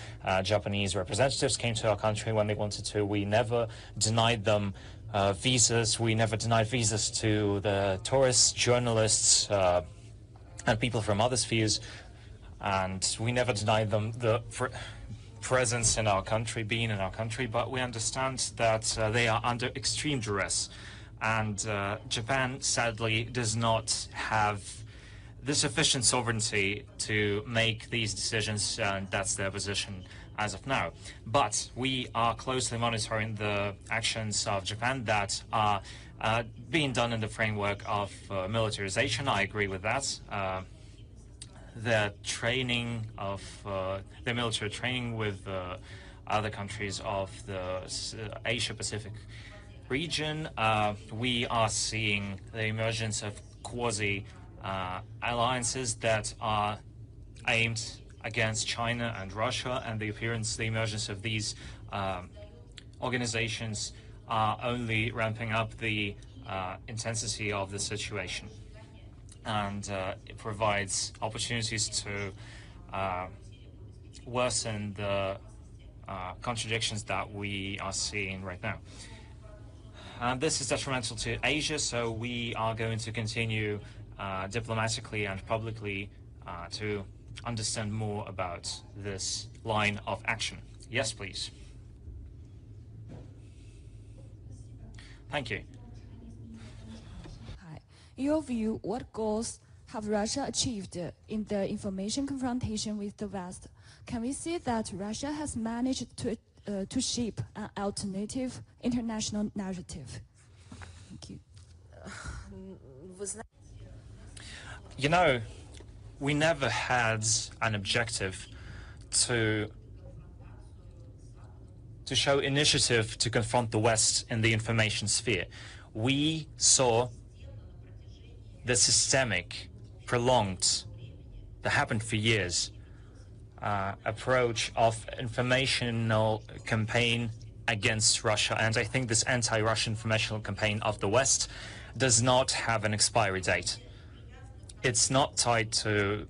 [SPEAKER 1] Japanese representatives came to our country when they wanted to. We never denied them visas. We never denied visas to the tourists, journalists, and people from other spheres, and we never denied them the presence in our country, being in our country, but we understand that they are under extreme duress, and Japan sadly does not have the sufficient sovereignty to make these decisions, and that's their position as of now. But we are closely monitoring the actions of Japan that are being done in the framework of militarization. I agree with that. The training of the military training with other countries of the Asia-Pacific region. We are seeing the emergence of quasi-alliances that are aimed against China and Russia, and the emergence of these organizations are only ramping up the intensity of the situation. And it provides opportunities to worsen the contradictions that we are seeing right now. And this is detrimental to Asia, so we are going to continue diplomatically and publicly to understand more about this line of action. Yes, please. Thank you.
[SPEAKER 5] In your view, what goals have Russia achieved in the information confrontation with the West? Can we see that Russia has managed to shape an alternative international narrative? Thank you.
[SPEAKER 1] You know, we never had an objective to show initiative to confront the West in the information sphere. We saw the systemic, prolonged, that happened for years, approach of informational campaign against Russia, and I think this anti-Russian informational campaign of the West does not have an expiry date. It's not tied to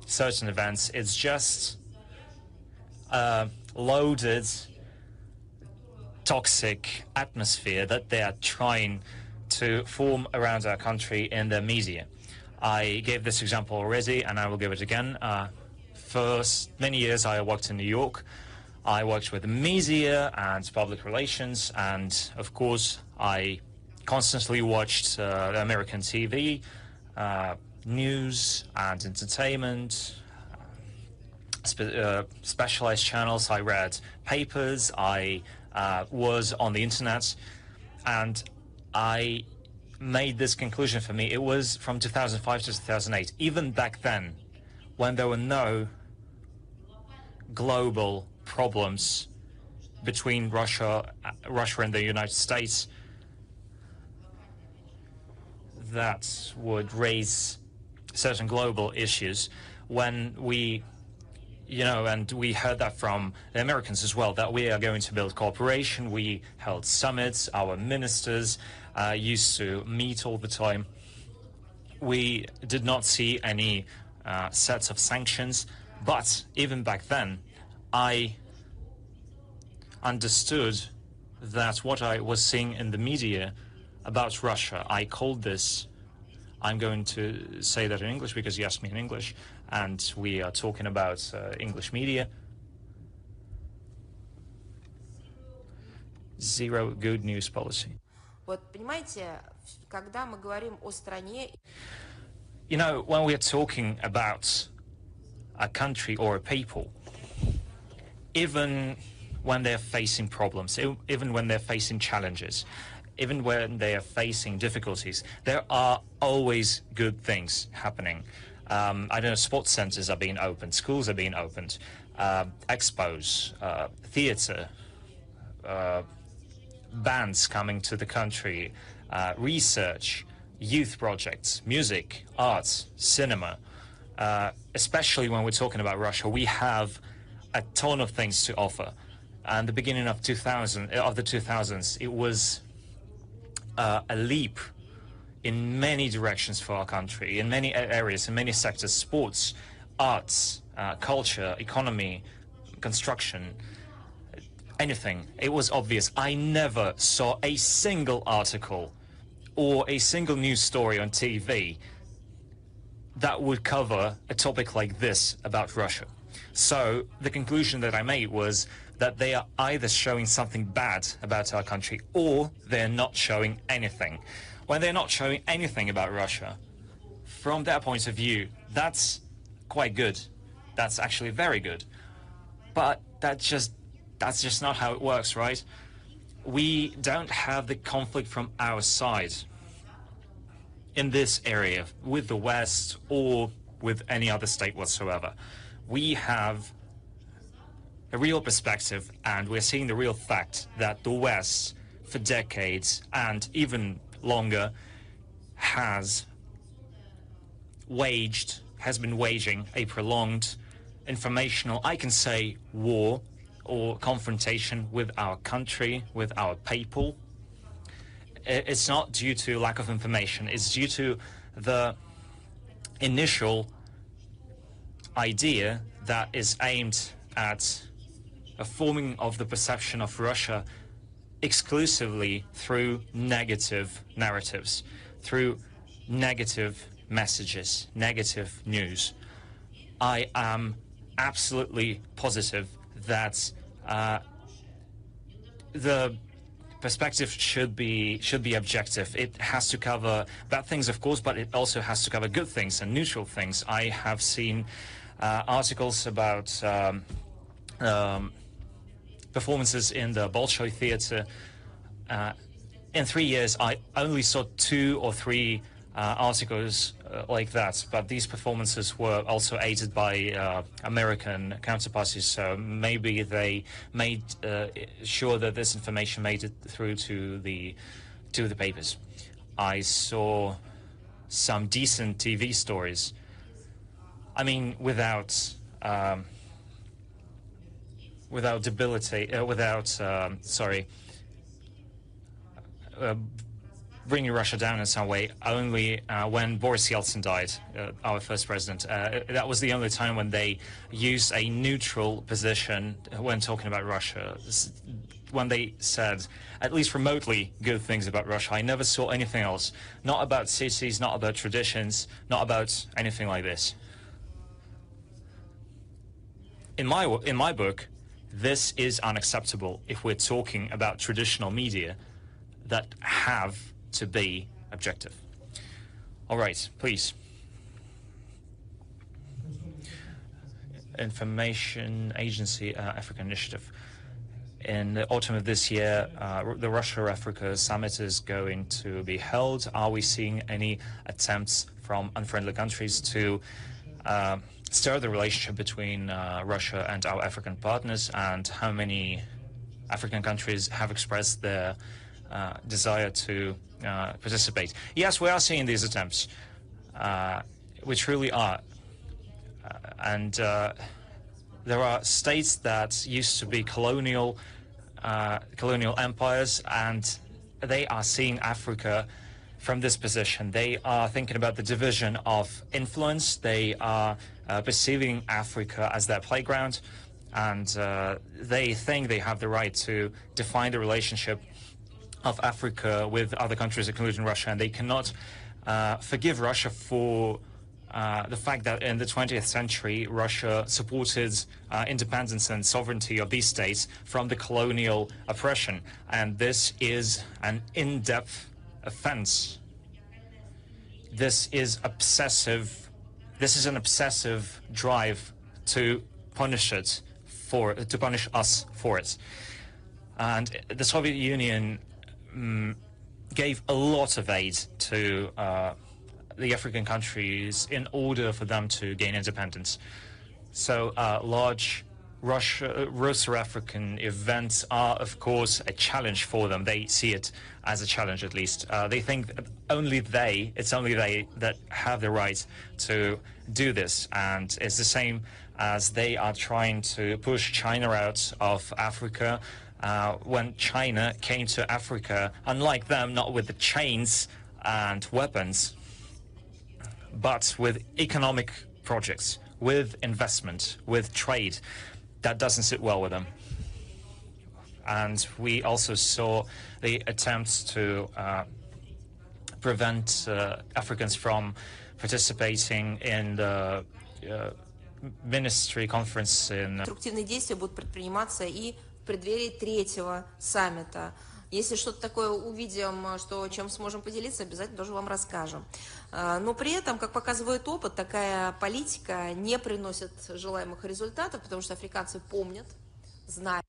[SPEAKER 1] certain events. It's just a loaded, toxic atmosphere that they are trying to form around our country in the media. I gave this example already, and I will give it again. For many years, I worked in New York. I worked with media and public relations, and of course, I constantly watched American TV, news and entertainment, specialized channels. I read papers. I was on the internet, and I made this conclusion for me. It was from 2005 to 2008. Even back then, when there were no global problems between Russia and the United States that would raise certain global issues, when we, and we heard that from the Americans as well, that we are going to build cooperation. We held summits. Our ministers used to meet all the time. We did not see any sets of sanctions, but even back then, I understood that what I was seeing in the media about Russia, I called this, I'm going to say that in English because you asked me in English, and we are talking about English media. Zero good news policy.
[SPEAKER 2] Вот, понимаете, когда мы говорим о стране...
[SPEAKER 1] When we are talking about a country or a people, even when they're facing problems, even when they're facing challenges, even when they are facing difficulties, there are always good things happening. I don't know, sports centers are being opened, schools are being opened, expos, theater, bands coming to the country, research, youth projects, music, arts, cinema. Especially when we're talking about Russia, we have a ton of things to offer. And the beginning of the 2000s, it was a leap in many directions for our country, in many areas, in many sectors: sports, arts, culture, economy, construction, anything. It was obvious. I never saw a single article or a single news story on TV that would cover a topic like this about Russia. So the conclusion that I made was that they are either showing something bad about our country or they're not showing anything. When they're not showing anything about Russia, from their point of view, that's quite good. That's actually very good. But that's just not how it works, right? We don't have the conflict from our side in this area with the West or with any other state whatsoever. We have a real perspective, and we're seeing the real fact that the West, for decades and even longer, has been waging a prolonged informational, I can say, war or confrontation with our country, with our people. It's not due to lack of information. It's due to the initial idea that is aimed at a forming of the perception of Russia exclusively through negative narratives, through negative messages, negative news. I am absolutely positive that the perspective should be objective. It has to cover bad things, of course, but it also has to cover good things and neutral things. I have seen articles about performances in the Bolshoi Theater. In 3 years, I only saw 2 or 3 articles like that, but these performances were also aided by American counterparties, so maybe they made sure that this information made it through to the papers. I saw some decent TV stories. I mean, without bringing Russia down in some way only when Boris Yeltsin died, our first president. That was the only time when they used a neutral position when talking about Russia. When they said, at least remotely, good things about Russia. I never saw anything else. Not about cities, not about traditions, not about anything like this. In my book, this is unacceptable if we're talking about traditional media that have to be objective. All right, please. Information Agency Africa Initiative. In the autumn of this year, the Russia-Africa summit is going to be held. Are we seeing any attempts from unfriendly countries to stir the relationship between Russia and our African partners, and how many African countries have expressed their desire to participate? Yes, we are seeing these attempts, which really are. And there are states that used to be colonial empires, and they are seeing Africa from this position. They are thinking about the division of influence. They are perceiving Africa as their playground, and they think they have the right to define the relationship of Africa with other countries, including Russia, and they cannot forgive Russia for the fact that in the 20th century, Russia supported independence and sovereignty of these states from the colonial oppression. And this is an in-depth offense. This is an obsessive drive to punish us for it. And the Soviet Union gave a lot of aid to the African countries in order for them to gain independence. So large Russo-African events are, of course, a challenge for them. They see it as a challenge, at least. They think that it's only they that have the right to do this. And it's the same as they are trying to push China out of Africa. When China came to Africa, unlike them, not with the chains and weapons, but with economic projects, with investment, with trade, that doesn't sit well with them. And we also saw the attempts to prevent Africans from participating in the ministry conference in...
[SPEAKER 2] Конструктивные действия будут предприниматься и в преддверии третьего саммита. Если что-то такое увидим, чем сможем поделиться, обязательно тоже вам расскажем. Но при этом, как показывает опыт, такая политика не приносит желаемых результатов, потому что африканцы помнят, знают.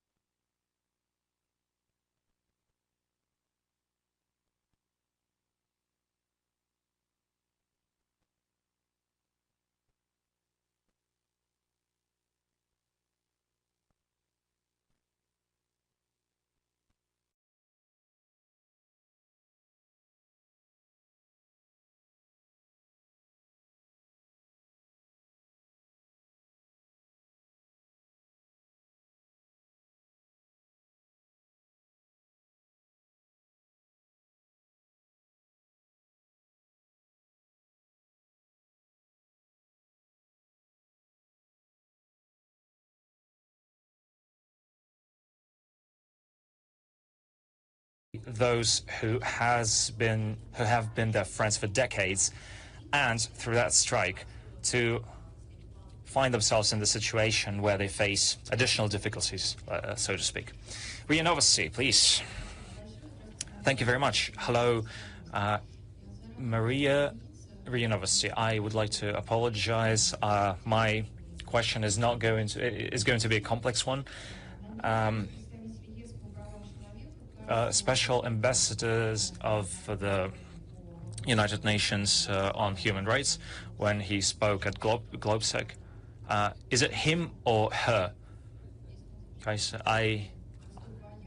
[SPEAKER 1] Those who have been their friends for decades, and through that strike to find themselves in the situation where they face additional difficulties, so to speak. Ria Novosti, please. Thank you very much. Hello, Ria Novosti. I would like to apologize. My question is going to be a complex one. Special ambassadors of the United Nations on human rights, when he spoke at GlobeSec, is it him or her? Guys, I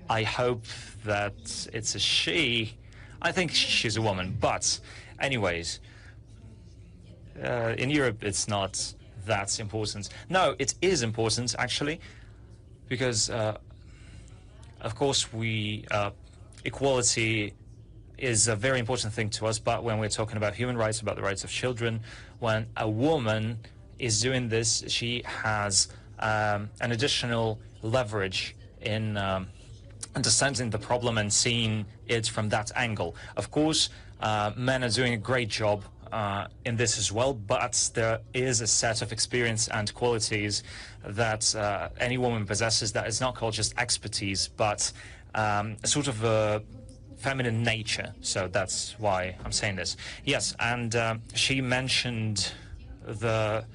[SPEAKER 1] hope that it's a she. I think she's a woman, but anyways, in Europe it's not that important. No, it is important, actually. because, of course, equality is a very important thing to us, but when we're talking about human rights, about the rights of children, when a woman is doing this, she has an additional leverage in understanding the problem and seeing it from that angle. Of course, men are doing a great job in this as well, but there is a set of experience and qualities that any woman possesses that is not called just expertise, but a sort of a feminine nature. So that's why I'm saying this. Yes, and she mentioned the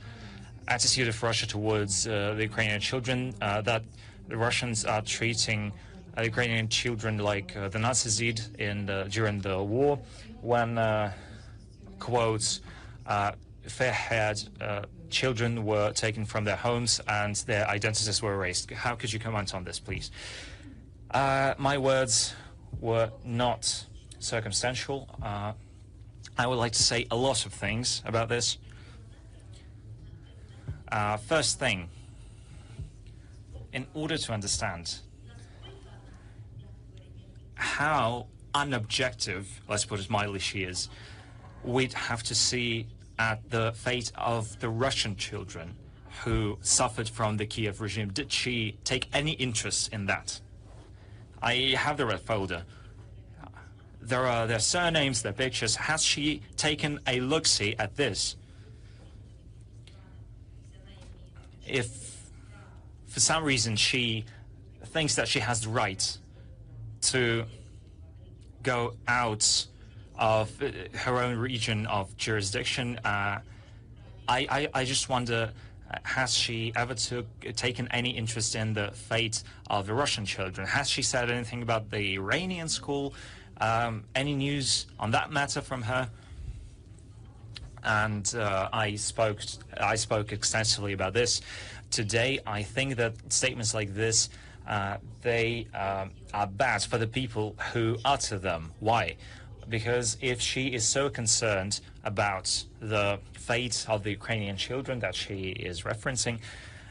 [SPEAKER 1] attitude of Russia towards the Ukrainian children, that the Russians are treating Ukrainian children like the Nazis did during the war, when, quotes, fair-haired children were taken from their homes and their identities were erased. How could you comment on this, please? My words were not circumstantial. I would like to say a lot of things about this. First thing, in order to understand how unobjective, let's put it mildly, she is, we'd have to see at the fate of the Russian children who suffered from the Kiev regime. Did she take any interest in that? I have the red folder. There are their surnames, their pictures. Has she taken a look-see at this? If for some reason she thinks that she has the right to go out of her own region of jurisdiction, I just wonder, has she ever taken any interest in the fate of the Russian children? Has she said anything about the Iranian school? Any news on that matter from her? And I spoke extensively about this today. I think that statements like this, they are bad for the people who utter them. Why? Because if she is so concerned about the fate of the Ukrainian children that she is referencing,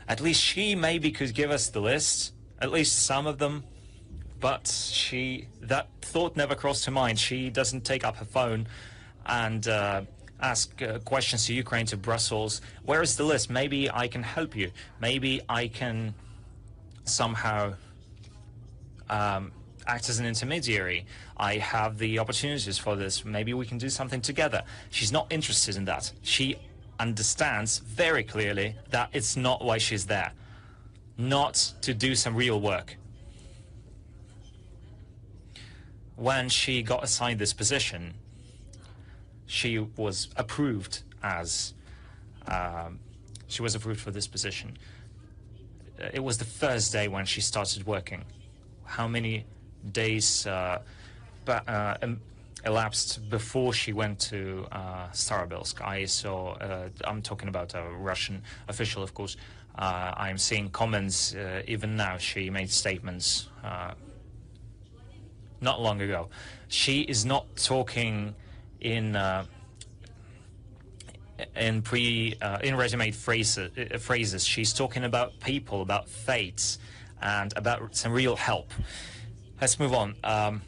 [SPEAKER 1] at least she maybe could give us the list, at least some of them. But that thought never crossed her mind. She doesn't take up her phone and ask questions to Ukraine, to Brussels. Where is the list? Maybe I can help you. Maybe I can somehow act as an intermediary. I have the opportunities for this. Maybe we can do something together. She's not interested in that. She understands very clearly that it's not why she's there. Not to do some real work. When she got assigned this position, she was approved as she was approved for this position. It was the first day when she started working. How many days elapsed before she went to Starobelsk? I'm talking about a Russian official, of course. I'm seeing comments even now. She made statements not long ago. She is not talking in ready-made phrases. She's talking about people, about fates, and about some real help. Let's move on.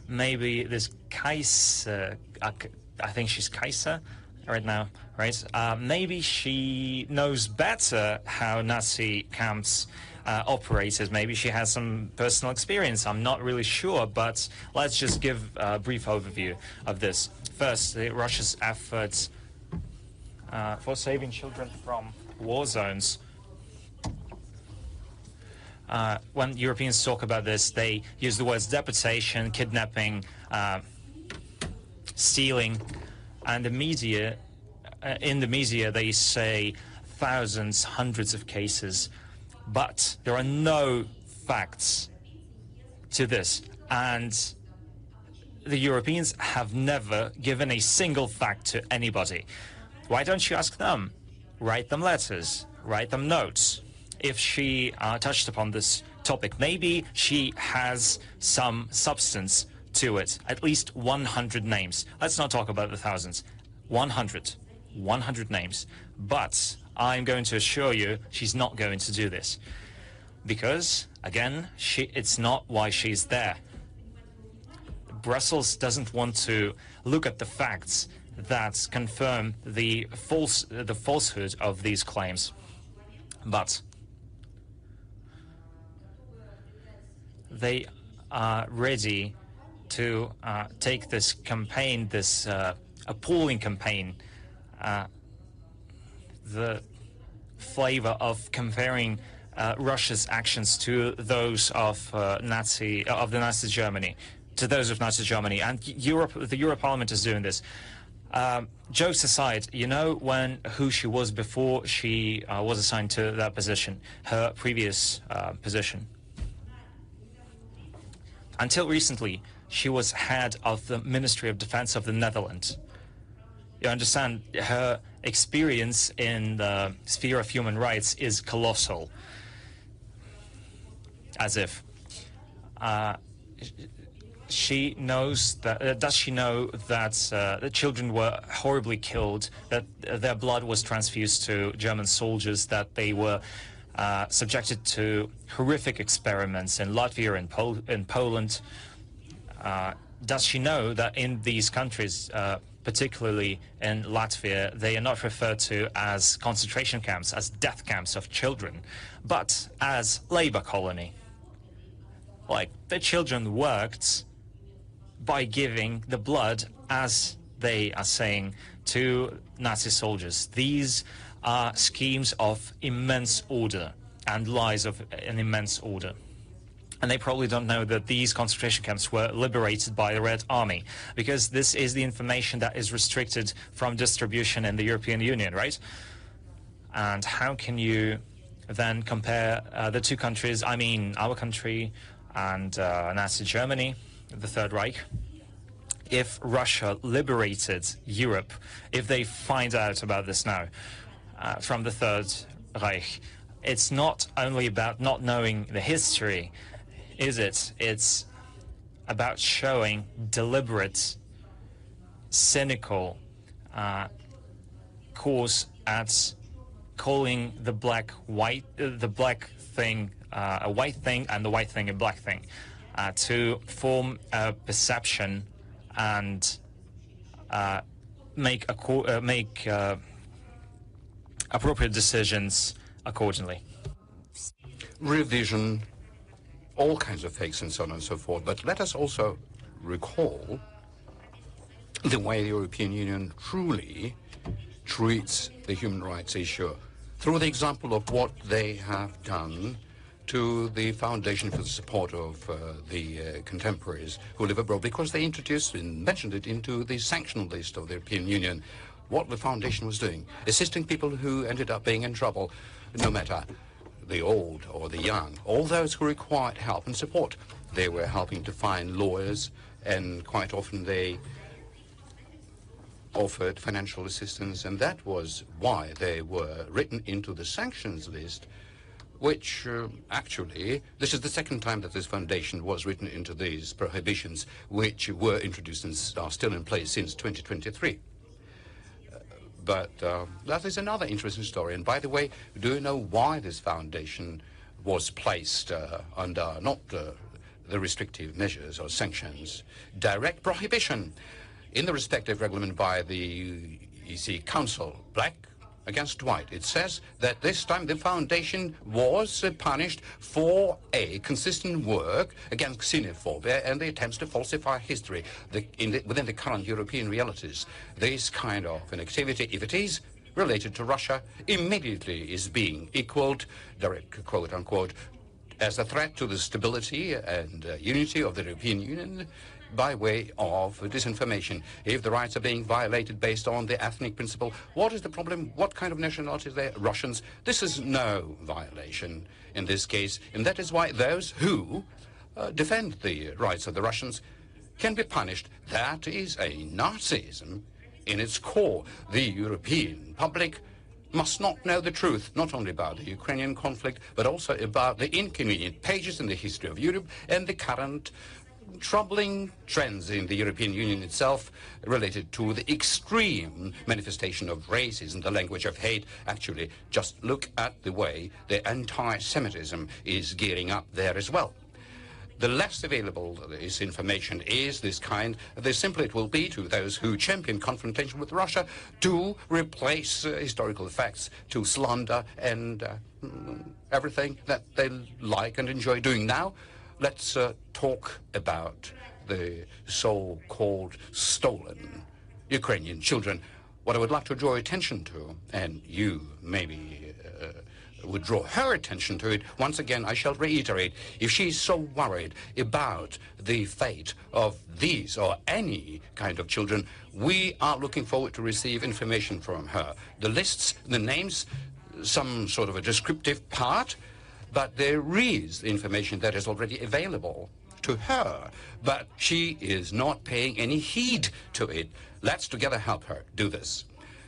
[SPEAKER 1] Maybe this Kaiser, I think she's Kaiser right now, right? Maybe she knows better how Nazi camps operated. Maybe she has some personal experience. I'm not really sure, but let's just give a brief overview of this. First, Russia's efforts for saving children from war zones. When Europeans talk about this, they use the words deportation, kidnapping, stealing, and the media, in the media they say thousands, hundreds of cases, but there are no facts to this, and the Europeans have never given a single fact to anybody. Why don't you ask them? Write them letters, write them notes. If she touched upon this topic, maybe she has some substance to it. At least 100 names. Let's not talk about the thousands. 100 names. But I'm going to assure you she's not going to do this. because, again, it's not why she's there. Brussels doesn't want to look at the facts that confirm the falsehood of these claims. But they are ready to take this campaign, this appalling campaign, the flavor of comparing Russia's actions to those of the Nazi Germany, and the Euro Parliament is doing this. Jokes aside, you know who she was before she was assigned to that position, her previous position. Until recently, she was head of the Ministry of Defense of the Netherlands. You understand, her experience in the sphere of human rights is colossal. As if. She knows that, does she know that the children were horribly killed, that their blood was transfused to German soldiers, that they were subjected to horrific experiments in Latvia and in Poland? Does she know that in these countries, particularly in Latvia, they are not referred to as concentration camps, as death camps of children, but as labor colony? Like, the children worked by giving the blood, as they are saying, to Nazi soldiers. These are schemes of immense order and lies of an immense order. And they probably don't know that these concentration camps were liberated by the Red Army, because this is the information that is restricted from distribution in the European Union, right? And how can you then compare the two countries, I mean our country and Nazi Germany, the Third Reich? If Russia liberated Europe, if they find out about this now from the Third Reich, it's not only about not knowing the history, is it? It's about showing deliberate, cynical course at calling the black thing a white thing and the white thing a black thing, to form a perception and make appropriate decisions accordingly.
[SPEAKER 3] Revision, all kinds of fakes and so on and so forth. But let us also recall the way the European Union truly treats the human rights issue through the example of what they have done to the Foundation for the Support of the Contemporaries Who Live Abroad, because they introduced and mentioned it into the sanction list of the European Union, what the foundation was doing, assisting people who ended up being in trouble, no matter the old or the young, all those who required help and support. They were helping to find lawyers, and quite often they offered financial assistance, and that was why they were written into the sanctions list, which actually, this is the second time that this foundation was written into these prohibitions, which were introduced and are still in place since 2023. But that is another interesting story. And by the way, do you know why this foundation was placed under not the restrictive measures or sanctions? Direct prohibition in the respective regulations by the EC Council, black against white. It says that this time the foundation was punished for a consistent work against xenophobia and the attempts to falsify history within the current European realities. This kind of an activity, if it is related to Russia, immediately is being equaled, direct quote unquote, as a threat to the stability and unity of the European Union, by way of disinformation. If the rights are being violated based on the ethnic principle, what is the problem? What kind of nationality are they? Russians? This is no violation in this case, and that is why those who defend the rights of the Russians can be punished. That is a Nazism in its core. The European public must not know the truth, not only about the Ukrainian conflict, but also about the inconvenient pages in the history of Europe and the current troubling trends in the European Union itself related to the extreme manifestation of racism, the language of hate. Actually, just look at the way the anti-Semitism is gearing up there as well. The less available this information is, this kind, the simpler it will be to those who champion confrontation with Russia to replace historical facts, to slander and everything that they like and enjoy doing now. Let's talk about the so-called stolen Ukrainian children. What I would like to draw attention to, and you maybe would draw her attention to it, once again, I shall reiterate, if she's so worried about the fate of these or any kind of children, we are looking forward to receive information from her. The lists, the names, some sort of a descriptive part, but there is information that is already available to her, but she is not paying any heed to it. Let's together help her do this.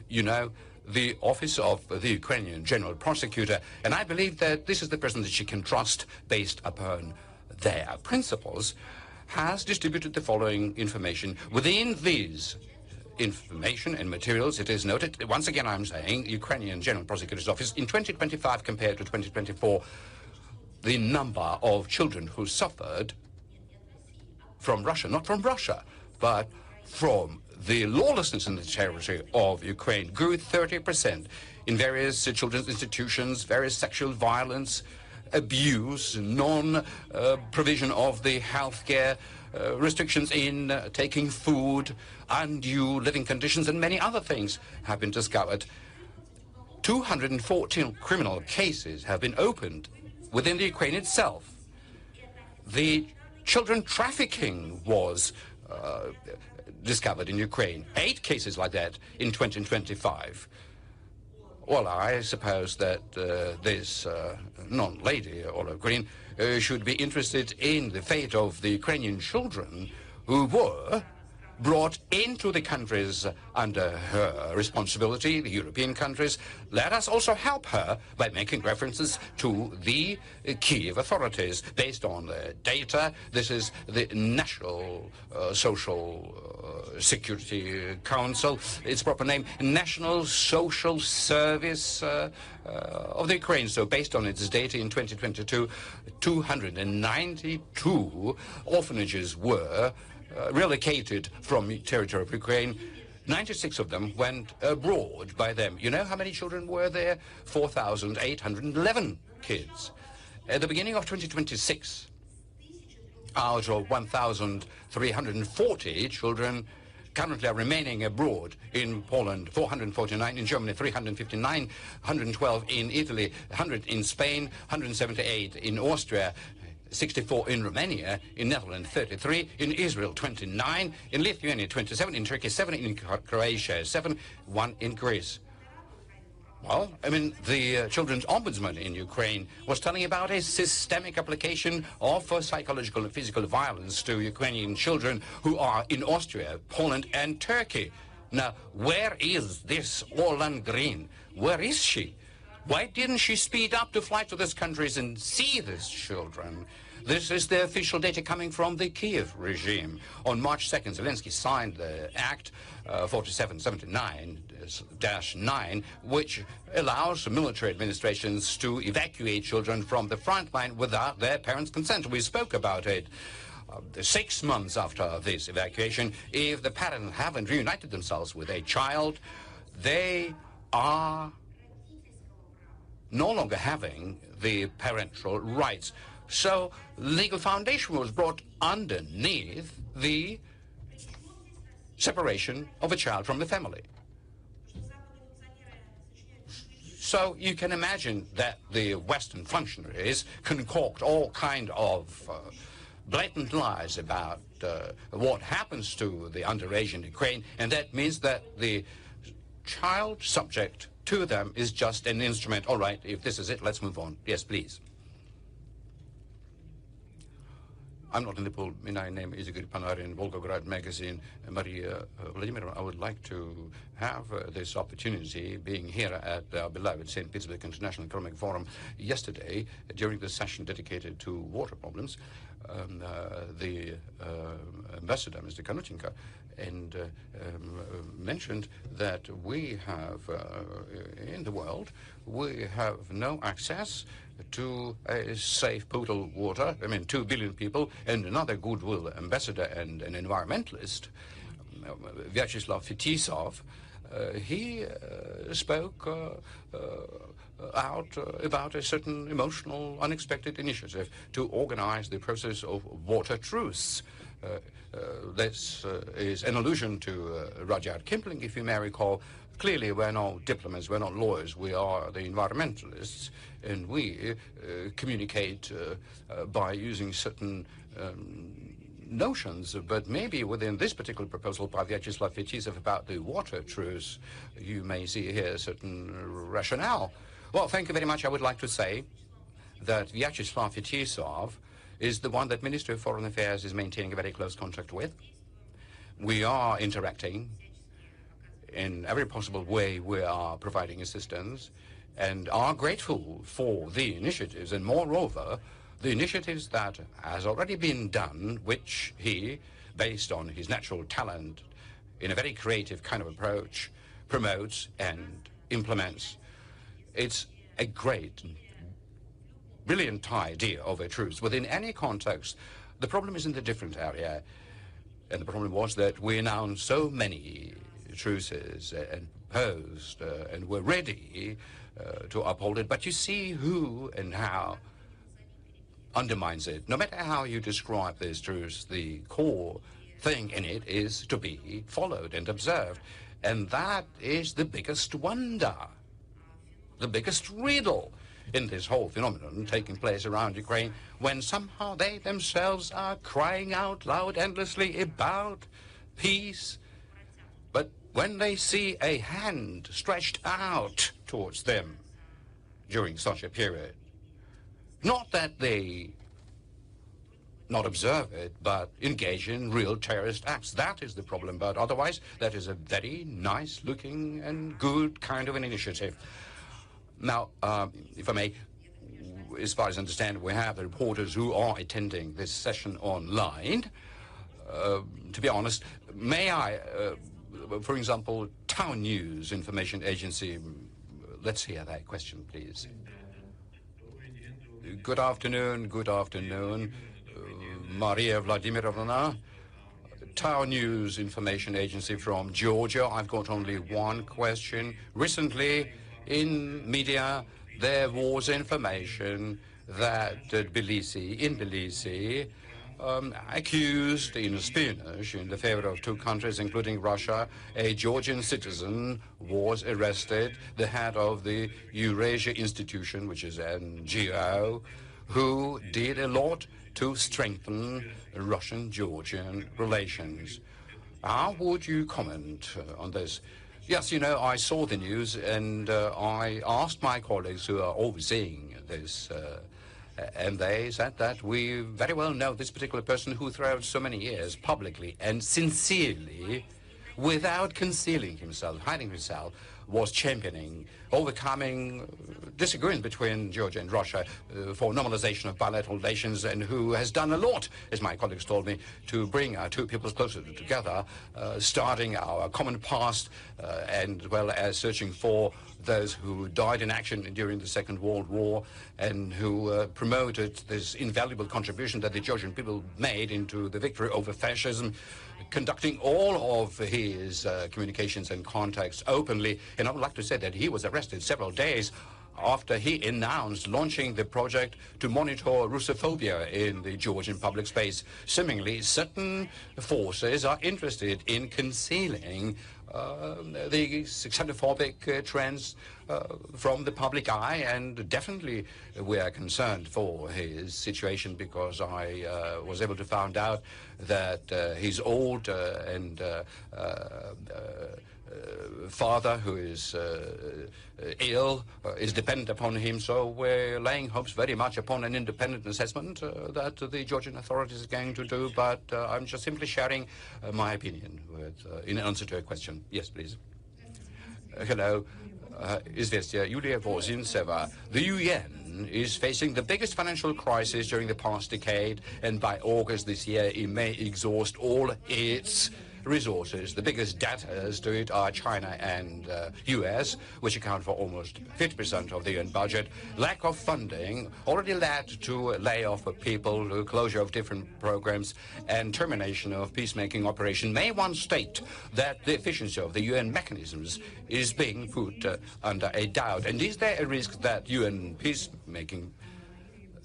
[SPEAKER 3] You know, the office of the Ukrainian General Prosecutor, and I believe that this is the person that she can trust based upon their principles, has distributed the following information. Within these information and materials, it is noted, once again I'm saying, Ukrainian General Prosecutor's Office, in 2025 compared to 2024, the number of children who suffered from Russia, not from Russia, but from the lawlessness in the territory of Ukraine grew 30% in various children's institutions, various sexual violence, abuse, non-provision of the health care, restrictions in taking food, undue living conditions, and many other things have been discovered. 214 criminal cases have been opened within the Ukraine itself. The children trafficking was discovered in Ukraine. 8 cases like that in 2025. Well, I suppose that this non-lady, Olive Green, should be interested in the fate of the Ukrainian children who were brought into the countries under her responsibility, the European countries. Let us also help her by making references to the Kiev authorities based on the data. This is the National Social Security Council, its proper name, National Social Service of the Ukraine. So based on its data in 2022, 292 orphanages were relocated from the territory of Ukraine. 96 of them went abroad by them. You know how many children were there? 4,811 kids. At the beginning of 2026, out of 1,340 children currently are remaining abroad. In Poland, 449, in Germany, 359, 112 in Italy, 100 in Spain, 178 in Austria, 64 in Romania, in Netherlands 33, in Israel 29, in Lithuania 27, in Turkey 7, in Croatia 7, 1 in Greece. Well, I mean, the Children's Ombudsman in Ukraine was telling about a systemic application of psychological and physical violence to Ukrainian children who are in Austria, Poland and Turkey. Now, where is this Orlan Green? Where is she? Why didn't she speed up to fly to these countries and see these children? This is the official data coming from the Kiev regime. On March 2nd, Zelensky signed the Act 4779-9, which allows military administrations to evacuate children from the front line without their parents' consent. We spoke about it. 6 months after this evacuation, if the parents haven't reunited themselves with a child, they are no longer having the parental rights. So legal foundation was brought underneath the separation of a child from the family. So you can imagine that the Western functionaries concoct all kind of blatant lies about what happens to the underage in Ukraine, and that means that the child subject to them is just an instrument. All right, if this is it, let's move on. Yes, please. I'm not in the pool. My name is Igor Panarin, Volgograd magazine. Maria Vladimirovna, I would like to have this opportunity, being here at our beloved St. Petersburg International Economic Forum yesterday, during the session dedicated to water problems. The ambassador, Mr. Kanutinka, and mentioned that we have, in the world, we have no access to safe potable water. I mean, 2 billion people, and another goodwill ambassador and an environmentalist, Vyacheslav Fetisov, he spoke out about a certain emotional, unexpected initiative to organize the process of water truce. This is an allusion to Rudyard Kipling, if you may recall. Clearly, we're not diplomats, we're not lawyers, we are the environmentalists, and we communicate by using certain notions, but maybe within this particular proposal by Vyacheslav Fetisov about the water truce, you may see here a certain rationale. Well, thank you very much. I would like to say that Vyacheslav Fetisov is the one that Ministry of Foreign Affairs is maintaining a very close contact with. We are interacting in every possible way. We are providing assistance and are grateful for the initiatives, and moreover, the initiatives that has already been done, which he, based on his natural talent, in a very creative kind of approach, promotes and implements. It's a great, brilliant idea of a truce within any context. The problem is in the different area, and the problem was that we announced so many truces and proposed and were ready to uphold it, but you see who and how undermines it. No matter how you describe this truce, the core thing in it is to be followed and observed, and that is the biggest wonder, the biggest riddle in this whole phenomenon taking place around Ukraine, when somehow they themselves are crying out loud endlessly about peace, but when they see a hand stretched out towards them during such a period, not that they not observe it, but engage in real terrorist acts. That is the problem, but otherwise that is a very nice looking and good kind of an initiative. Now, if I may, as far as I understand, we have the reporters who are attending this session online. To be honest, may I, for example, Town News Information Agency, let's hear that question, please. Good afternoon, Maria Vladimirovna. Town News Information Agency from Georgia. I've got only one question. Recently, in media, there was information that Tbilisi accused in espionage in the favor of 2 countries, including Russia. A Georgian citizen was arrested, the head of the Eurasia Institution, which is an NGO, who did a lot to strengthen Russian-Georgian relations. How would you comment on this? Yes, you know, I saw the news, and I asked my colleagues who are overseeing this, and they said that we very well know this particular person who throughout so many years publicly and sincerely, without concealing himself, hiding himself, was championing, overcoming disagreement between Georgia and Russia for normalization of bilateral relations, and who has done a lot, as my colleagues told me, to bring our 2 peoples closer together, starting our common past, and well as searching for those who died in action during the Second World War, and who promoted this invaluable contribution that the Georgian people made into the victory over fascism, conducting all of his communications and contacts openly. And I would like to say that he was arrested several days after he announced launching the project to monitor Russophobia in the Georgian public space. Seemingly, certain forces are interested in concealing the xenophobic trends from the public eye, and definitely we are concerned for his situation, because I was able to find out that his old and father who is ill, is dependent upon him, so we're laying hopes very much upon an independent assessment that the Georgian authorities are going to do, but I'm just simply sharing my opinion in answer to a question. Yes, please. Hello. Izvestia, Yulia Vozintseva. The UN is facing the biggest financial crisis during the past decade, and by August this year it may exhaust all its resources. The biggest debtors to it are China and US, which account for almost 50% of the UN budget. Lack of funding already led to layoff of people, closure of different programs, and termination of peacemaking operation. May one state that the efficiency of the UN mechanisms is being put under a doubt? And is there a risk that UN peacemaking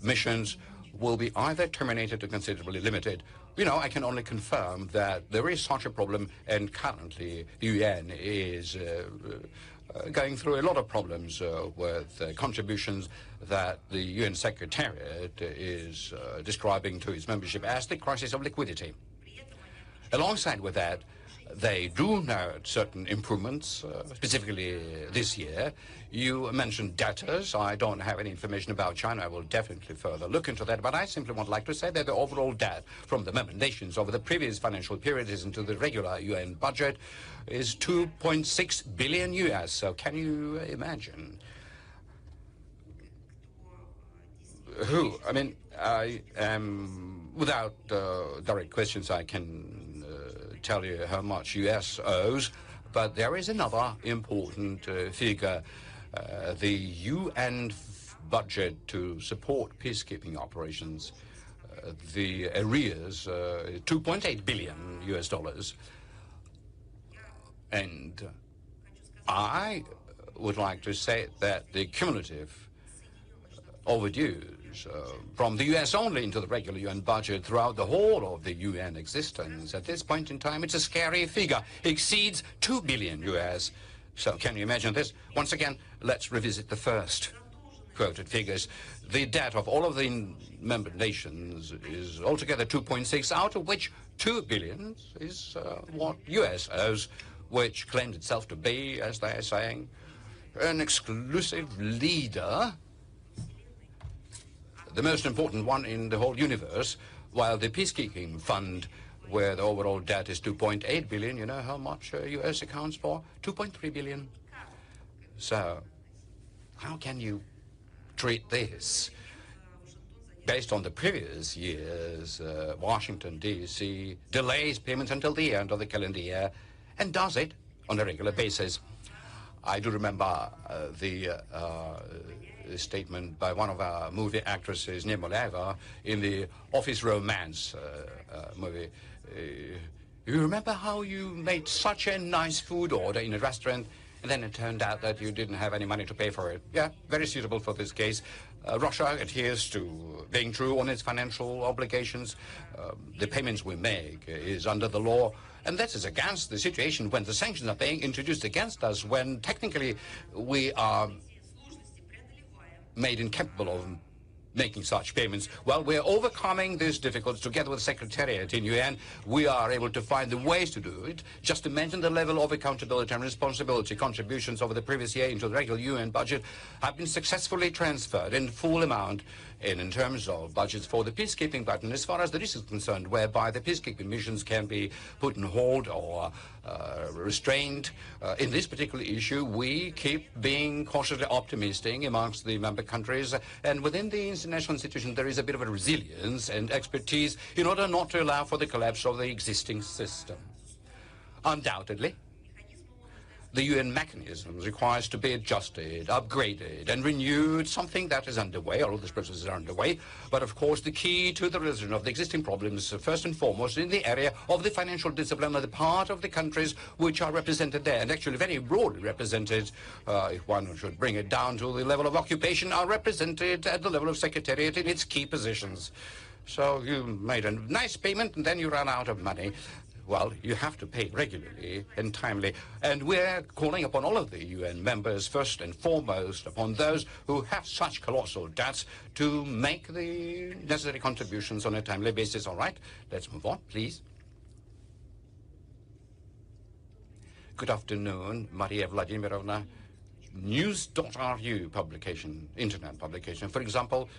[SPEAKER 3] missions will be either terminated or considerably limited? You know, I can only confirm that there is such a problem, and currently the UN is going through a lot of problems with contributions that the UN Secretariat is describing to its membership as the crisis of liquidity. Alongside with that, they do note certain improvements, specifically this year. You mentioned debtors. I don't have any information about China. I will definitely further look into that, but I simply would like to say that the overall debt from the member nations over the previous financial period is into the regular UN budget is 2.6 billion US. So can you imagine who? I mean, I am, without direct questions, I can tell you how much US owes, but there is another important figure. The UN budget to support peacekeeping operations, the arrears, 2.8 billion US dollars. And I would like to say that the cumulative overdues from the US only into the regular UN budget throughout the whole of the UN existence, at this point in time, it's a scary figure, exceeds 2 billion US. So can you imagine this? Once again, let's revisit the first quoted figures. The debt of all of the member nations is altogether 2.6, out of which 2 billion is what US owes, which claimed itself to be, as they are saying, an exclusive leader, the most important one in the whole universe, while the peacekeeping fund, where the overall debt is 2.8 billion, you know how much US accounts for? 2.3 billion. So how can you treat this? Based on the previous years, Washington, D.C. delays payments until the end of the calendar year and does it on a regular basis. I do remember the statement by one of our movie actresses, Nemoleva, in the Office Romance movie. You remember how you made such a nice food order in a restaurant, and then it turned out that you didn't have any money to pay for it? Yeah, very suitable for this case. Russia adheres to being true on its financial obligations. The payments we make is under the law. And that is against the situation when the sanctions are being introduced against us, when technically we are made incapable of making such payments. Well, we're overcoming these difficulties together with the Secretariat in UN. We are able to find the ways to do it. Just to mention the level of accountability and responsibility. Contributions over the previous year into the regular UN budget have been successfully transferred in full amount in terms of budgets for the peacekeeping button, as far as the risk is concerned, whereby the peacekeeping missions can be put on hold or restrained. In this particular issue, we keep being cautiously optimistic amongst the member countries, and within the international institution there is a bit of a resilience and expertise in order not to allow for the collapse of the existing system. Undoubtedly, the UN mechanisms requires to be adjusted, upgraded, and renewed, something that is underway. All of these processes are underway. But of course, the key to the resolution of the existing problems, first and foremost, in the area of the financial discipline of the part of the countries which are represented there, and actually very broadly represented, if one should bring it down to the level of occupation, are represented at the level of Secretariat in its key positions. So you made a nice payment, and then you ran out of money. Well, you have to pay regularly and timely. And we're calling upon all of the UN members, first and foremost, upon those who have such colossal debts, to make the necessary contributions on a timely basis. All right, let's move on, please. Good afternoon, Maria Vladimirovna. News.ru publication, internet publication. For example,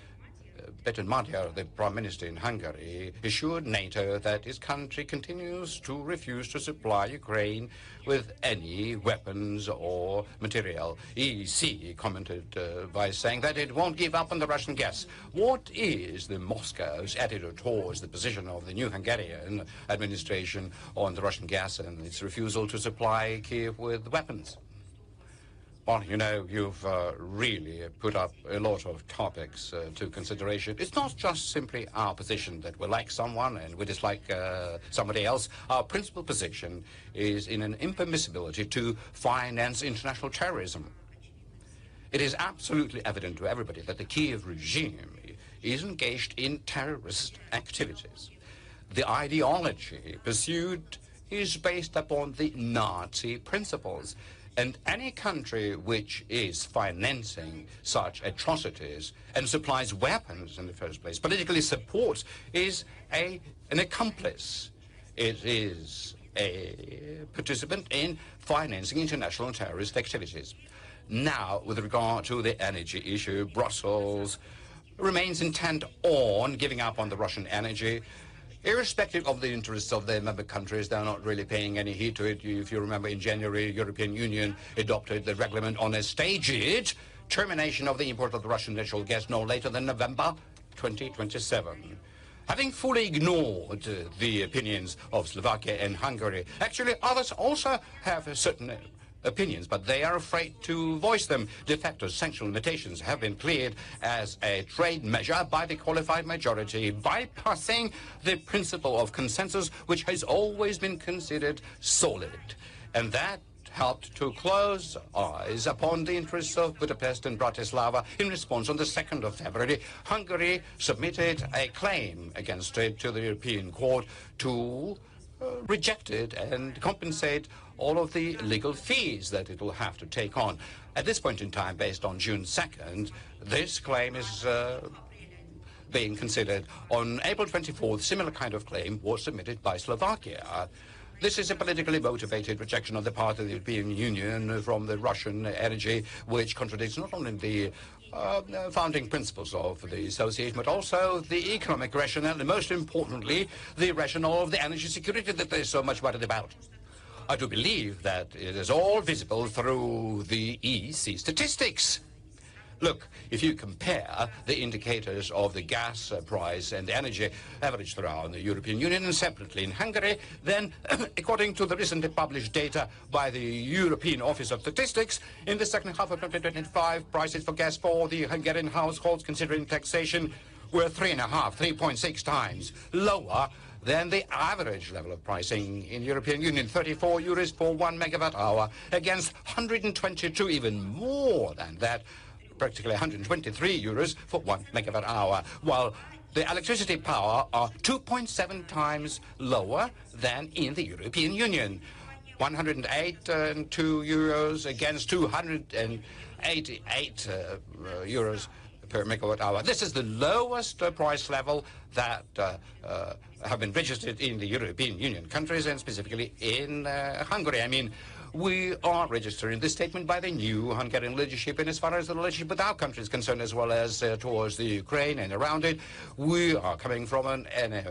[SPEAKER 3] Peter Magyar, the Prime Minister in Hungary, assured NATO that his country continues to refuse to supply Ukraine with any weapons or material. EC commented by saying that it won't give up on the Russian gas. What is the Moscow's attitude towards the position of the new Hungarian administration on the Russian gas and its refusal to supply Kiev with weapons? Well, you know, you've really put up a lot of topics to consideration. It's not just simply our position that we like someone and we dislike somebody else. Our principal position is in an impermissibility to finance international terrorism. It is absolutely evident to everybody that the Kiev regime is engaged in terrorist activities. The ideology pursued is based upon the Nazi principles. And any country which is financing such atrocities and supplies weapons in the first place, politically supports, is an accomplice. It is a participant in financing international terrorist activities. Now, with regard to the energy issue, Brussels remains intent on giving up on the Russian energy. Irrespective of the interests of their member countries, they're not really paying any heed to it. If you remember, in January, the European Union adopted the regulation on a staged termination of the import of the Russian natural gas no later than November 2027. Having fully ignored the opinions of Slovakia and Hungary, actually others also have certain opinions, but they are afraid to voice them. De facto sanction limitations have been cleared as a trade measure by the qualified majority, bypassing the principle of consensus, which has always been considered solid. And that helped to close eyes upon the interests of Budapest and Bratislava. In response, on the 2nd of February, Hungary submitted a claim against it to the European Court to reject it and compensate all of the legal fees that it will have to take on. At this point in time, based on June 2nd, this claim is being considered. On April 24th, similar kind of claim was submitted by Slovakia. This is a politically motivated rejection on the part of the European Union from the Russian energy, which contradicts not only the founding principles of the association, but also the economic rationale, and most importantly, the rationale of the energy security that there's so much worried about. I do believe that it is all visible through the EC statistics. Look, if you compare the indicators of the gas price and the energy average throughout the European Union and separately in Hungary, then according to the recently published data by the European Office of Statistics, in the second half of 2025, prices for gas for the Hungarian households, considering taxation, were 3.6 times lower than the average level of pricing in European Union, 34 euros for 1 megawatt hour, against 122, even more than that, practically 123 euros for 1 megawatt hour, while the electricity power are 2.7 times lower than in the European Union. 108 euros against 288 euros per megawatt hour. This is the lowest price level that have been registered in the European Union countries, and specifically in Hungary. I mean, we are registering this statement by the new Hungarian leadership, and as far as the relationship with our country is concerned, as well as towards the Ukraine and around it, we are coming from an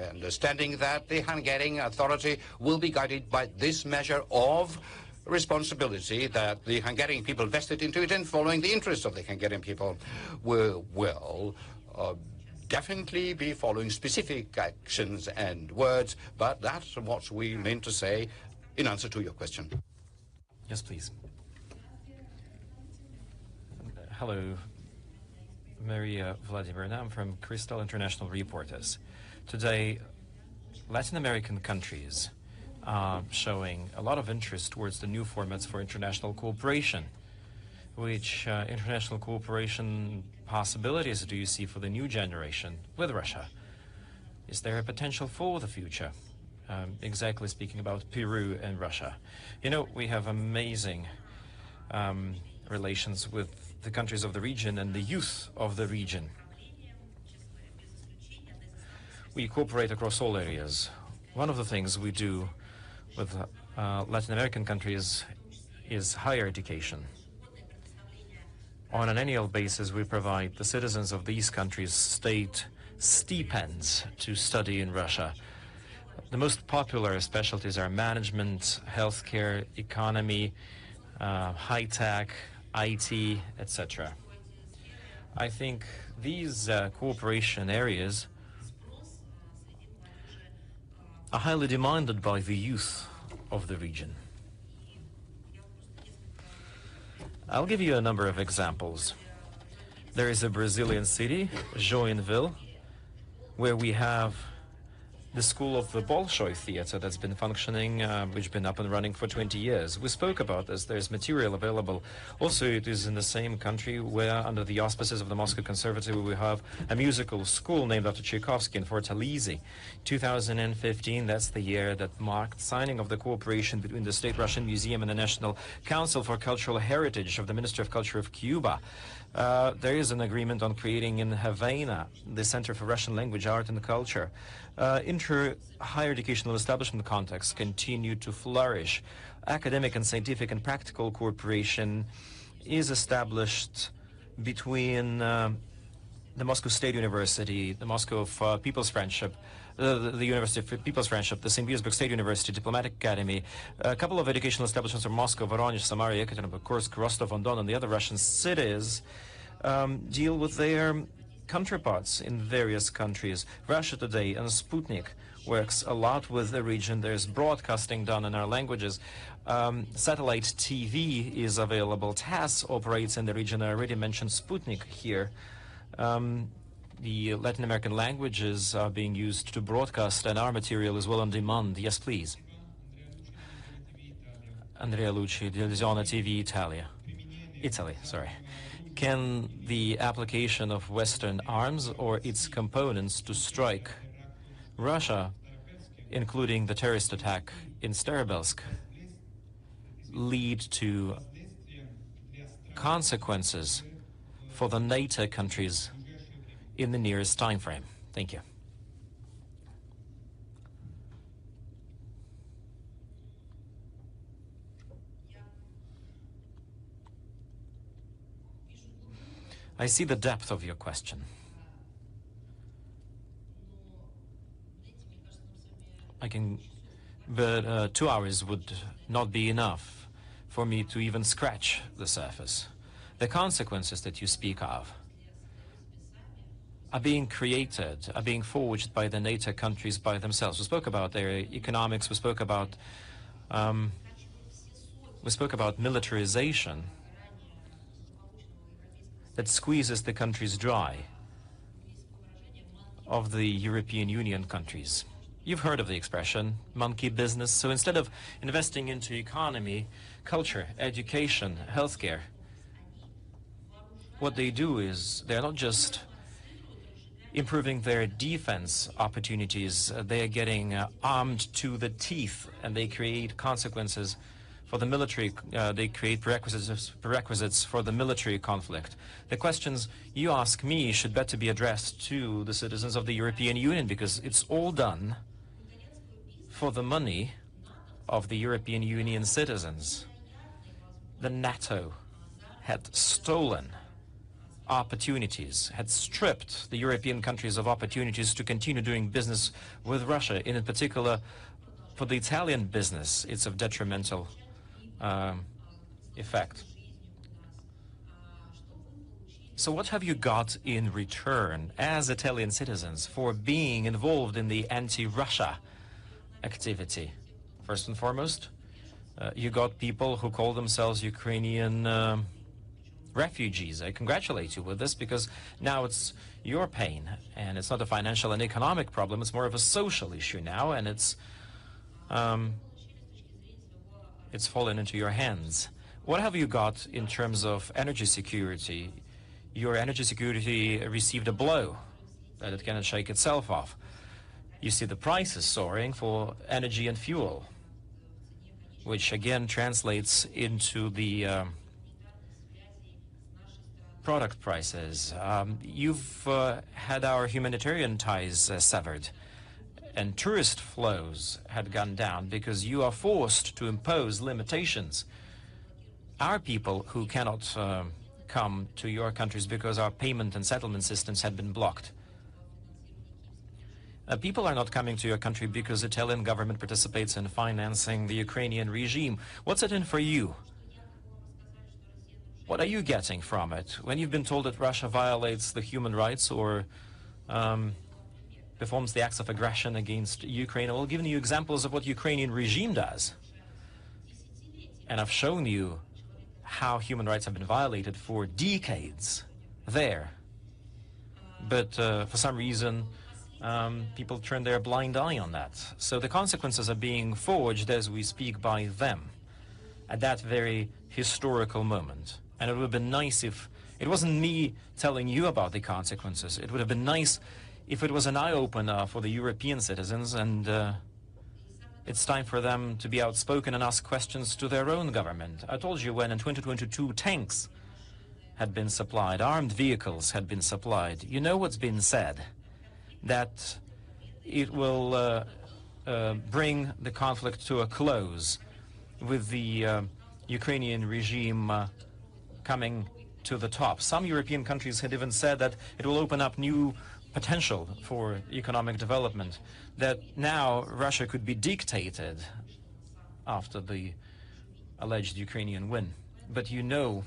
[SPEAKER 3] understanding that the Hungarian authority will be guided by this measure of responsibility that the Hungarian people vested into it, and following the interests of the Hungarian people, will definitely be following specific actions and words, but that's what we mean to say in answer to your question.
[SPEAKER 4] Yes, please. Hello, Maria Vladimirovna. I'm from Crystal International Reporters. Today, Latin American countries are showing a lot of interest towards the new formats for international cooperation. Which international cooperation possibilities do you see for the new generation with Russia? Is there a potential for the future? Exactly speaking about Peru and Russia. You know, we have amazing relations with the countries of the region and the youth of the region. We cooperate across all areas. One of the things we do with Latin American countries is higher education. On an annual basis, we provide the citizens of these countries state stipends to study in Russia. The most popular specialties are management, healthcare, economy, high-tech, IT, etc. I think these cooperation areas are highly demanded by the youth of the region. I'll give you a number of examples. There is a Brazilian city, Joinville, where we have the School of the Bolshoi Theater that's been functioning, which has been up and running for 20 years. We spoke about this. There's material available. Also, it is in the same country where, under the auspices of the Moscow Conservatory, we have a musical school named after Tchaikovsky in Fortaleza. 2015, that's the year that marked signing of the cooperation between the State Russian Museum and the National Council for Cultural Heritage of the Ministry of Culture of Cuba. There is an agreement on creating in Havana the Center for Russian Language, Art and Culture. Higher educational establishment contexts continue to flourish. Academic and scientific and practical cooperation is established between the Moscow State University, the Moscow People's Friendship, the University of People's Friendship, the St. Petersburg State University, Diplomatic Academy, a couple of educational establishments from Moscow, Voronezh, Samara, Yekaterinburg, Kursk, Rostov-on-Don, and the other Russian cities deal with their counterparts in various countries. Russia Today and Sputnik works a lot with the region. There's broadcasting done in our languages. Satellite TV is available. TASS operates in the region. I already mentioned Sputnik here. The Latin American languages are being used to broadcast, and our material is well on demand. Yes, please. Andrea Lucci, Televisione TV Italy, sorry. Can the application of Western arms or its components to strike Russia, including the terrorist attack in Starobelsk, lead to consequences for the NATO countries in the nearest time frame? Thank you. I see the depth of your question. But 2 hours would not be enough for me to even scratch the surface. The consequences that you speak of are being created, are being forged by the NATO countries by themselves. We spoke about their economics, we spoke about militarization that squeezes the countries dry of the European Union countries. You've heard of the expression, monkey business. So instead of investing into economy, culture, education, healthcare, what they do is they're not just improving their defense opportunities, they are getting armed to the teeth, and they create consequences for the military, they create prerequisites for the military conflict. The questions you ask me should better be addressed to the citizens of the European Union, because it's all done for the money of the European Union citizens. The NATO had stolen opportunities, had stripped the European countries of opportunities to continue doing business with Russia. And in particular, for the Italian business, it's of detrimental effect. So what have you got in return as Italian citizens for being involved in the anti-Russia activity? First and foremost, you got people who call themselves Ukrainian refugees. I congratulate you with this, because now it's your pain, and it's not a financial and economic problem, it's more of a social issue now, and it's fallen into your hands. What have you got in terms of energy security? Your energy security received a blow that it cannot shake itself off. You see the prices soaring for energy and fuel, which again translates into the product prices. You've had our humanitarian ties severed, and tourist flows had gone down because you are forced to impose limitations. Our people who cannot come to your countries because our payment and settlement systems had been blocked. People are not coming to your country because the Italian government participates in financing the Ukrainian regime. What's it in for you? What are you getting from it? When you've been told that Russia violates the human rights or performs the acts of aggression against Ukraine, I've given you examples of what Ukrainian regime does. And I've shown you how human rights have been violated for decades there. But for some reason, people turn their blind eye on that. So the consequences are being forged as we speak by them at that very historical moment. And it would have been nice if it wasn't me telling you about the consequences. It would have been nice if it was an eye-opener for the European citizens, and it's time for them to be outspoken and ask questions to their own government. I told you when in 2022 tanks had been supplied, armed vehicles had been supplied. You know what's been said? That it will bring the conflict to a close with the Ukrainian regime coming to the top. Some European countries had even said that it will open up new potential for economic development, that now Russia could be dictated after the alleged Ukrainian win. But you know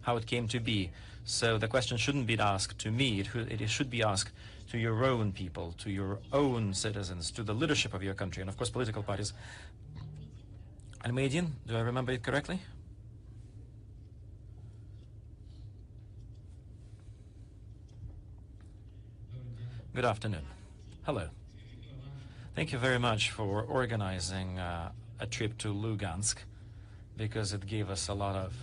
[SPEAKER 4] how it came to be. So the question shouldn't be asked to me, it should be asked to your own people, to your own citizens, to the leadership of your country, and of course political parties. Almeidin, do I remember it correctly? Good afternoon. Hello. Thank you very much for organizing a trip to Lugansk, because it gave us a lot of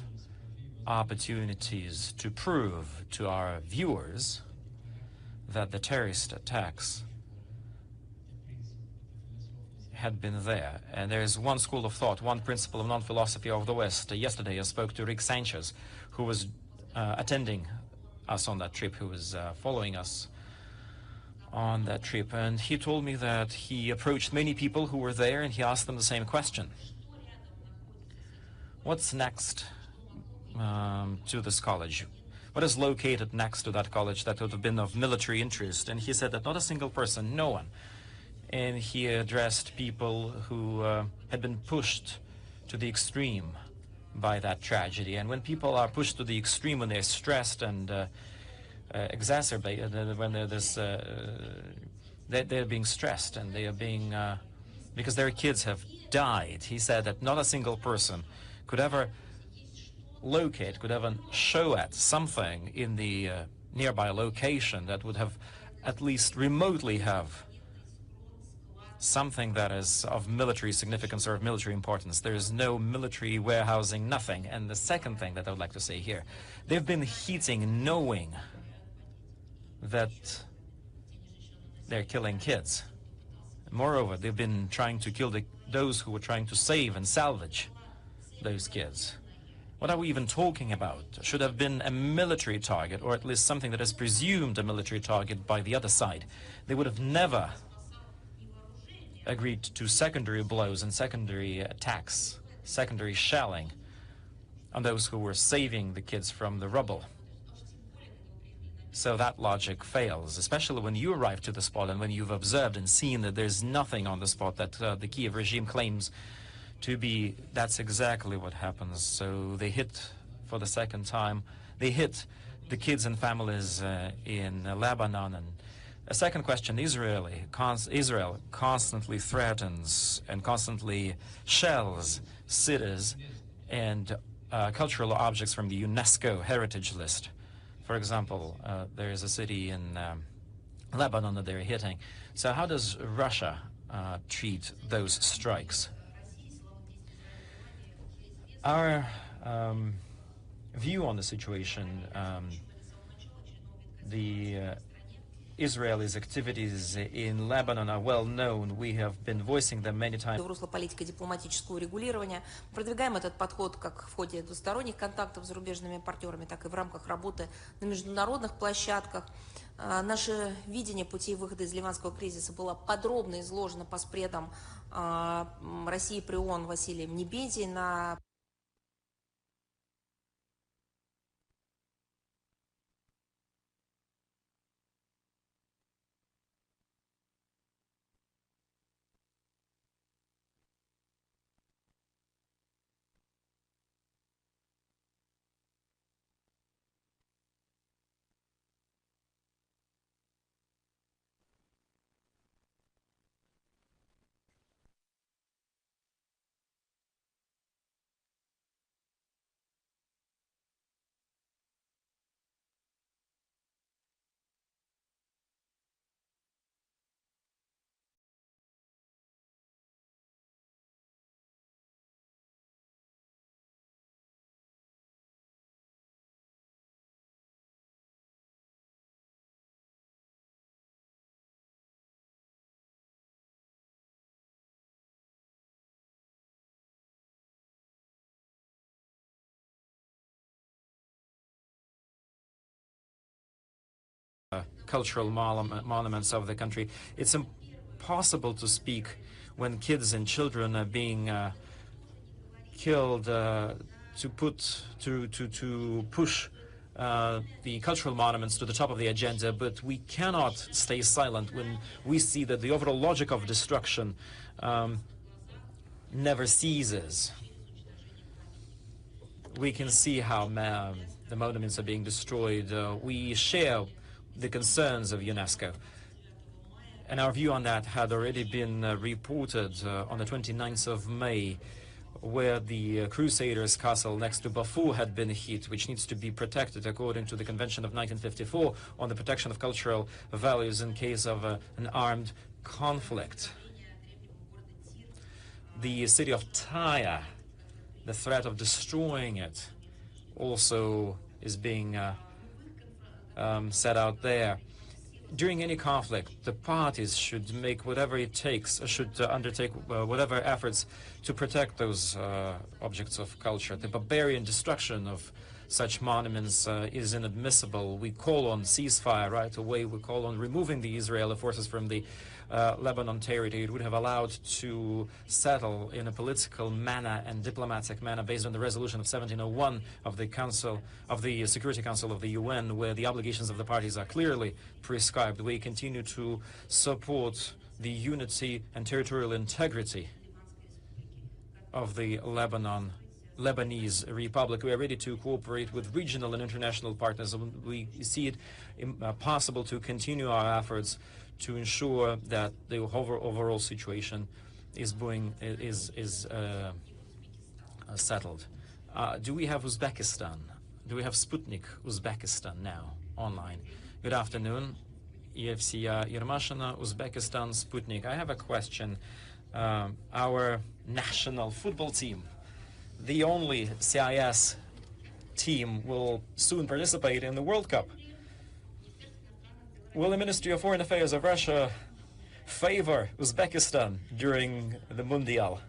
[SPEAKER 4] opportunities to prove to our viewers that the terrorist attacks had been there. And there is one school of thought, one principle of non-philosophy of the West. Yesterday I spoke to Rick Sanchez, who was attending us on that trip, who was following us on that trip, and he told me that he approached many people who were there and he asked them the same question. What's next to this college? What is located next to that college that would have been of military interest? And he said that not a single person, no one. And he addressed people who had been pushed to the extreme by that tragedy. And when people are pushed to the extreme, when they're stressed and exacerbated, when they're being stressed and they are being because their kids have died. He said that not a single person could ever locate, could ever show at something in the nearby location that would have at least remotely have something that is of military significance or of military importance. There is no military warehousing, nothing. And the second thing that I would like to say here, they've been heating knowing that they're killing kids. Moreover, they've been trying to kill those who were trying to save and salvage those kids. What are we even talking about? Should have been a military target, or at least something that is presumed a military target by the other side. They would have never agreed to secondary blows and secondary attacks, secondary shelling on those who were saving the kids from the rubble. So that logic fails, especially when you arrive to the spot and when you've observed and seen that there's nothing on the spot that the Kiev regime claims to be. That's exactly what happens. So they hit for the second time. They hit the kids and families in Lebanon. And a second question, Israel constantly threatens and constantly shells cities and cultural objects from the UNESCO heritage list. For example, there is a city in Lebanon that they're hitting. So how does Russia treat those strikes? Our view on the situation, the Israel's activities in Lebanon are well known. We have been voicing them many times.
[SPEAKER 2] В русло политико-дипломатического регулирования продвигаем этот подход как в ходе двусторонних контактов с зарубежными партнерами, так и в рамках работы на международных площадках. Наше видение путей выхода из ливанского кризиса было подробно изложено постпредом России при ООН Василием Небензей на
[SPEAKER 4] cultural monuments of the country. It's impossible to speak when kids and children are being killed to push the cultural monuments to the top of the agenda, but we cannot stay silent when we see that the overall logic of destruction never ceases. We can see how the monuments are being destroyed. We share the concerns of UNESCO. And our view on that had already been reported on the 29th of May, where the Crusaders' castle next to Bafu had been hit, which needs to be protected according to the Convention of 1954 on the protection of cultural values in case of an armed conflict. The city of Tyre, the threat of destroying it, also is being set out there. During any conflict, the parties should make whatever it takes, should undertake whatever efforts to protect those objects of culture. The barbarian destruction of such monuments is inadmissible. We call on ceasefire right away. We call on removing the Israeli forces from the Lebanon territory. It would have allowed to settle in a political manner and diplomatic manner based on the resolution of 1701 of the Council of the Security Council of the UN, where the obligations of the parties are clearly prescribed. We continue to support the unity and territorial integrity of the Lebanese Republic. We are ready to cooperate with regional and international partners. We see it possible to continue our efforts to ensure that the overall situation is settled. Do we have Uzbekistan? Do we have Sputnik Uzbekistan now online? Good afternoon. Evsiya Yermashina, Uzbekistan, Sputnik. I have a question. Our national football team, the only CIS team, will soon participate in the World Cup. Will the Ministry of Foreign Affairs of Russia favor Uzbekistan during the Mundial?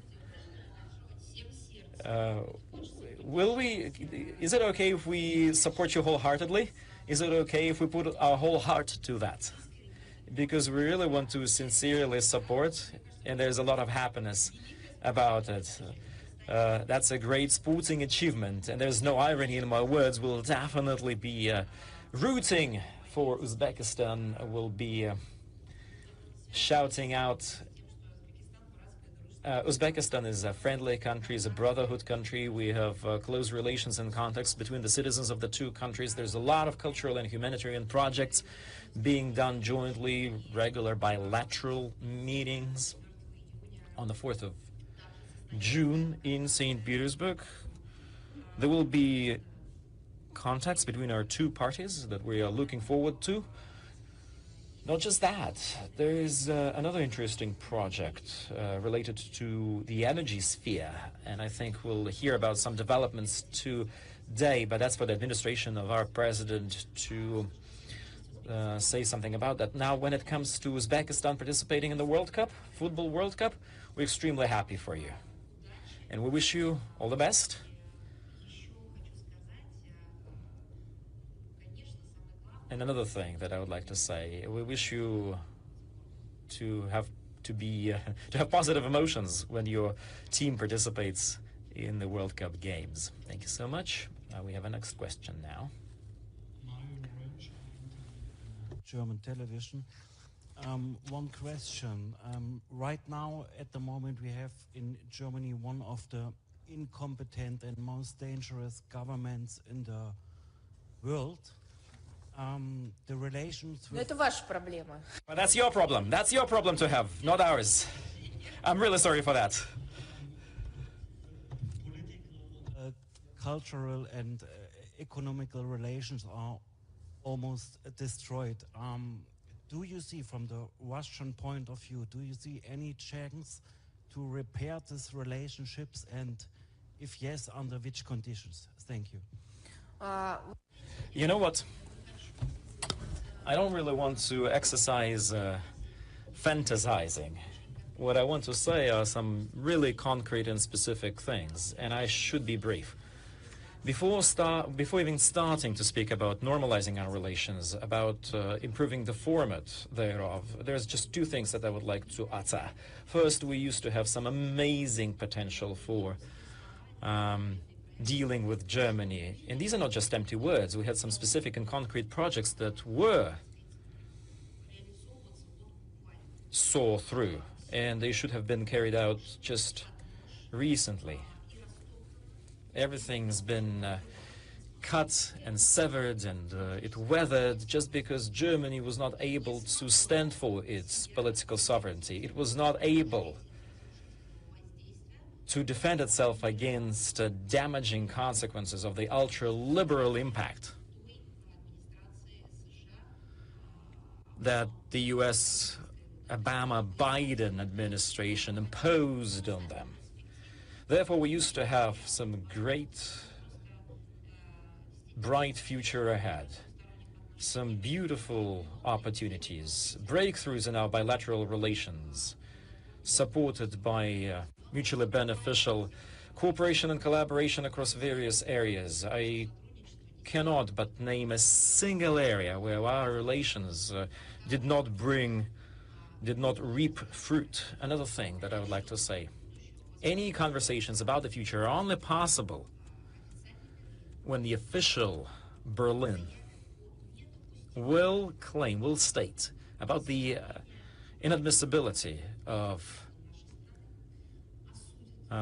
[SPEAKER 4] Is it okay if we support you wholeheartedly? Is it okay if we put our whole heart to that? Because we really want to sincerely support, and there's a lot of happiness about it. That's a great sporting achievement, and there's no irony in my words. We'll definitely be rooting for Uzbekistan. Will be shouting out. Uzbekistan is a friendly country, is a brotherhood country. We have close relations and contacts between the citizens of the two countries. There's a lot of cultural and humanitarian projects being done jointly, regular bilateral meetings. On the 4th of June in St. Petersburg, there will be contacts between our two parties that we are looking forward to. Not just that, there is another interesting project related to the energy sphere, and I think we'll hear about some developments today, but that's for the administration of our president to say something about that. Now, when it comes to Uzbekistan participating in the World Cup, Football World Cup, we're extremely happy for you, and we wish you all the best. And another thing that I would like to say, we wish you to have positive emotions when your team participates in the World Cup games. Thank you so much. We have a next question now.
[SPEAKER 6] German television. One question. Right now, at the moment, we have in Germany one of the incompetent and most dangerous governments in the world. The relations with...
[SPEAKER 2] Это ваша проблема.
[SPEAKER 4] Well, that's your problem. That's your problem to have, not ours. I'm really sorry for that.
[SPEAKER 6] Cultural and economical relations are almost destroyed. Do you see, from the Russian point of view, do you see any chance to repair these relationships, and if yes, under which conditions? Thank you.
[SPEAKER 4] You know what? I don't really want to exercise fantasizing. What I want to say are some really concrete and specific things, and I should be brief. Before even starting to speak about normalizing our relations, about improving the format thereof, there's just two things that I would like to utter. First, we used to have some amazing potential for dealing with Germany. And these are not just empty words. We had some specific and concrete projects that saw through, and they should have been carried out just recently. Everything's been cut and severed, and it weathered just because Germany was not able to stand for its political sovereignty. It was not able to defend itself against damaging consequences of the ultra-liberal impact that the US Obama-Biden administration imposed on them. Therefore, we used to have some great, bright future ahead, some beautiful opportunities, breakthroughs in our bilateral relations, supported by mutually beneficial cooperation and collaboration across various areas. I cannot but name a single area where our relations did not reap fruit. Another thing that I would like to say, any conversations about the future are only possible when the official Berlin will state about the inadmissibility of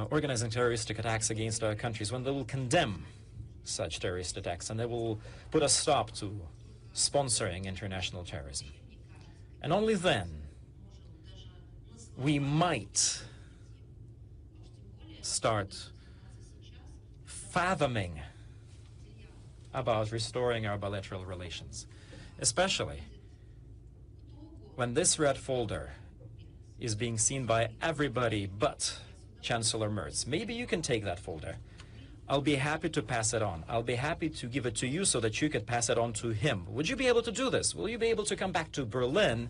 [SPEAKER 4] organizing terroristic attacks against our countries, when they will condemn such terrorist attacks and they will put a stop to sponsoring international terrorism. And only then we might start fathoming about restoring our bilateral relations, especially when this red folder is being seen by everybody but Chancellor Merz. Maybe you can take that folder. I'll be happy to pass it on. I'll be happy to give it to you so that you could pass it on to him. Would you be able to do this? Will you be able to come back to Berlin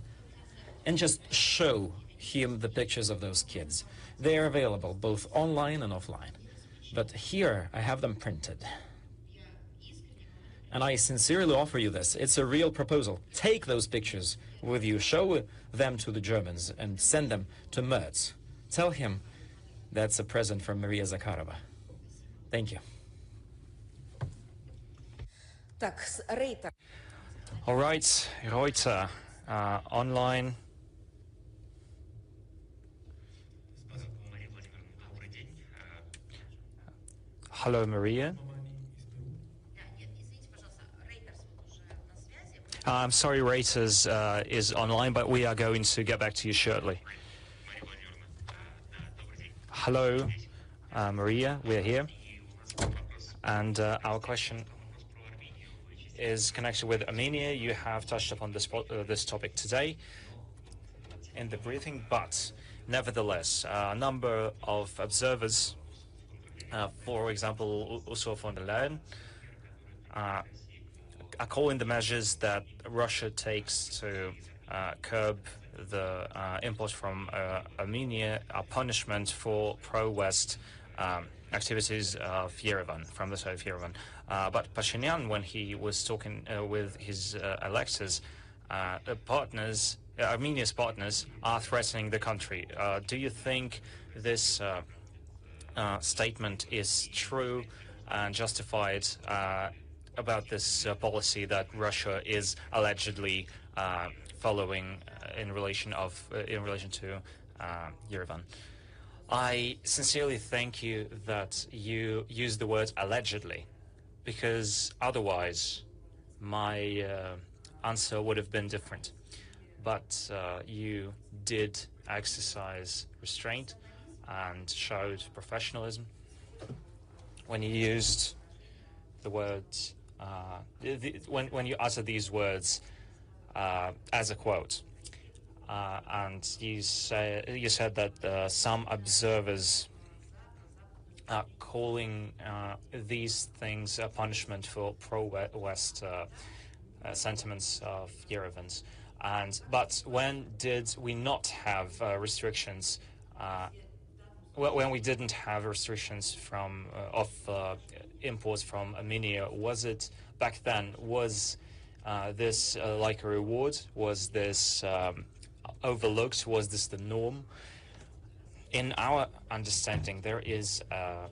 [SPEAKER 4] and just show him the pictures of those kids? They are available both online and offline. But here I have them printed. And I sincerely offer you this. It's a real proposal. Take those pictures with you, show them to the Germans, and send them to Merz. Tell him that's a present from Maria Zakharova. Thank you.
[SPEAKER 1] All right, Reuter, online. Hello, Maria. I'm sorry, Reuters is online, but we are going to get back to you shortly. Hello, Maria, we're here. And our question is connected with Armenia. You have touched upon this topic today in the briefing, but nevertheless, a number of observers, for example, Ursula von der Leyen, are calling the measures that Russia takes to curb the imports from Armenia a punishment for pro-West activities of Yerevan, from the side of Yerevan. But Pashinyan, when he was talking with his electors, Armenia's partners are threatening the country. Do you think this statement is true and justified about this policy that Russia is allegedly following in relation to Yerevan? I sincerely thank you that you used the word allegedly, because otherwise my answer would have been different. But you did exercise restraint and showed professionalism when you used the words, when you uttered these words as a quote. And you said that some observers are calling these things a punishment for pro-West sentiments of Yerevan's. But when did we not have restrictions? When we didn't have restrictions of imports from Armenia, was it back then? Was this like a reward? Was this overlooked? Was this the norm? In our understanding, there is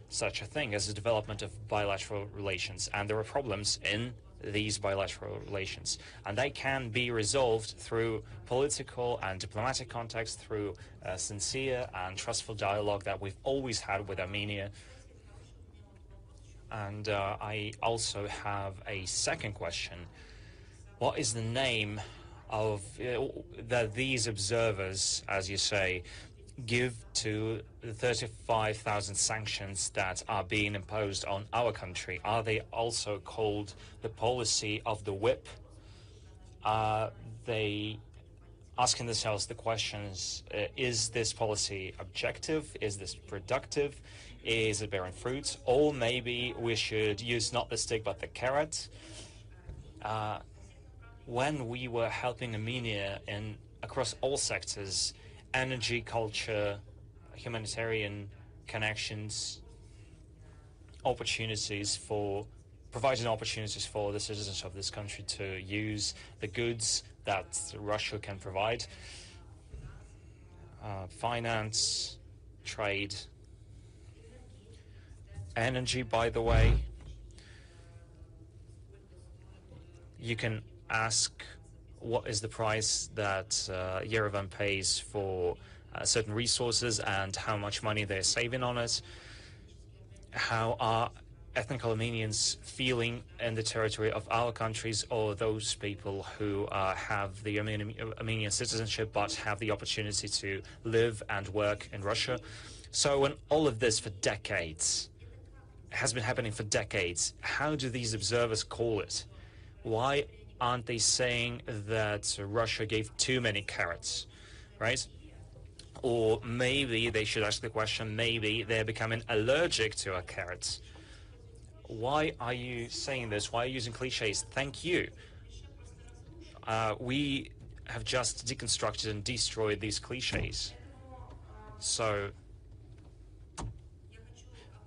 [SPEAKER 1] such a thing as a development of bilateral relations, and there are problems in these bilateral relations, and they can be resolved through political and diplomatic contacts, through sincere and trustful dialogue that we've always had with Armenia. And I also have a second question. What is the name of that these observers, as you say, give to the 35,000 sanctions that are being imposed on our country? Are they also called the policy of the whip? Are they asking themselves the questions, is this policy objective? Is this productive? Is it bearing fruit? Or maybe we should use not the stick but the carrot? When we were helping Armenia across all sectors, energy, culture, humanitarian connections, providing opportunities for the citizens of this country to use the goods that Russia can provide, finance, trade, energy, by the way. You can ask what is the price that Yerevan pays for certain resources and how much money they're saving on it. How are ethnic Armenians feeling in the territory of our countries, or those people who have the Armenian citizenship but have the opportunity to live and work in Russia? So when all of this for decades has been happening for decades, how do these observers call it? Why aren't they saying that Russia gave too many carrots, right? Or maybe they should ask the question, maybe they're becoming allergic to our carrots. Why are you saying this? Why are you using cliches? Thank you. We have just deconstructed and destroyed these cliches. So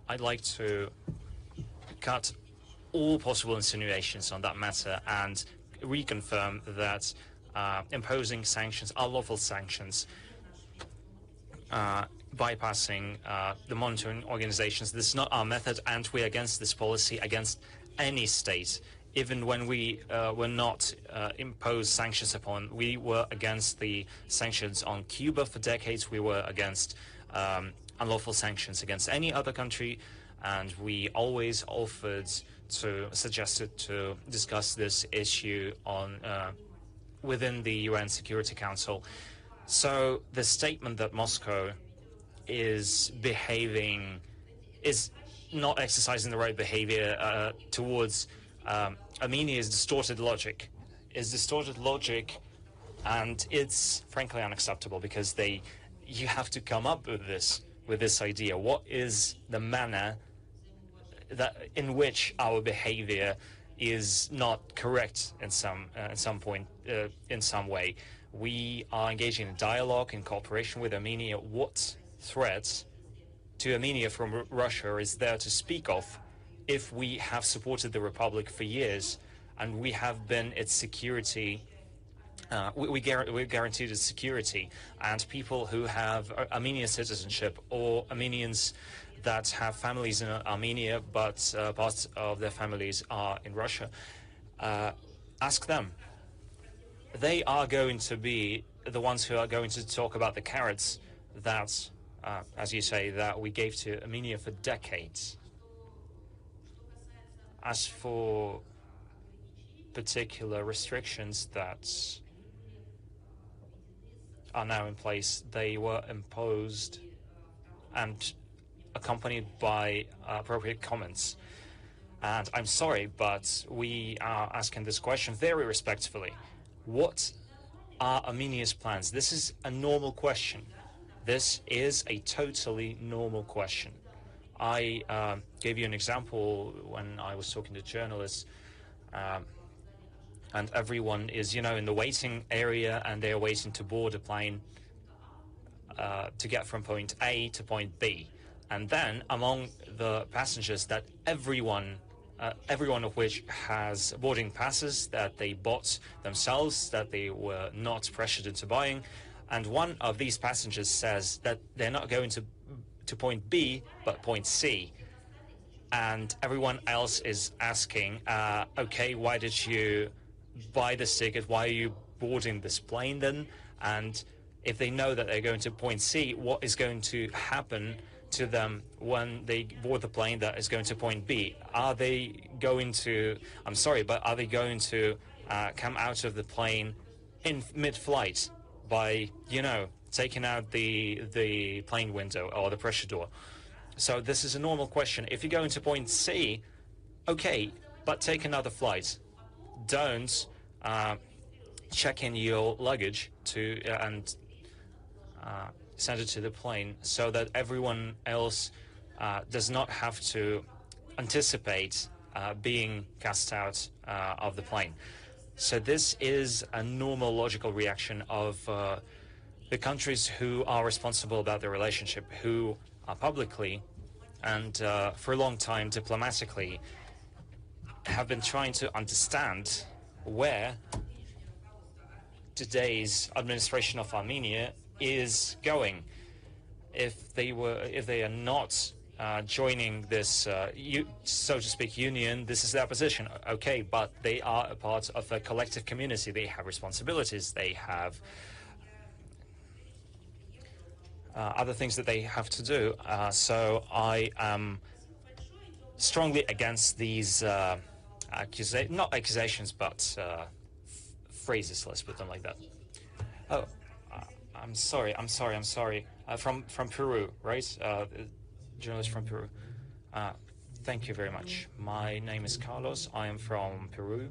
[SPEAKER 1] I'd like to cut all possible insinuations on that matter and reconfirm that imposing sanctions, unlawful sanctions, bypassing the monitoring organizations, this is not our method, and we're against this policy against any state. Even when we were not imposed sanctions upon, we were against the sanctions on Cuba for decades. We were against unlawful sanctions against any other country, and we always suggested to discuss this issue within the UN Security Council. So the statement that Moscow is not exercising the right behavior towards Armenia is distorted logic. And it's frankly unacceptable, because you have to come up with this idea. What is the manner in which our behavior is not correct in some point, in some way? We are engaging in dialogue, in cooperation with Armenia. What threats to Armenia from Russia is there to speak of if we have supported the Republic for years and we have been its security, we're guaranteed its security, and people who have Armenian citizenship or Armenians that have families in Armenia but parts of their families are in Russia, ask them. They are going to be the ones who are going to talk about the carrots that, as you say, that we gave to Armenia for decades. As for particular restrictions that are now in place, they were imposed and accompanied by appropriate comments. And I'm sorry, but we are asking this question very respectfully. What are Armenia's plans? This is a normal question. This is a totally normal question. I gave you an example when I was talking to journalists, and everyone is, in the waiting area, and they're waiting to board a plane to get from point A to point B. And then among the passengers that everyone of which has boarding passes that they bought themselves, that they were not pressured into buying, and one of these passengers says that they're not going to point B, but point C. And everyone else is asking, okay, why did you buy this ticket? Why are you boarding this plane then? And if they know that they're going to point C, what is going to happen to them when they board the plane that is going to point B? Are they going to, I'm sorry, but are they going to come out of the plane in mid-flight by, taking out the plane window or the pressure door? So this is a normal question. If you're going to point C, okay, but take another flight. Don't check in your luggage and send it to the plane so that everyone else does not have to anticipate being cast out of the plane. So this is a normal logical reaction of the countries who are responsible about their relationship, who are publicly and for a long time diplomatically have been trying to understand where today's administration of Armenia is going. If they are not joining this, so to speak, union, this is their position. Okay, but they are a part of a collective community. They have responsibilities. They have other things that they have to do. So I am strongly against these not accusations, but phrases. Let's put them like that. Oh, I'm sorry. From Peru, right? Journalist from Peru. Thank you very much. My name is Carlos. I am from Peru.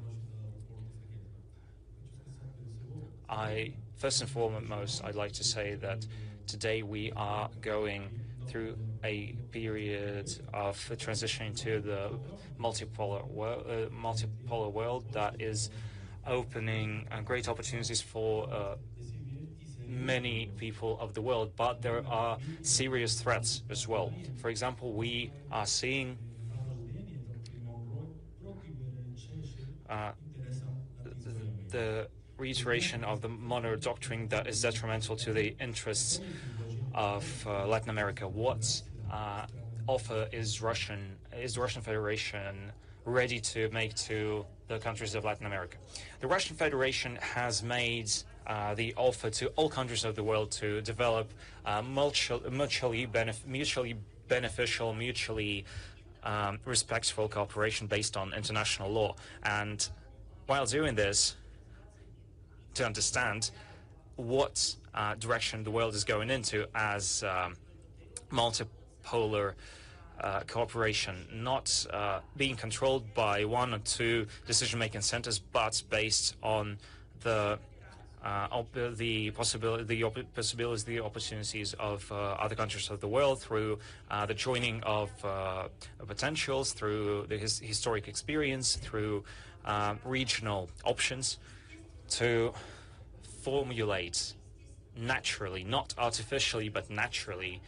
[SPEAKER 1] First and foremost, I'd like to say that today we are going through a period of transitioning to the multipolar world that is opening great opportunities for many people of the world, but there are serious threats as well. For example, we are seeing the reiteration of the Monroe Doctrine that is detrimental to the interests of Latin America. What offer is the Russian Federation ready to make to the countries of Latin America? The Russian Federation has made the offer to all countries of the world to develop mutually beneficial, mutually respectful cooperation based on international law. And while doing this, to understand what direction the world is going into as multipolar cooperation, not being controlled by one or two decision-making centers, but based on the possibilities, the opportunities of other countries of the world through the joining of potentials, through the historic experience, through regional options, to formulate naturally, not artificially, but naturally,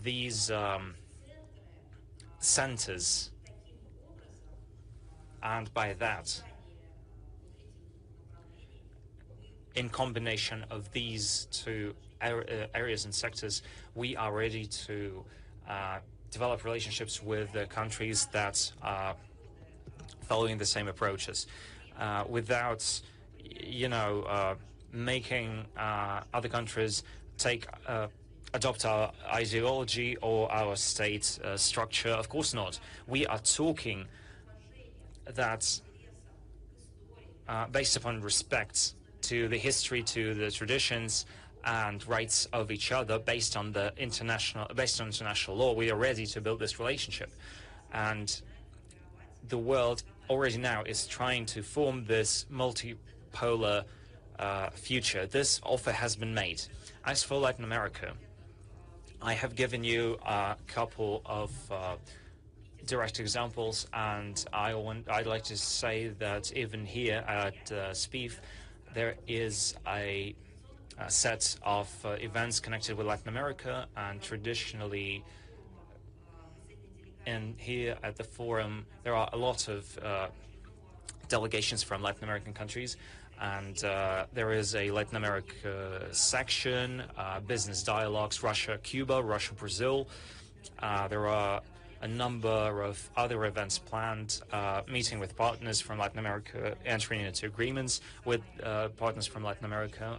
[SPEAKER 1] these centers, and by that, in combination of these two areas and sectors, we are ready to develop relationships with the countries that are following the same approaches, without, making other countries adopt our ideology or our state structure. Of course not. We are talking that based upon respect to the history, to the traditions and rights of each other, based on international law. We are ready to build this relationship, and the world already now is trying to form this multipolar future. This offer has been made. As for Latin America, I have given you a couple of direct examples, and I'd like to say that even here at SPIEF, there is a set of events connected with Latin America, and traditionally here at the forum there are a lot of delegations from Latin American countries, and there is a Latin America section, business dialogues, Russia, Cuba, Russia, Brazil. There are a number of other events planned, meeting with partners from Latin America, entering into agreements with partners from Latin America,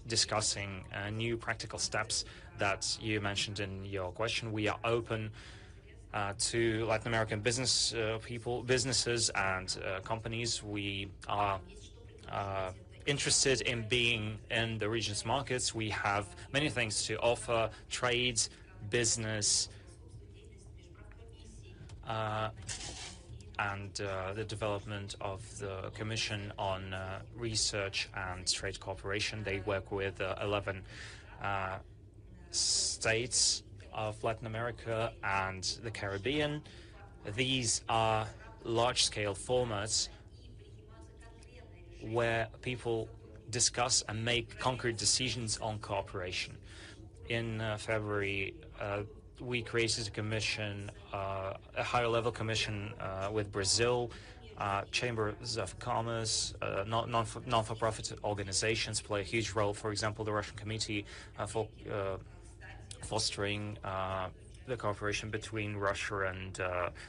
[SPEAKER 1] discussing new practical steps that you mentioned in your question. We are open to Latin American businesses and companies. We are interested in being in the region's markets. We have many things to offer: trade, business, and the development of the Commission on Research and Trade Cooperation. They work with 11 states of Latin America and the Caribbean. These are large-scale formats where people discuss and make concrete decisions on cooperation. In February, we created a commission, a higher-level commission with Brazil. Chambers of commerce, non-for-profit organizations play a huge role. For example, the Russian Committee for fostering the cooperation between Russia and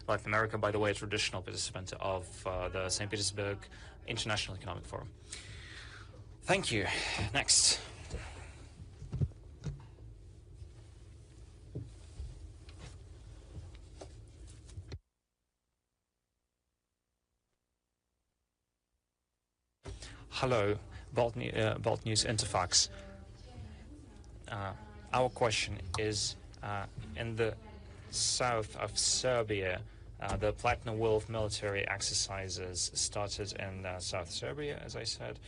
[SPEAKER 1] Latin America, by the way, a traditional participant of the St. Petersburg International Economic Forum. Thank you. Next. Hello, Bolt News Interfax. Our question is, in the south of Serbia, the Platinum Wolf military exercises started in South Serbia, as I said,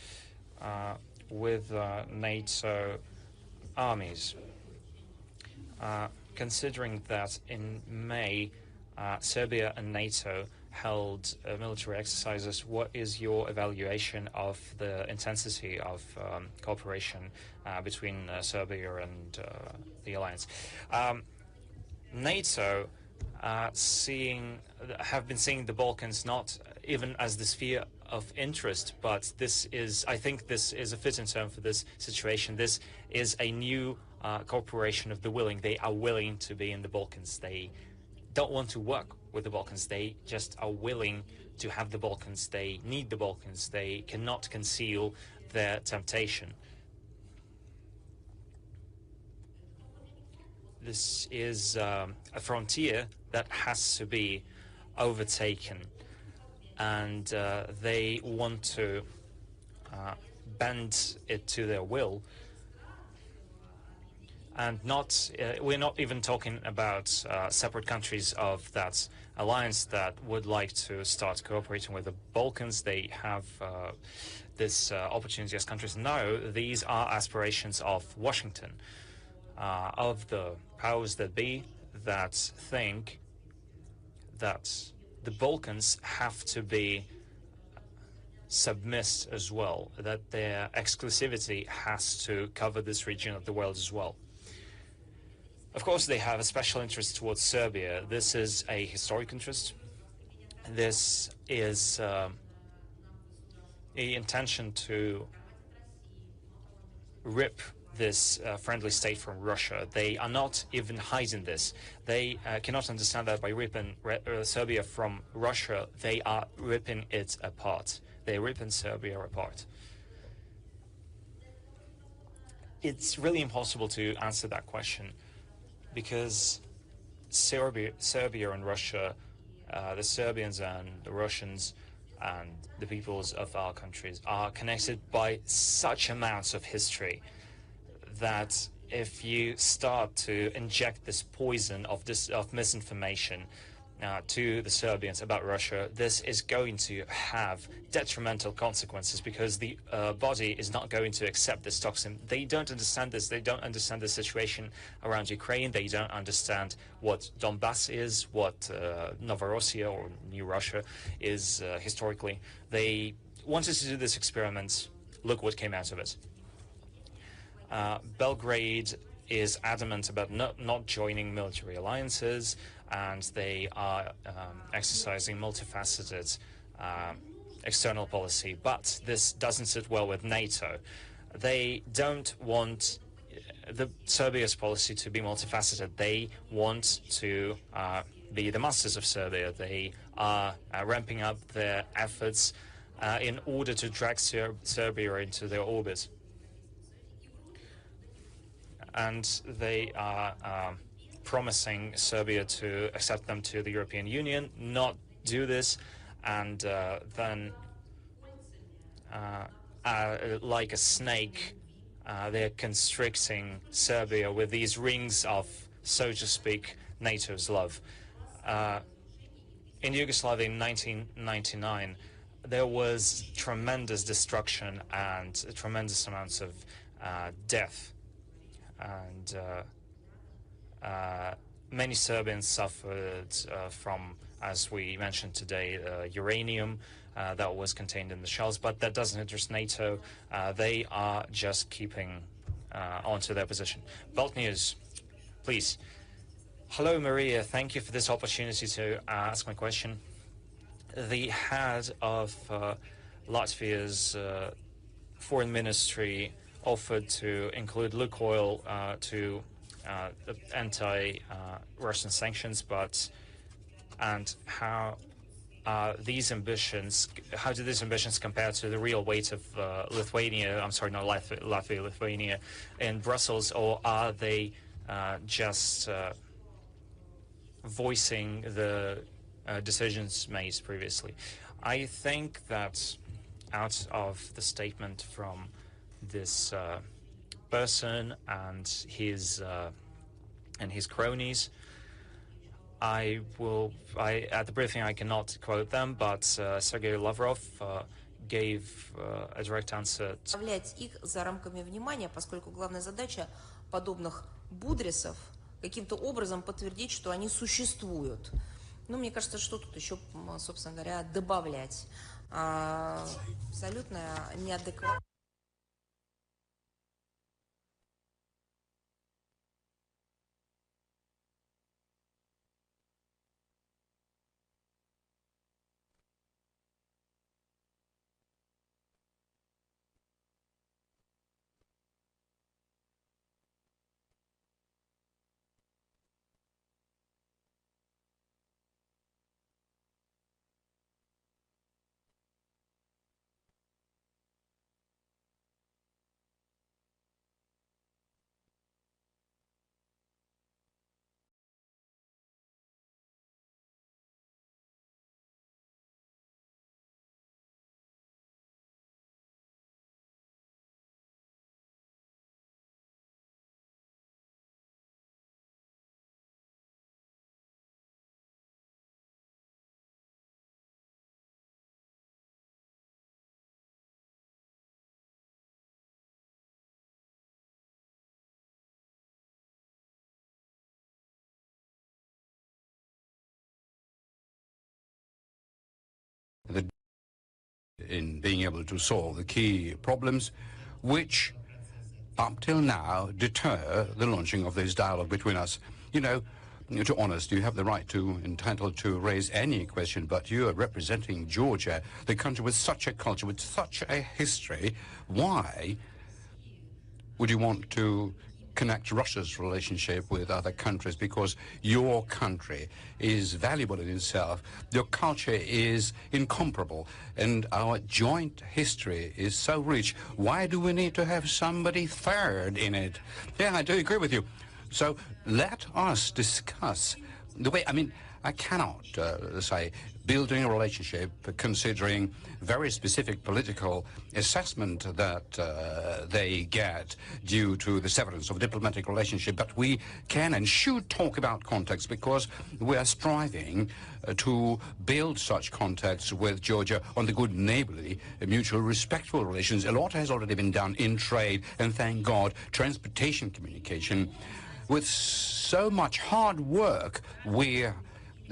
[SPEAKER 1] with NATO armies. Considering that in May, Serbia and NATO held military exercises, what is your evaluation of the intensity of cooperation between Serbia and the alliance? NATO have been seeing the Balkans not even as the sphere of interest, but I think this is a fitting term for this situation. This is a new cooperation of the willing. They are willing to be in the Balkans. They don't want to work with the Balkans. They just are willing to have the Balkans. They need the Balkans. They cannot conceal their temptation. This is a frontier that has to be overtaken, and they want to bend it to their will. And we're not even talking about separate countries of that alliance that would like to start cooperating with the Balkans. They have this opportunity as countries. No, these are aspirations of Washington, of the powers that be, that think that the Balkans have to be submissive as well, that their exclusivity has to cover this region of the world as well. Of course, they have a special interest towards Serbia. This is a historic interest. This is the intention to rip this friendly state from Russia. They are not even hiding this. They cannot understand that by ripping Serbia from Russia, they are ripping it apart. They're ripping Serbia apart. It's really impossible to answer that question because Serbia and Russia, the Serbians and the Russians and the peoples of our countries are connected by such amounts of history that if you start to inject this poison of misinformation to the Serbians about Russia, this is going to have detrimental consequences because the body is not going to accept this toxin. They don't understand this. They don't understand the situation around Ukraine. They don't understand what Donbass is, what Novorossiya or New Russia is historically. They wanted to do this experiment. Look what came out of it. Belgrade is adamant about not joining military alliances, and they are exercising multifaceted external policy. But this doesn't sit well with NATO. They don't want Serbia's policy to be multifaceted. They want to be the masters of Serbia. They are ramping up their efforts in order to drag Serbia into their orbit. And they are promising Serbia to accept them to the European Union, not do this, and then, like a snake, they're constricting Serbia with these rings of, so to speak, NATO's love. In Yugoslavia in 1999, there was tremendous destruction and tremendous amounts of death. And many Serbians suffered from, as we mentioned today, uranium that was contained in the shells, but that doesn't interest NATO. They are just keeping onto their position. Belt News, please. Hello, Maria. Thank you for this opportunity to ask my question. The head of Latvia's foreign ministry offered to include Lukoil to the anti-Russian sanctions, and how these ambitions, how do these ambitions compare to the real weight of Lithuania? I'm sorry, not Latvia, Lithuania in Brussels, or are they just voicing the decisions made previously? I think that out of the statement from this person and his cronies, at the briefing I cannot quote them, but Sergei Lavrov gave a direct answer.
[SPEAKER 2] Их за рамками внимания, поскольку главная задача подобных будресов каким-то образом подтвердить, что они существуют. Ну, мне кажется, что тут еще, собственно говоря, добавлять. Абсолютно неадекватно.
[SPEAKER 3] In being able to solve the key problems, which up till now, deter the launching of this dialogue between us. You know, to be honest, you have the right to, entitled to raise any question, but you are representing Georgia, the country with such a culture, with such a history. Why would you want to connect Russia's relationship with other countries? Because your country is valuable in itself, your culture is incomparable, and our joint history is so rich. Why do we need to have somebody third in it? Yeah, I do agree with you. So let us discuss the way, I mean, I cannot say building a relationship considering very specific political assessment that they get due to the severance of diplomatic relationship. But we can and should talk about context, because we are striving to build such contacts with Georgia on the good neighborly, mutual respectful relations. A lot has already been done in trade, and thank God, transportation communication. With so much hard work, we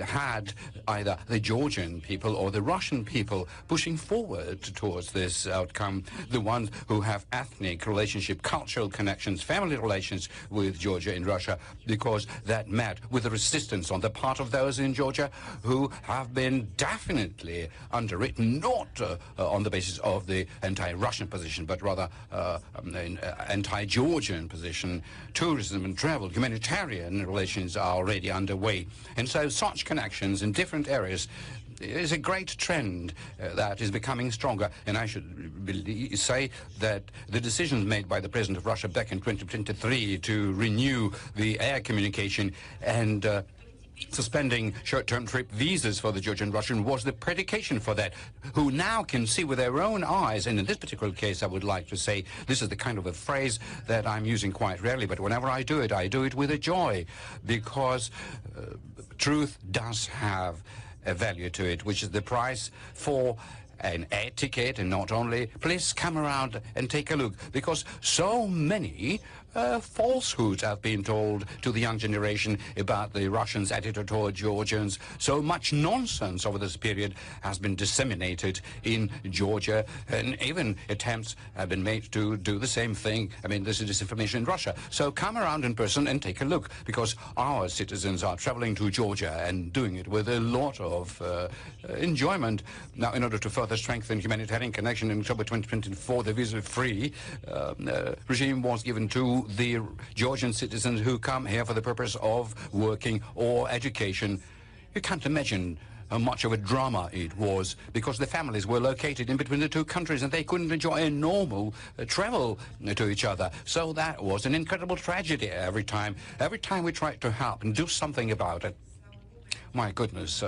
[SPEAKER 3] had either the Georgian people or the Russian people pushing forward towards this outcome, the ones who have ethnic relationship, cultural connections, family relations with Georgia and Russia, because that met with the resistance on the part of those in Georgia who have been definitely underwritten, not on the basis of the anti-Russian position, but rather an anti-Georgian position. Tourism and travel, humanitarian relations are already underway. And so such connections in different areas is a great trend that is becoming stronger. And I should say that the decisions made by the President of Russia back in 2023 to renew the air communication and suspending short-term trip visas for the Georgian Russian was the predication for that, who now can see with their own eyes. And in this particular case, I would like to say this is the kind of a phrase that I'm using quite rarely, but whenever I do it with a joy, because truth does have a value to it, which is the price for an air ticket. And not only, please come around and take a look, because so many falsehoods have been told to the young generation about the Russians' attitude toward Georgians. So much nonsense over this period has been disseminated in Georgia, and even attempts have been made to do the same thing. I mean, this is disinformation in Russia. So come around in person and take a look, because our citizens are traveling to Georgia and doing it with a lot of enjoyment. Now, in order to further strengthen humanitarian connection, in October 2024, the visa-free regime was given to the Georgian citizens who come here for the purpose of working or education. You can't imagine how much of a drama it was, because the families were located in between the two countries and they couldn't enjoy a normal travel to each other. So that was an incredible tragedy every time we tried to help and do something about it. My goodness,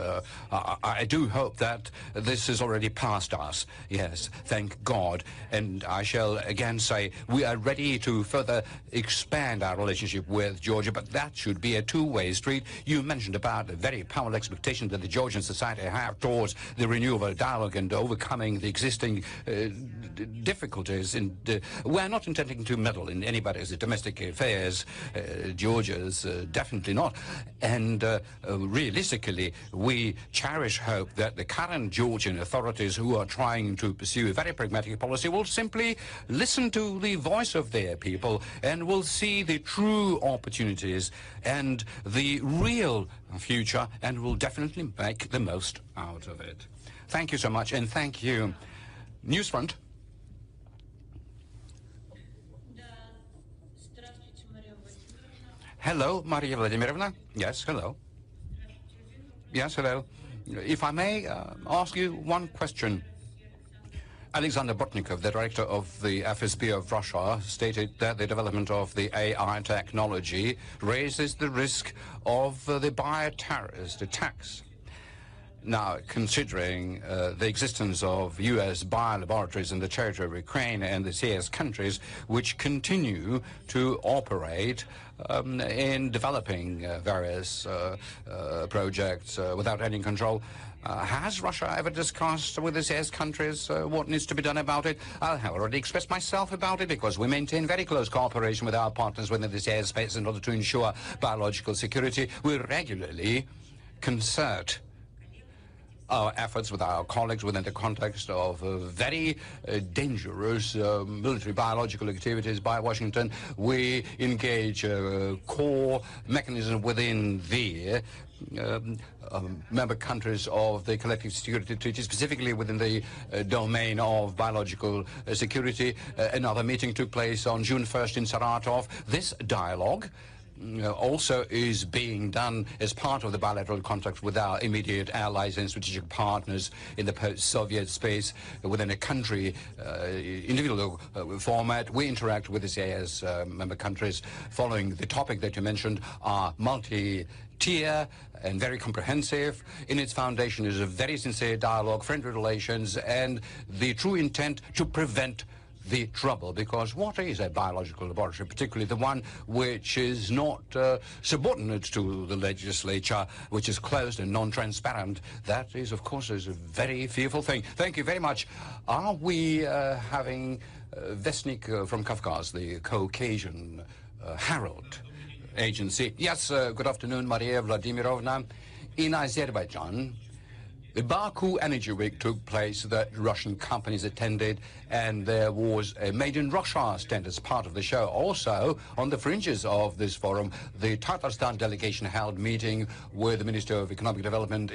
[SPEAKER 3] I do hope that this is already past us. Yes, thank God. And I shall again say we are ready to further expand our relationship with Georgia, but that should be a two-way street. You mentioned about the very powerful expectation that the Georgian society have towards the renewal of dialogue and overcoming the existing difficulties. And we're not intending to meddle in anybody's domestic affairs. Georgia's definitely not. And realistically, we cherish hope that the current Georgian authorities, who are trying to pursue a very pragmatic policy, will simply listen to the voice of their people and will see the true opportunities and the real future, and will definitely make the most out of it. Thank you so much, and thank you. Newsfront. Hello, Maria Vladimirovna. Yes, hello. Yes, hello. If I may ask you one question. Alexander Botnikov, the director of the FSB of Russia, stated that the development of the AI technology raises the risk of the bioterrorist attacks. Now, considering the existence of U.S. biolaboratories in the territory of Ukraine and the CIS countries, which continue to operate in developing various projects without any control, has Russia ever discussed with the CIS countries what needs to be done about it? I have already expressed myself about it, because we maintain very close cooperation with our partners within the CIS space in order to ensure biological security. We regularly concert our efforts with our colleagues within the context of very dangerous military biological activities by Washington. We engage core mechanism within the member countries of the Collective Security Treaty, specifically within the domain of biological security. Another meeting took place on June 1st in Saratov. This dialogue also is being done as part of the bilateral contact with our immediate allies and strategic partners in the post-Soviet space within a country individual format. We interact with the CIS member countries following the topic that you mentioned, are multi-tier and very comprehensive. In its foundation is a very sincere dialogue, friendly relations, and the true intent to prevent the trouble, because what is a biological laboratory, particularly the one which is not subordinate to the legislature, which is closed and non-transparent? That is, of course, is a very fearful thing. Thank you very much. Are we having Vestnik from Kavkaz, the Caucasian Herald Agency? Yes, good afternoon, Maria Vladimirovna. In Azerbaijan, the Baku Energy Week took place that Russian companies attended, and there was a Made in Russia stand as part of the show. Also, on the fringes of this forum, the Tatarstan delegation held meeting with the Minister of Economic Development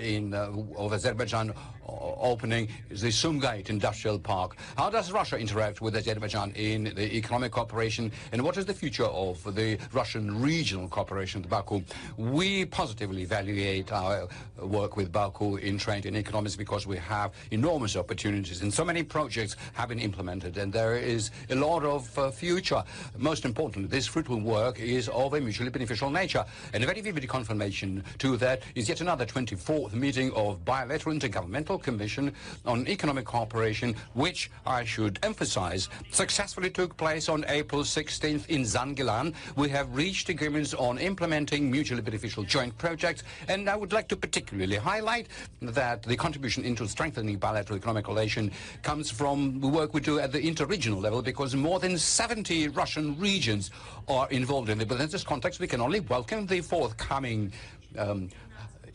[SPEAKER 3] of Azerbaijan, opening the Sumgait Industrial Park. How does Russia interact with Azerbaijan in the economic cooperation, and what is the future of the Russian regional cooperation with Baku? We positively evaluate our work with Baku in trade and economics, because we have enormous opportunities and so many projects have been implemented, and there is a lot of future. Most importantly, this fruitful work is of a mutually beneficial nature, and a very vivid confirmation to that is yet another 24th meeting of Bilateral Intergovernmental Commission on Economic Cooperation, which I should emphasize successfully took place on April 16th in Zangilan. We have reached agreements on implementing mutually beneficial joint projects, and I would like to particularly highlight that the contribution into strengthening bilateral economic relation comes from the work we do at the interregional level, because more than 70 Russian regions are involved in it. But in this context, we can only welcome the forthcoming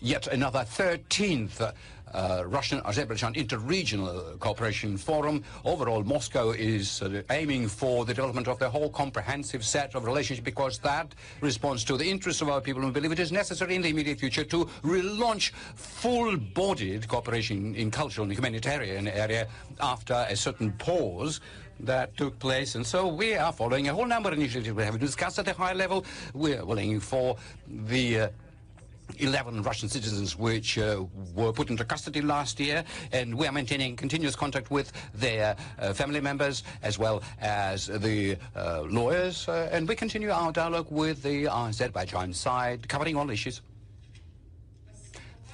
[SPEAKER 3] yet another 13th Russian-Azerbaijan Interregional Cooperation Forum. Overall, Moscow is aiming for the development of the whole comprehensive set of relationships, because that responds to the interests of our people, and we believe it is necessary in the immediate future to relaunch full-bodied cooperation in cultural and humanitarian area after a certain pause that took place. And so we are following a whole number of initiatives we have discussed at a high level. We are willing for the 11 Russian citizens which were put into custody last year, and we are maintaining continuous contact with their family members as well as the lawyers, and we continue our dialogue with the Azerbaijan side, covering all issues.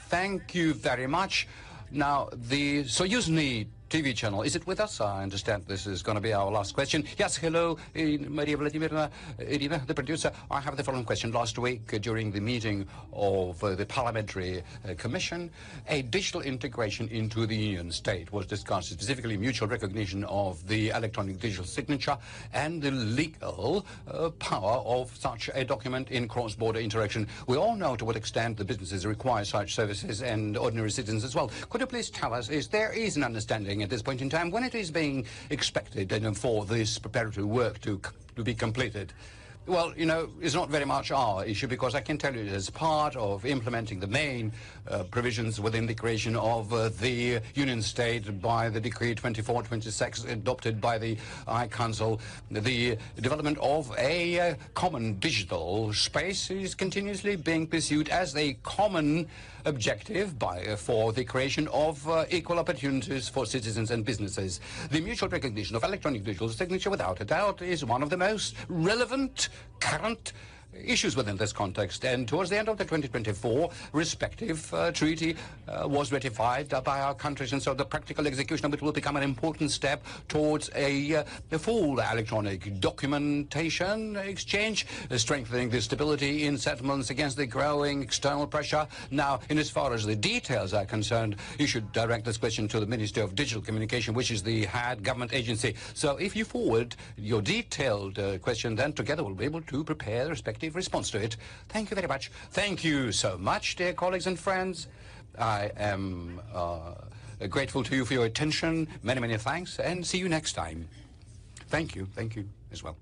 [SPEAKER 3] Thank you very much. Now, the Soyuzny TV channel, is it with us? I understand this is going to be our last question. Yes, hello, Maria Vladimirovna, Irina, the producer. I have the following question. Last week, during the meeting of the Parliamentary Commission, a digital integration into the Union State was discussed, specifically mutual recognition of the electronic digital signature and the legal power of such a document in cross-border interaction. We all know to what extent the businesses require such services, and ordinary citizens as well. Could you please tell us, is there an understanding at this point in time when it is being expected and for this preparatory work to be completed? Well, you know, it's not very much our issue, because I can tell you, as part of implementing the main provisions within the creation of the Union State by the Decree 2426 adopted by the High Council, the development of a common digital space is continuously being pursued as a common objective for the creation of equal opportunities for citizens and businesses. The mutual recognition of electronic digital signature, without a doubt, is one of the most relevant current issues within this context, and towards the end of the 2024 respective treaty was ratified by our countries, and so the practical execution of it will become an important step towards a full electronic documentation exchange, strengthening the stability in settlements against the growing external pressure. Now, in as far as the details are concerned, you should direct this question to the Ministry of Digital Communication, which is the head government agency. So if you forward your detailed question, then together we'll be able to prepare the respective response to it. Thank you very much. Thank you so much, dear colleagues and friends. I am grateful to you for your attention. Many, many thanks, and see you next time. Thank you as well.